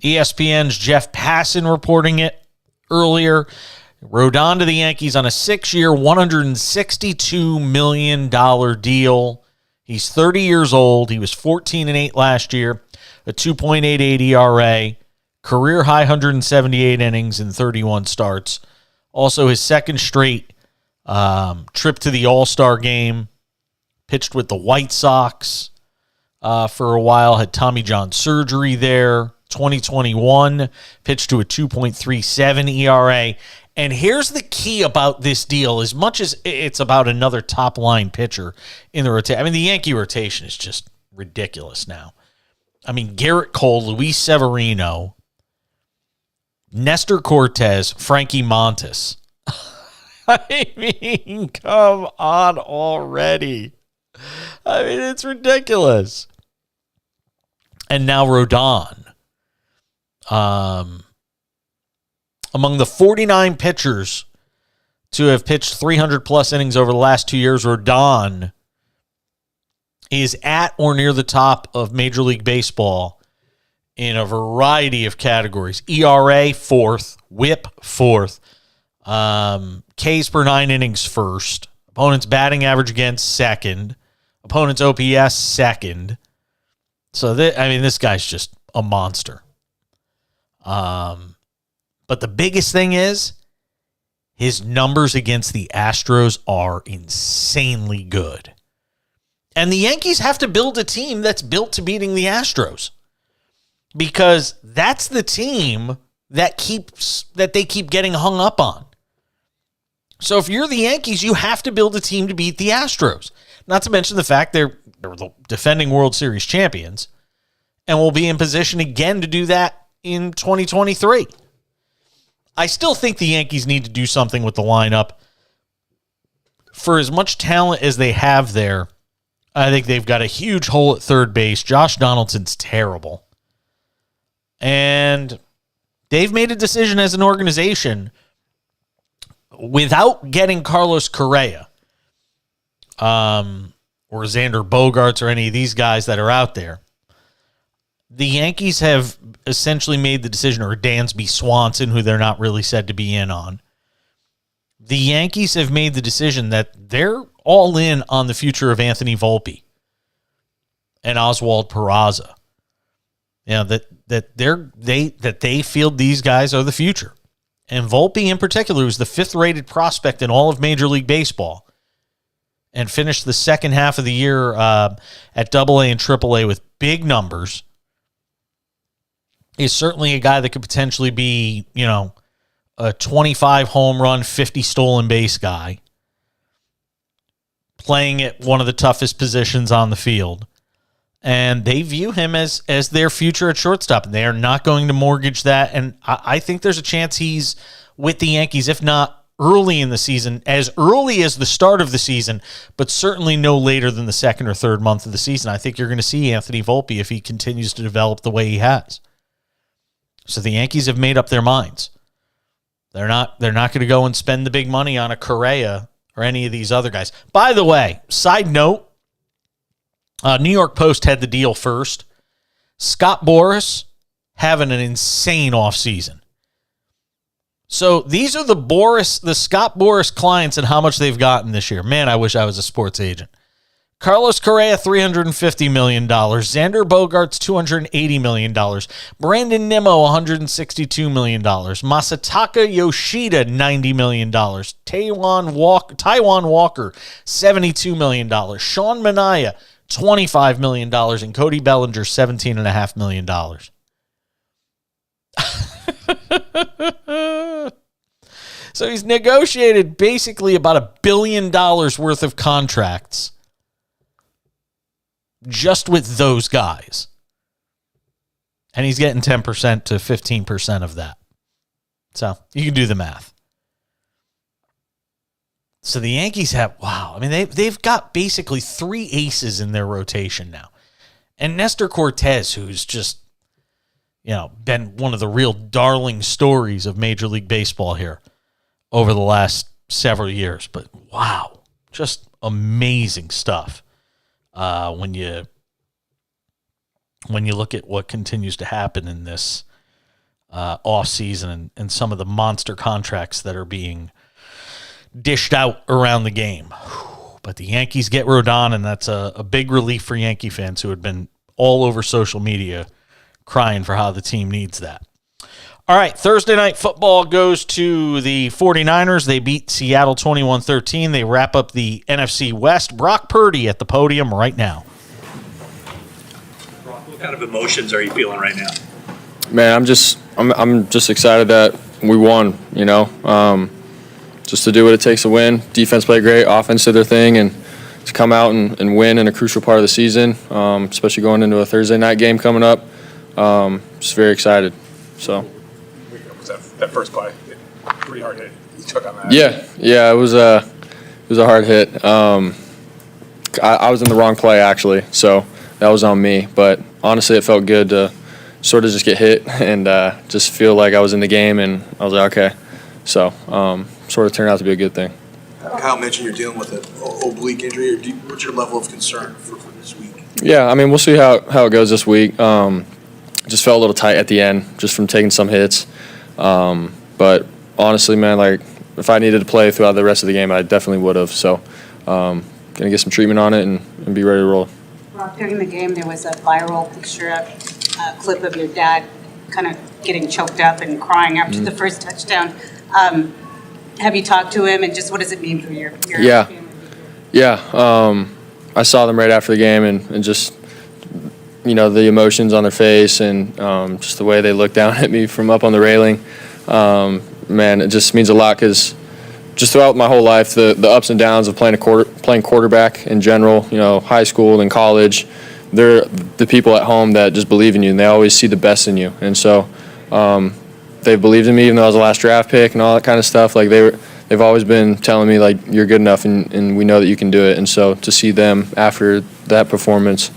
Speaker 1: ESPN's Jeff Passan reporting it earlier. Rodon to the Yankees on a 6-year, $162 million deal. He's 30 years old. He was 14-8 last year, a 2.88 ERA, career high 178 innings in 31 starts. Also his second straight trip to the All-Star game. Pitched with the White Sox for a while, had Tommy John surgery there. 2021, pitched to a 2.37 ERA. And here's the key about this deal. As much as it's about another top-line pitcher in the rotation, I mean, the Yankee rotation is just ridiculous now. I mean, Garrett Cole, Luis Severino, Nestor Cortez, Frankie Montas. I mean, come on already. I mean, it's ridiculous. And now Rodon. Among the 49 pitchers to have pitched 300-plus innings over the last 2 years, Rodon is at or near the top of Major League Baseball in a variety of categories. ERA, 4th. WHIP, 4th. Ks per 9 innings, 1st. Opponent's batting average against, 2nd. Opponent's OPS, 2nd. So, this guy's just a monster. But the biggest thing is his numbers against the Astros are insanely good. And the Yankees have to build a team that's built to beating the Astros, because that's the team that they keep getting hung up on. So if you're the Yankees, you have to build a team to beat the Astros. Not to mention the fact they're the defending World Series champions and will be in position again to do that in 2023. I still think the Yankees need to do something with the lineup. For as much talent as they have there, I think they've got a huge hole at third base. Josh Donaldson's terrible. And they've made a decision as an organization without getting Carlos Correa or Xander Bogaerts or any of these guys that are out there. The Yankees have essentially made the decision, or Dansby Swanson, who they're not really said to be in on. The Yankees have made the decision that they're all in on the future of Anthony Volpe and Oswald Peraza. You know, that they feel these guys are the future. And Volpe in particular was the 5th-rated prospect in all of Major League Baseball and finished the second half of the year at AA and AAA with big numbers. Is certainly a guy that could potentially be, a 25 home run, 50 stolen base guy, playing at one of the toughest positions on the field. And they view him as their future at shortstop, and they are not going to mortgage that. And I think there's a chance he's with the Yankees, if not early in the season, as early as the start of the season, but certainly no later than the 2nd or 3rd month of the season. I think you're going to see Anthony Volpe if he continues to develop the way he has. So the Yankees have made up their minds. They're not going to go and spend the big money on a Correa or any of these other guys. By the way, side note, New York Post had the deal first. Scott Boras having an insane offseason. So these are the Scott Boras clients and how much they've gotten this year. Man, I wish I was a sports agent. Carlos Correa, $350 million. Xander Bogaerts, $280 million. Brandon Nimmo, $162 million. Masataka Yoshida, $90 million. Taiwan Walker, $72 million. Sean Manaea, $25 million. And Cody Bellinger, $17.5 million. So he's negotiated basically about $1 billion worth of contracts just with those guys. And he's getting 10% to 15% of that. So you can do the math. So the Yankees have, they've got basically 3 aces in their rotation now. And Nestor Cortez, who's just, been one of the real darling stories of Major League Baseball here over the last several years. But wow, just amazing stuff. When you look at what continues to happen in this offseason and some of the monster contracts that are being dished out around the game. But the Yankees get Rodon, and that's a big relief for Yankee fans who had been all over social media crying for how the team needs that. All right, Thursday Night Football goes to the 49ers. They beat Seattle 21-13. They wrap up the NFC West. Brock Purdy at the podium right now.
Speaker 11: Brock, what kind of emotions are you feeling right now?
Speaker 12: Man, I'm just excited that we won, just to do what it takes to win. Defense played great, offense did their thing, and to come out and win in a crucial part of the season, especially going into a Thursday night game coming up. Just very excited. So.
Speaker 13: That first play, pretty hard hit. You took on that.
Speaker 12: Yeah, it was a hard hit. I was in the wrong play actually, so that was on me. But honestly, it felt good to sort of just get hit and just feel like I was in the game, and I was like, okay. So sort of turned out to be a good thing.
Speaker 14: Kyle mentioned you're dealing with an oblique injury. What's your level of concern for this week?
Speaker 12: Yeah, we'll see how it goes this week. Just felt a little tight at the end, just from taking some hits. But honestly, man, if I needed to play throughout the rest of the game, I definitely would have. So, gonna get some treatment on it and be ready to roll.
Speaker 15: Rob, during the game, there was a viral picture, clip of your dad kind of getting choked up and crying after the first touchdown. Have you talked to him, and just what does it mean for your family?
Speaker 12: Yeah. I saw them right after the game, and just the emotions on their face and just the way they looked down at me from up on the railing. Man, it just means a lot because just throughout my whole life, the ups and downs of playing quarterback in general, high school and college, they're the people at home that just believe in you, and they always see the best in you. And so they've believed in me even though I was the last draft pick and all that kind of stuff. They've always been telling me, you're good enough and we know that you can do it. And so to see them after that performance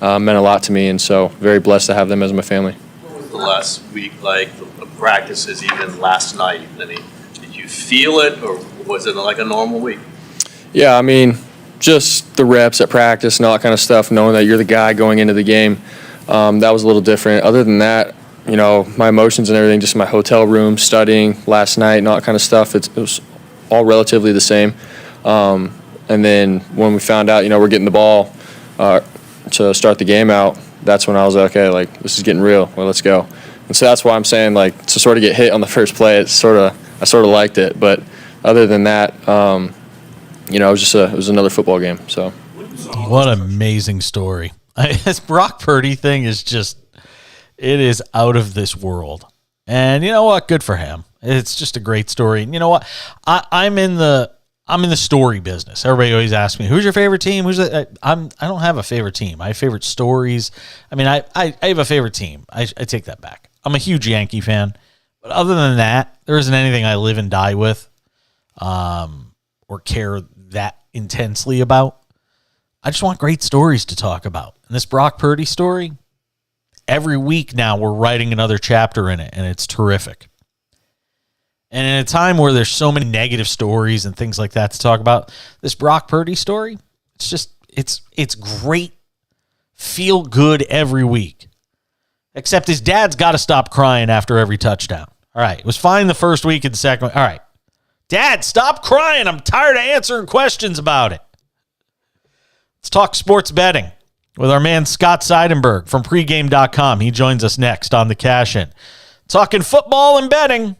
Speaker 12: meant a lot to me, and so very blessed to have them as my family.
Speaker 11: What was the last week like, the practices, even last night? Did you feel it, or was it like a normal week?
Speaker 12: Yeah, just the reps at practice and all that kind of stuff, knowing that you're the guy going into the game, that was a little different. Other than that, my emotions and everything, just in my hotel room, studying last night and all that kind of stuff, it was all relatively the same. And then when we found out, we're getting the ball to start the game out, that's when I was like, okay, this is getting real. Well, let's go. And so that's why I'm saying, to sort of get hit on the first play, I sort of liked it. But other than that, it was another football game. So,
Speaker 1: what an amazing story! This Brock Purdy thing is it is out of this world. And you know what? Good for him. It's just a great story. And you know what? I'm in the story business. Everybody always asks me, "Who's your favorite team?" I don't have a favorite team. I have favorite stories. I have a favorite team. I take that back. I'm a huge Yankee fan, but other than that, there isn't anything I live and die with, or care that intensely about. I just want great stories to talk about. And this Brock Purdy story, every week now we're writing another chapter in it, and it's terrific. And in a time where there's so many negative stories and things like that to talk about, this Brock Purdy story, it's great. Feel good every week. Except his dad's got to stop crying after every touchdown. All right, it was fine the first week and the second week. All right, Dad, stop crying. I'm tired of answering questions about it. Let's talk sports betting with our man Scott Seidenberg from pregame.com. He joins us next on the Cash In. Talking football and betting.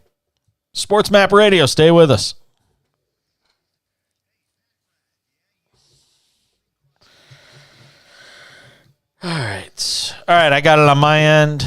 Speaker 1: SportsMap Radio. Stay with us. All right. I got it on my end.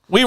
Speaker 1: We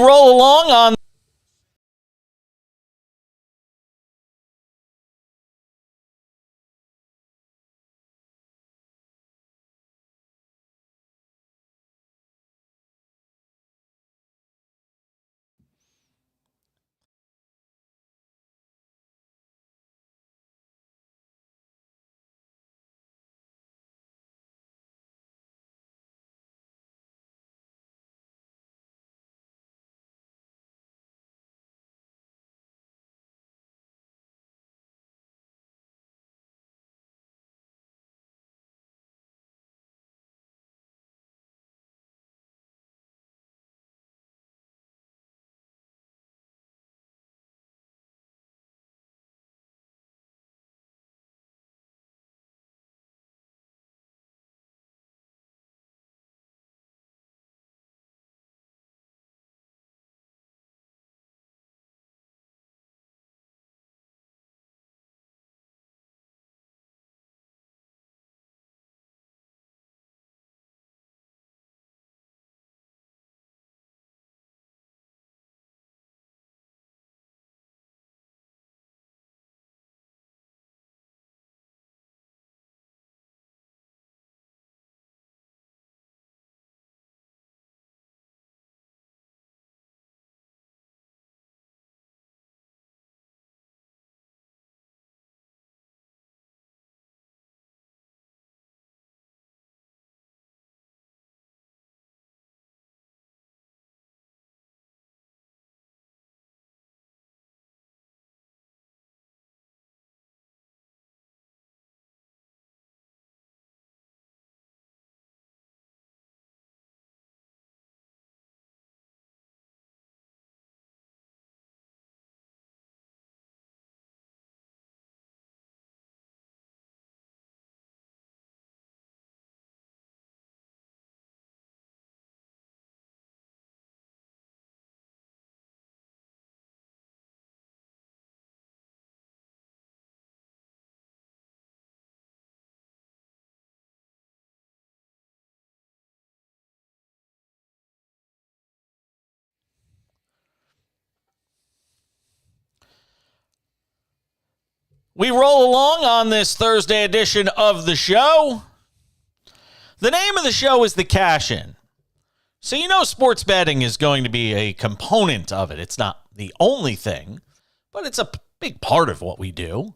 Speaker 1: roll along on this Thursday edition of the show. The name of the show is The Cash In. So you know sports betting is going to be a component of it. It's not the only thing, but it's a big part of what we do.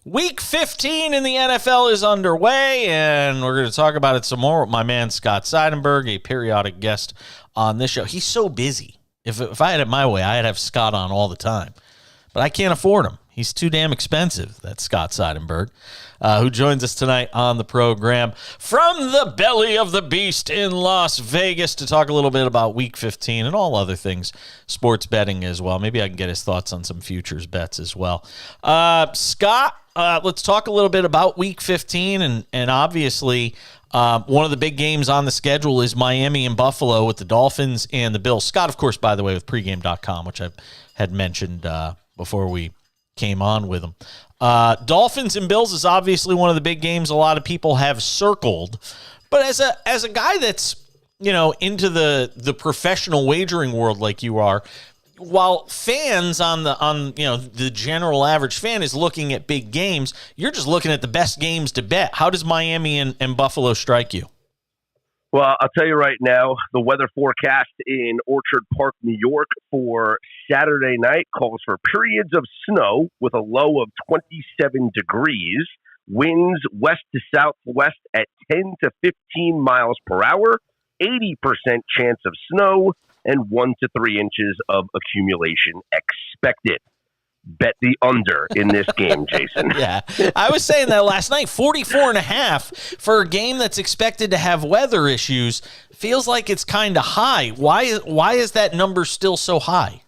Speaker 1: Week 15 in the NFL is underway, and we're going to talk about it some more with my man Scott Seidenberg, a periodic guest on this show. He's so busy. If I had it my way, I'd have Scott on all the time. But I can't afford him. He's too damn expensive. That's Scott Seidenberg, who joins us tonight on the program from the belly of the beast in Las Vegas to talk a little bit about Week 15 and all other things, sports betting as well. Maybe I can get his thoughts on some futures bets as well. Scott, let's talk a little bit about Week 15, and obviously one of the big games on the schedule is Miami and Buffalo with the Dolphins and the Bills. Scott, of course, by the way, with pregame.com, which I had mentioned before we came on with them. Dolphins and Bills is obviously one of the big games a lot of people have circled. But as a guy that's, into the professional wagering world like you are, while fans the general average fan is looking at big games, you're just looking at the best games to bet. How does Miami and Buffalo strike you?
Speaker 2: Well, I'll tell you right now, the weather forecast in Orchard Park, New York for Saturday night calls for periods of snow with a low of 27 degrees, winds west to southwest at 10 to 15 miles per hour, 80% chance of snow, and 1 to 3 inches of accumulation expected. Bet the under in this game, Jason.
Speaker 1: Yeah, I was saying that last night. 44.5 for a game that's expected to have weather issues feels like it's kind of high. Why is that number still so high?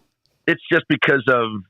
Speaker 2: It's just because of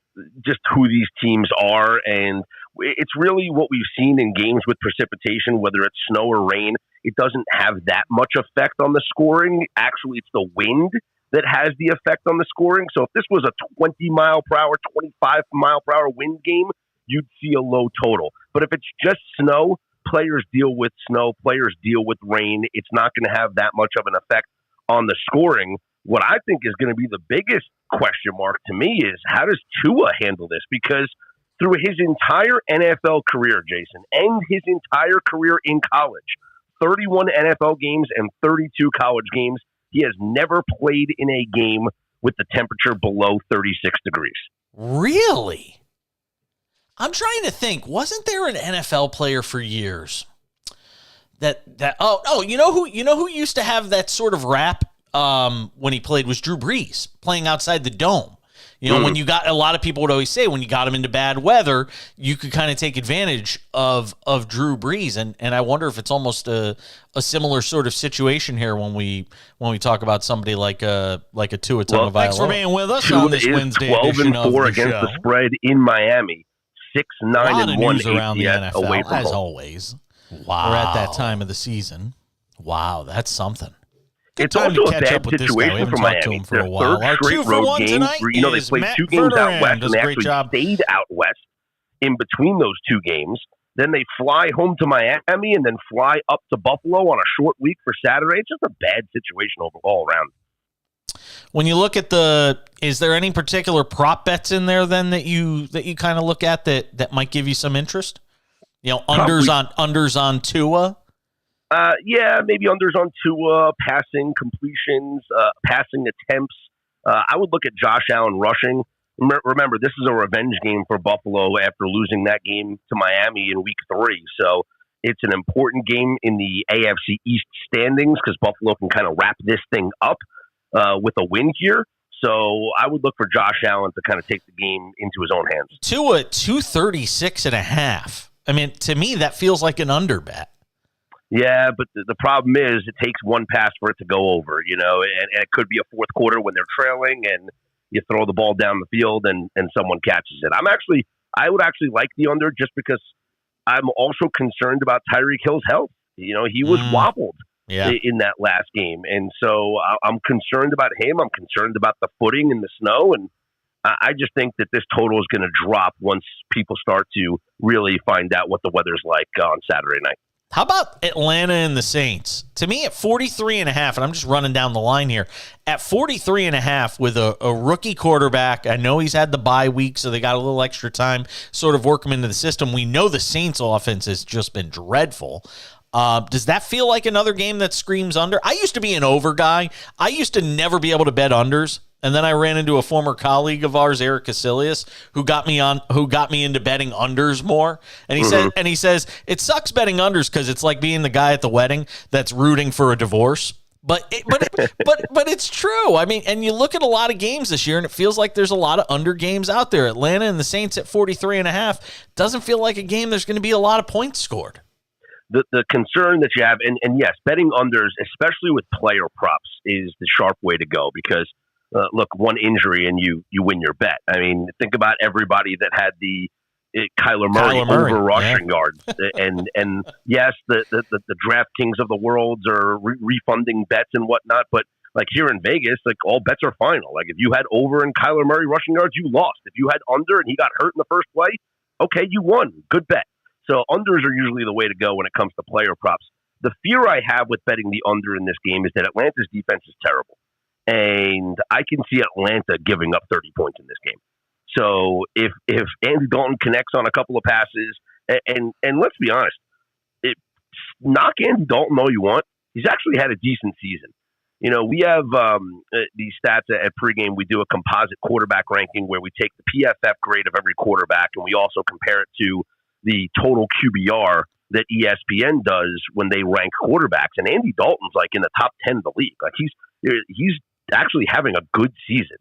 Speaker 2: just who these teams are, and it's really what we've seen in games with precipitation, whether it's snow or rain. It doesn't have that much effect on the scoring. Actually, it's the wind that has the effect on the scoring. So if this was a 20 mile per hour, 25 mile per hour wind game, you'd see a low total. But if it's just snow, players deal with snow, players deal with rain. It's not going to have that much of an effect on the scoring. What I think is going to be the biggest question mark to me is how does Tua handle this? Because through his entire NFL career, Jason, and his entire career in college, 31 NFL games and 32 college games, he has never played in a game with the temperature below 36 degrees.
Speaker 1: Really? I'm trying to think. Wasn't there an NFL player for years that you know who used to have that sort of rap when he played was Drew Brees, playing outside the dome. When you got, a lot of people would always say when you got him into bad weather, you could kind of take advantage of Drew Brees. And I wonder if it's almost a similar sort of situation here when we talk about somebody like a Tua Tagovailoa. Thanks for being with us on this Wednesday edition of the
Speaker 2: 12-4 against
Speaker 1: show.
Speaker 2: the spread in Miami, 6-9-1
Speaker 1: around the
Speaker 2: ATS
Speaker 1: NFL,
Speaker 2: away from
Speaker 1: as
Speaker 2: home.
Speaker 1: always. Wow. We're at that time of the season. Wow, that's something.
Speaker 2: It's
Speaker 1: time
Speaker 2: also
Speaker 1: to
Speaker 2: a
Speaker 1: catch
Speaker 2: bad
Speaker 1: up with this guy. We
Speaker 2: situation
Speaker 1: haven't
Speaker 2: for
Speaker 1: talked to
Speaker 2: Miami.
Speaker 1: him for a
Speaker 2: Their
Speaker 1: while. Our
Speaker 2: third straight
Speaker 1: 2 for
Speaker 2: road
Speaker 1: 1
Speaker 2: game.
Speaker 1: tonight
Speaker 2: They
Speaker 1: is
Speaker 2: played
Speaker 1: Matt
Speaker 2: 2 games out
Speaker 1: Verderam.
Speaker 2: west,
Speaker 1: Does
Speaker 2: and
Speaker 1: a
Speaker 2: they
Speaker 1: great
Speaker 2: actually
Speaker 1: job.
Speaker 2: stayed out west in between those 2 games. Then they fly home to Miami and then fly up to Buffalo on a short week for Saturday. It's just a bad situation all around.
Speaker 1: When you look at is there any particular prop bets in there then that you kind of look at that might give you some interest? Unders on Tua.
Speaker 2: Yeah, maybe unders on Tua, passing completions, passing attempts. I would look at Josh Allen rushing. Remember, this is a revenge game for Buffalo after losing that game to Miami in Week 3. So it's an important game in the AFC East standings because Buffalo can kind of wrap this thing up with a win here. So I would look for Josh Allen to kind of take the game into his own hands.
Speaker 1: Tua 236.5. I mean, to me, that feels like an under bet.
Speaker 2: Yeah, but the problem is it takes one pass for it to go over, and it could be a fourth quarter when they're trailing and you throw the ball down the field and someone catches it. I would actually like the under just because I'm also concerned about Tyreek Hill's health. He was wobbled in that last game. And so I'm concerned about him. I'm concerned about the footing in the snow. And I just think that this total is going to drop once people start to really find out what the weather's like on Saturday night.
Speaker 1: How about Atlanta and the Saints? To me, at 43.5, and I'm just running down the line here, at 43.5 with a rookie quarterback, I know he's had the bye week, so they got a little extra time sort of work him into the system. We know the Saints offense has just been dreadful. Does that feel like another game that screams under? I used to be an over guy. I used to never be able to bet unders. And then I ran into a former colleague of ours, Eric Casillas, who got me into betting unders more. And he says it sucks betting unders because it's like being the guy at the wedding that's rooting for a divorce. But it's true. I mean, and you look at a lot of games this year, and it feels like there's a lot of under games out there. Atlanta and the Saints at 43.5 doesn't feel like a game there's going to be a lot of points scored.
Speaker 2: The concern that you have, and yes, betting unders, especially with player props, is the sharp way to go because. Look, one injury and you win your bet. I mean, think about everybody that had the Kyler Murray over rushing yards, and yes, the DraftKings of the world are refunding bets and whatnot. But Like here in Vegas, like all bets are final. Like if you had over in Kyler Murray rushing yards, you lost. If you had under and he got hurt in the first play, okay, you won. Good bet. So unders are usually the way to go when it comes to player props. The fear I have with betting the under in this game is that Atlanta's defense is terrible. And I can see Atlanta giving up 30 points in this game. So if Andy Dalton connects on a couple of passes, and let's be honest, knock Andy Dalton all you want, he's actually had a decent season. You know, we have these stats at pregame. We do a composite quarterback ranking where we take the PFF grade of every quarterback and we also compare it to the total QBR that ESPN does when they rank quarterbacks. And Andy Dalton's like in the top 10 of the league. Like he's actually having a good season.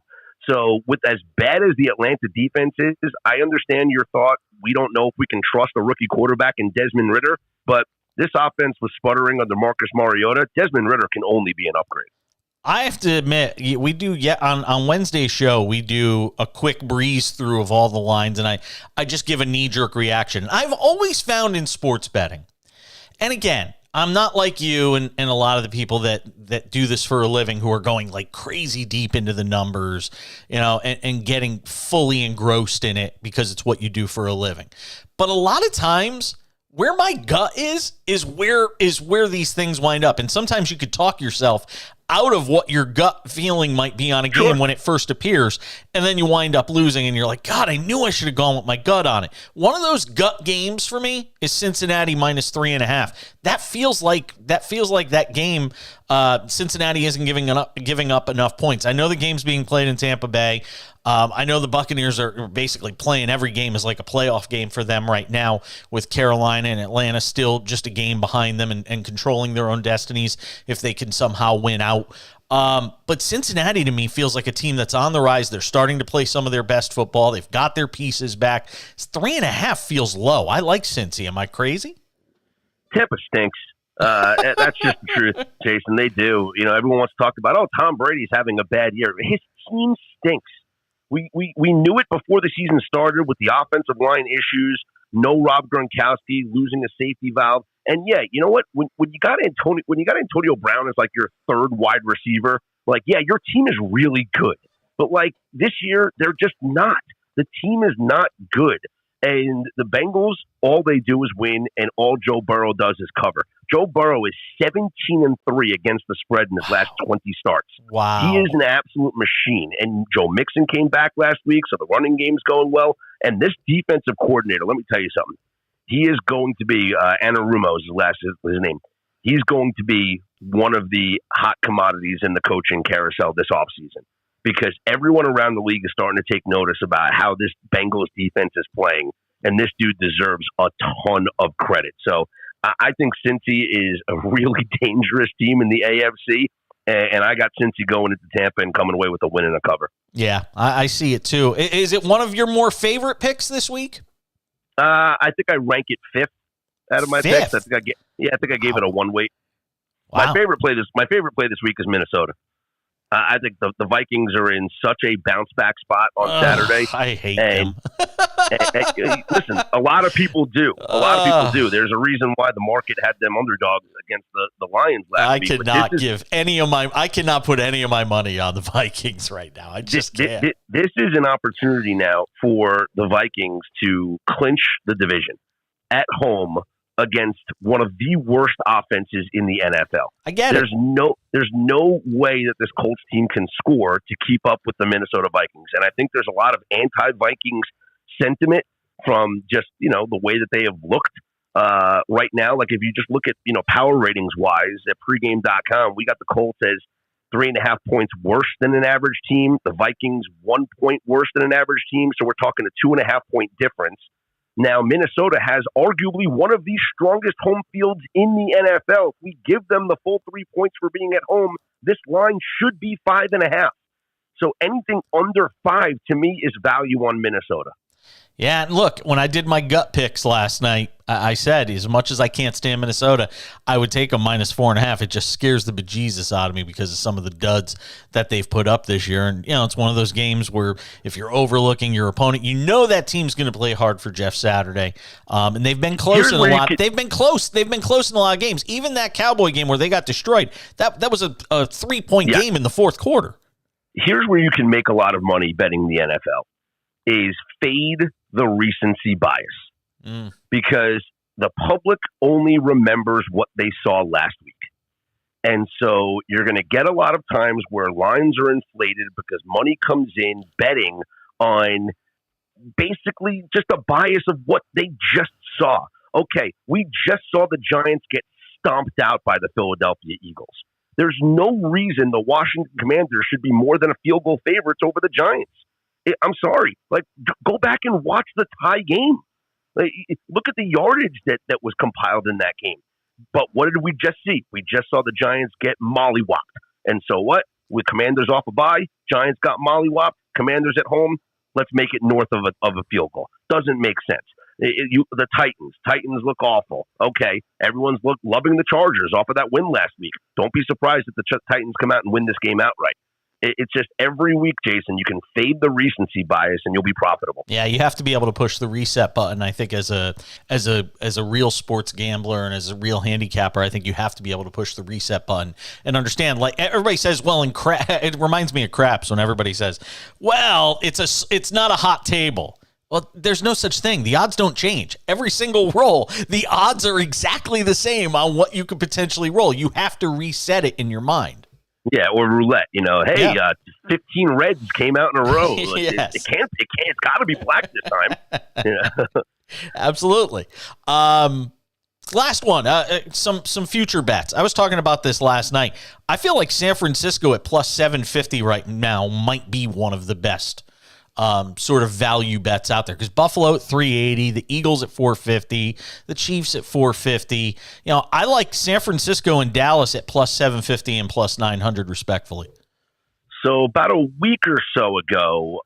Speaker 2: So with as bad as the Atlanta defense is, I understand your thought. We don't know if we can trust a rookie quarterback in Desmond Ridder, but this offense was sputtering under Marcus Mariota. Desmond Ridder can only be an upgrade.
Speaker 1: I have to admit, we do on Wednesday's show, we do a quick breeze through of all the lines, and I just give a knee-jerk reaction. I've always found in sports betting, and again, I'm not like you and a lot of the people that do this for a living who are going like crazy deep into the numbers, you know, and getting fully engrossed in it because it's what you do for a living. But a lot of times where my gut is where these things wind up. And sometimes you could talk yourself out of what your gut feeling might be on a game when it first appears, and then you wind up losing, and you're like, God, I knew I should have gone with my gut on it. One of those gut games for me is Cincinnati minus 3.5. That feels like that game. Cincinnati isn't giving up enough points. I know the game's being played in Tampa Bay. I know the Buccaneers are basically playing every game as like a playoff game for them right now, with Carolina and Atlanta still just a game behind them and controlling their own destinies if they can somehow win out. But Cincinnati to me feels like a team that's on the rise. They're starting to play some of their best football. They've got their pieces back. 3.5 feels low. I like Cincy. Am I crazy?
Speaker 2: Tampa stinks. That's just the truth, Jason. They do. You know, everyone wants to talk about, Tom Brady's having a bad year. His team stinks. We knew it before the season started with the offensive line issues, no Rob Gronkowski, losing a safety valve. And yeah, you know what? When you got Antonio Brown as like your third wide receiver, like, yeah, your team is really good. But like this year, they're just not. The team is not good. And the Bengals, all they do is win, and all Joe Burrow does is cover. Joe Burrow is 17-3 against the spread in his last 20 starts.
Speaker 1: Wow.
Speaker 2: He is an absolute machine. And Joe Mixon came back last week, so the running game's going well. And this defensive coordinator, let me tell you something. He is going to be, Anarumo is his name. He's going to be one of the hot commodities in the coaching carousel this offseason, because everyone around the league is starting to take notice about how this Bengals defense is playing, and this dude deserves a ton of credit. So I think Cincy is a really dangerous team in the AFC, and I got Cincy going into Tampa and coming away with a win and a cover.
Speaker 1: Yeah, I see it too. Is it one of your more favorite picks this week?
Speaker 2: I think I rank it fifth out of my picks. I think I gave it a one weight. Wow. My favorite play this week is Minnesota. I think the Vikings are in such a bounce back spot on Saturday.
Speaker 1: I hate them.
Speaker 2: and listen, a lot of people do. There's a reason why the market had them underdogs against the Lions last week.
Speaker 1: I cannot put any of my money on the Vikings right now. I just can't.
Speaker 2: This is an opportunity now for the Vikings to clinch the division at home against one of the worst offenses in the NFL.
Speaker 1: I get
Speaker 2: it. There's no way that this Colts team can score to keep up with the Minnesota Vikings. And I think there's a lot of anti-Vikings sentiment from just, the way that they have looked right now. Like if you just look at, power ratings wise at pregame.com, we got the Colts as 3.5 points worse than an average team. The Vikings 1 point worse than an average team. So we're talking a 2.5 point difference. Now, Minnesota has arguably one of the strongest home fields in the NFL. If we give them the full 3 points for being at home, this line should be 5.5. So anything under 5 to me is value on Minnesota.
Speaker 1: Yeah, and look, when I did my gut picks last night, I said as much as I can't stand Minnesota, I would take a -4.5. It just scares the bejesus out of me because of some of the duds that they've put up this year. And, it's one of those games where if you're overlooking your opponent, that team's going to play hard for Jeff Saturday. And they've been close in a lot. They've been close. They've been close in a lot of games. Even that Cowboy game where they got destroyed, that was a 3-point game in the fourth quarter.
Speaker 2: Here's where you can make a lot of money betting the NFL is fade the recency bias because the public only remembers what they saw last week. And so you're going to get a lot of times where lines are inflated because money comes in betting on basically just a bias of what they just saw. Okay, we just saw the Giants get stomped out by the Philadelphia Eagles. There's no reason the Washington Commanders should be more than a field goal favorites over the Giants. I'm sorry. Go back and watch the tie game. Look at the yardage that was compiled in that game. But what did we just see? We just saw the Giants get mollywopped. And so what? With Commanders off a bye, Giants got mollywopped. Commanders at home, let's make it north of a field goal. Doesn't make sense. The Titans look awful. Okay, everyone's loving the Chargers off of that win last week. Don't be surprised if the Titans come out and win this game outright. It's just every week, Jason, you can fade the recency bias and you'll be profitable.
Speaker 1: Yeah, you have to be able to push the reset button. I think as a real sports gambler and as a real handicapper, I think you have to be able to push the reset button and understand. Like everybody says, well, it reminds me of craps when everybody says, well, it's not a hot table. Well, there's no such thing. The odds don't change. Every single roll, the odds are exactly the same on what you could potentially roll. You have to reset it in your mind.
Speaker 2: Yeah, or roulette. 15 reds came out in a row.
Speaker 1: Yes.
Speaker 2: It's got to be black this time. Yeah.
Speaker 1: Absolutely. Last one. Some future bets. I was talking about this last night. I feel like San Francisco at plus 750 right now might be one of the best sort of value bets out there because Buffalo at 380, the Eagles at 450, the Chiefs at 450. I like San Francisco and Dallas at plus 750 and plus 900 respectfully.
Speaker 2: So about a week or so ago,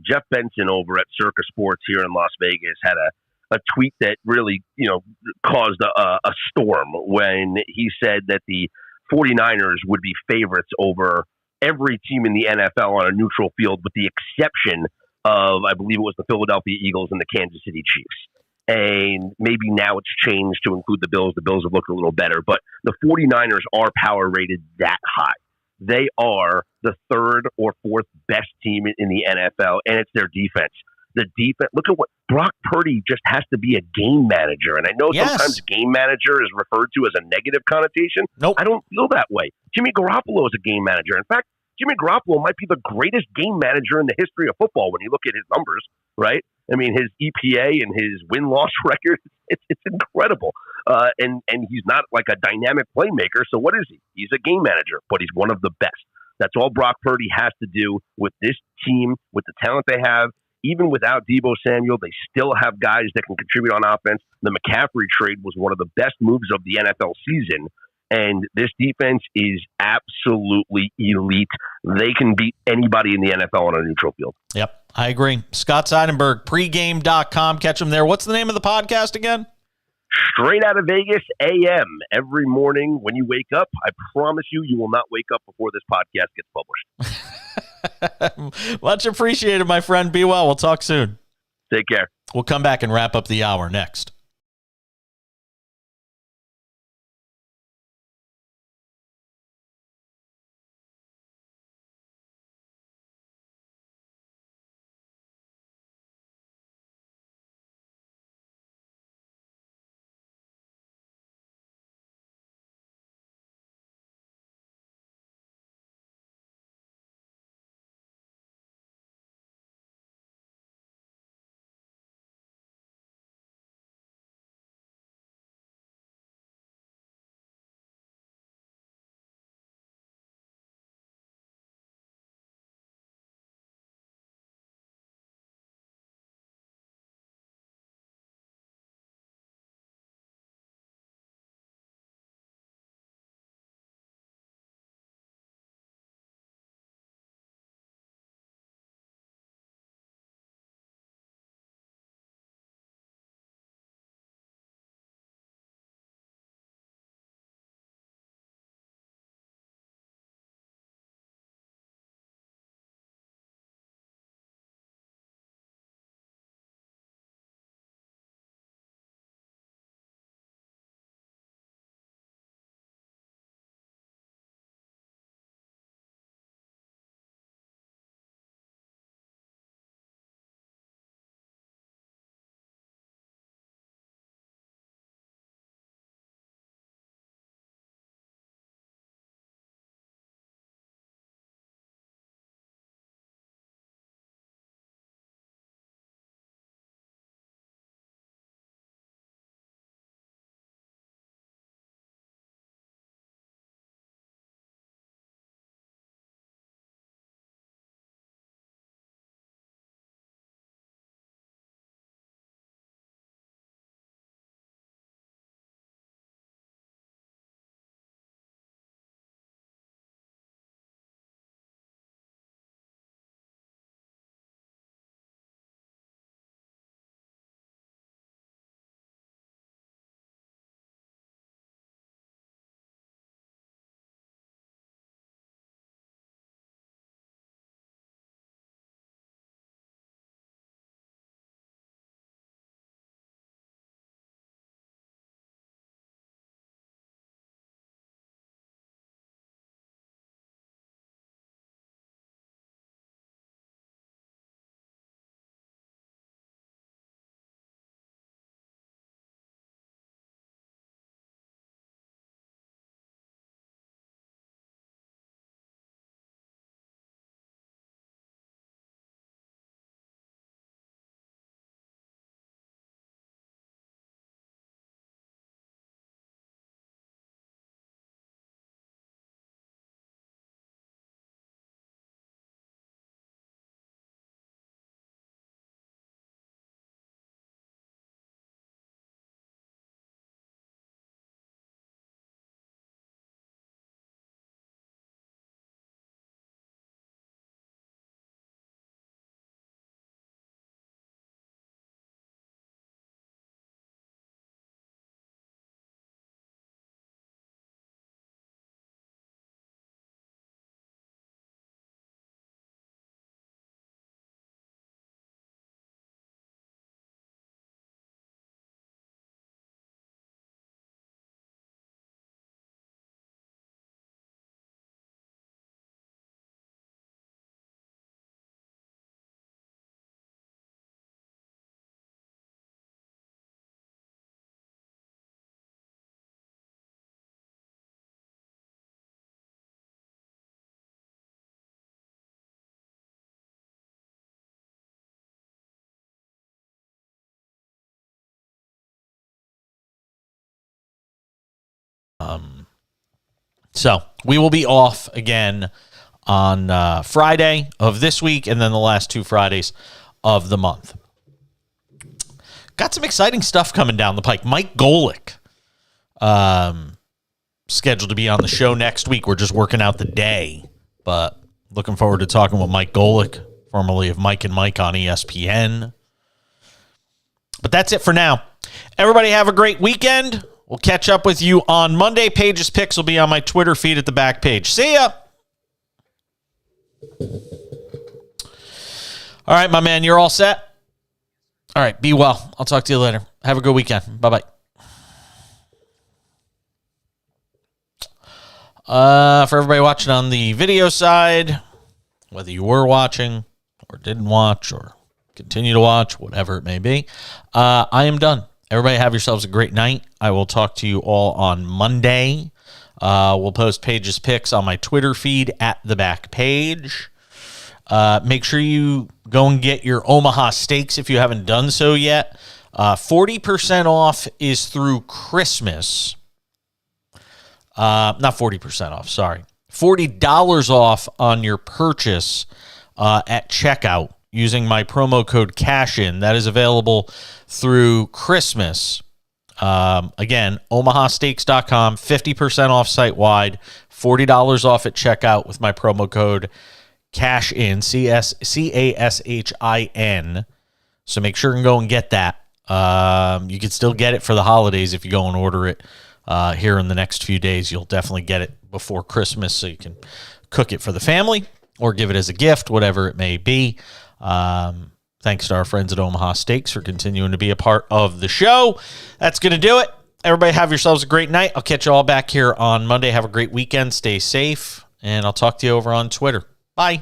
Speaker 2: Jeff Benson over at Circa Sports here in Las Vegas had a tweet that really, caused a storm when he said that the 49ers would be favorites over every team in the NFL on a neutral field with the exception of, I believe it was the Philadelphia Eagles and the Kansas City Chiefs. And maybe now it's changed to include the Bills. The Bills have looked a little better, but the 49ers are power rated that high. They are the third or fourth best team in the NFL, and it's their defense. The defense, look at what Brock Purdy just has to be a game manager. And I know sometimes game manager is referred to as a negative connotation.
Speaker 1: Nope.
Speaker 2: I don't feel that way. Jimmy Garoppolo is a game manager. In fact, Jimmy Garoppolo might be the greatest game manager in the history of football when you look at his numbers, right? I mean, his EPA and his win-loss record, it's incredible. And he's not like a dynamic playmaker. So what is he? He's a game manager, but he's one of the best. That's all Brock Purdy has to do with this team, with the talent they have. Even without Deebo Samuel, they still have guys that can contribute on offense. The McCaffrey trade was one of the best moves of the NFL season. And this defense is absolutely elite. They can beat anybody in the NFL on a neutral field.
Speaker 1: Yep, I agree. Scott Seidenberg, pregame.com. Catch him there. What's the name of the podcast again?
Speaker 2: Straight Out of Vegas AM. Every morning when you wake up, I promise you will not wake up before this podcast gets published.
Speaker 1: Much appreciated, my friend. Be well. We'll talk soon.
Speaker 2: Take care.
Speaker 1: We'll come back and wrap up the hour next. So we will be off again on Friday of this week and then the last 2 Fridays of the month. Got some exciting stuff coming down the pike. Mike Golick, scheduled to be on the show next week. We're just working out the day, but looking forward to talking with Mike Golick, formerly of Mike and Mike on ESPN. But that's it for now. Everybody have a great weekend. We'll catch up with you on Monday. Page's picks will be on my Twitter feed at the back page. See ya. All right, my man, you're all set? All right, be well. I'll talk to you later. Have a good weekend. Bye-bye. For everybody watching on the video side, whether you were watching or didn't watch or continue to watch, whatever it may be, I am done. Everybody have yourselves a great night. I will talk to you all on Monday. We'll post Page's picks on my Twitter feed at the back page. Make sure you go and get your Omaha Steaks if you haven't done so yet. 40% off is through Christmas. Not 40% off, sorry. $40 off on your purchase at checkout using my promo code CASHIN. That is available through Christmas. Again, omahasteaks.com, 50% off site-wide, $40 off at checkout with my promo code CASHIN, CASHIN. So make sure and go and get that. You can still get it for the holidays if you go and order it here in the next few days. You'll definitely get it before Christmas so you can cook it for the family or give it as a gift, whatever it may be. Thanks to our friends at Omaha Steaks for continuing to be a part of the show. That's going to do it. Everybody have yourselves a great night. I'll catch you all back here on Monday. Have a great weekend. Stay safe, and I'll talk to you over on Twitter.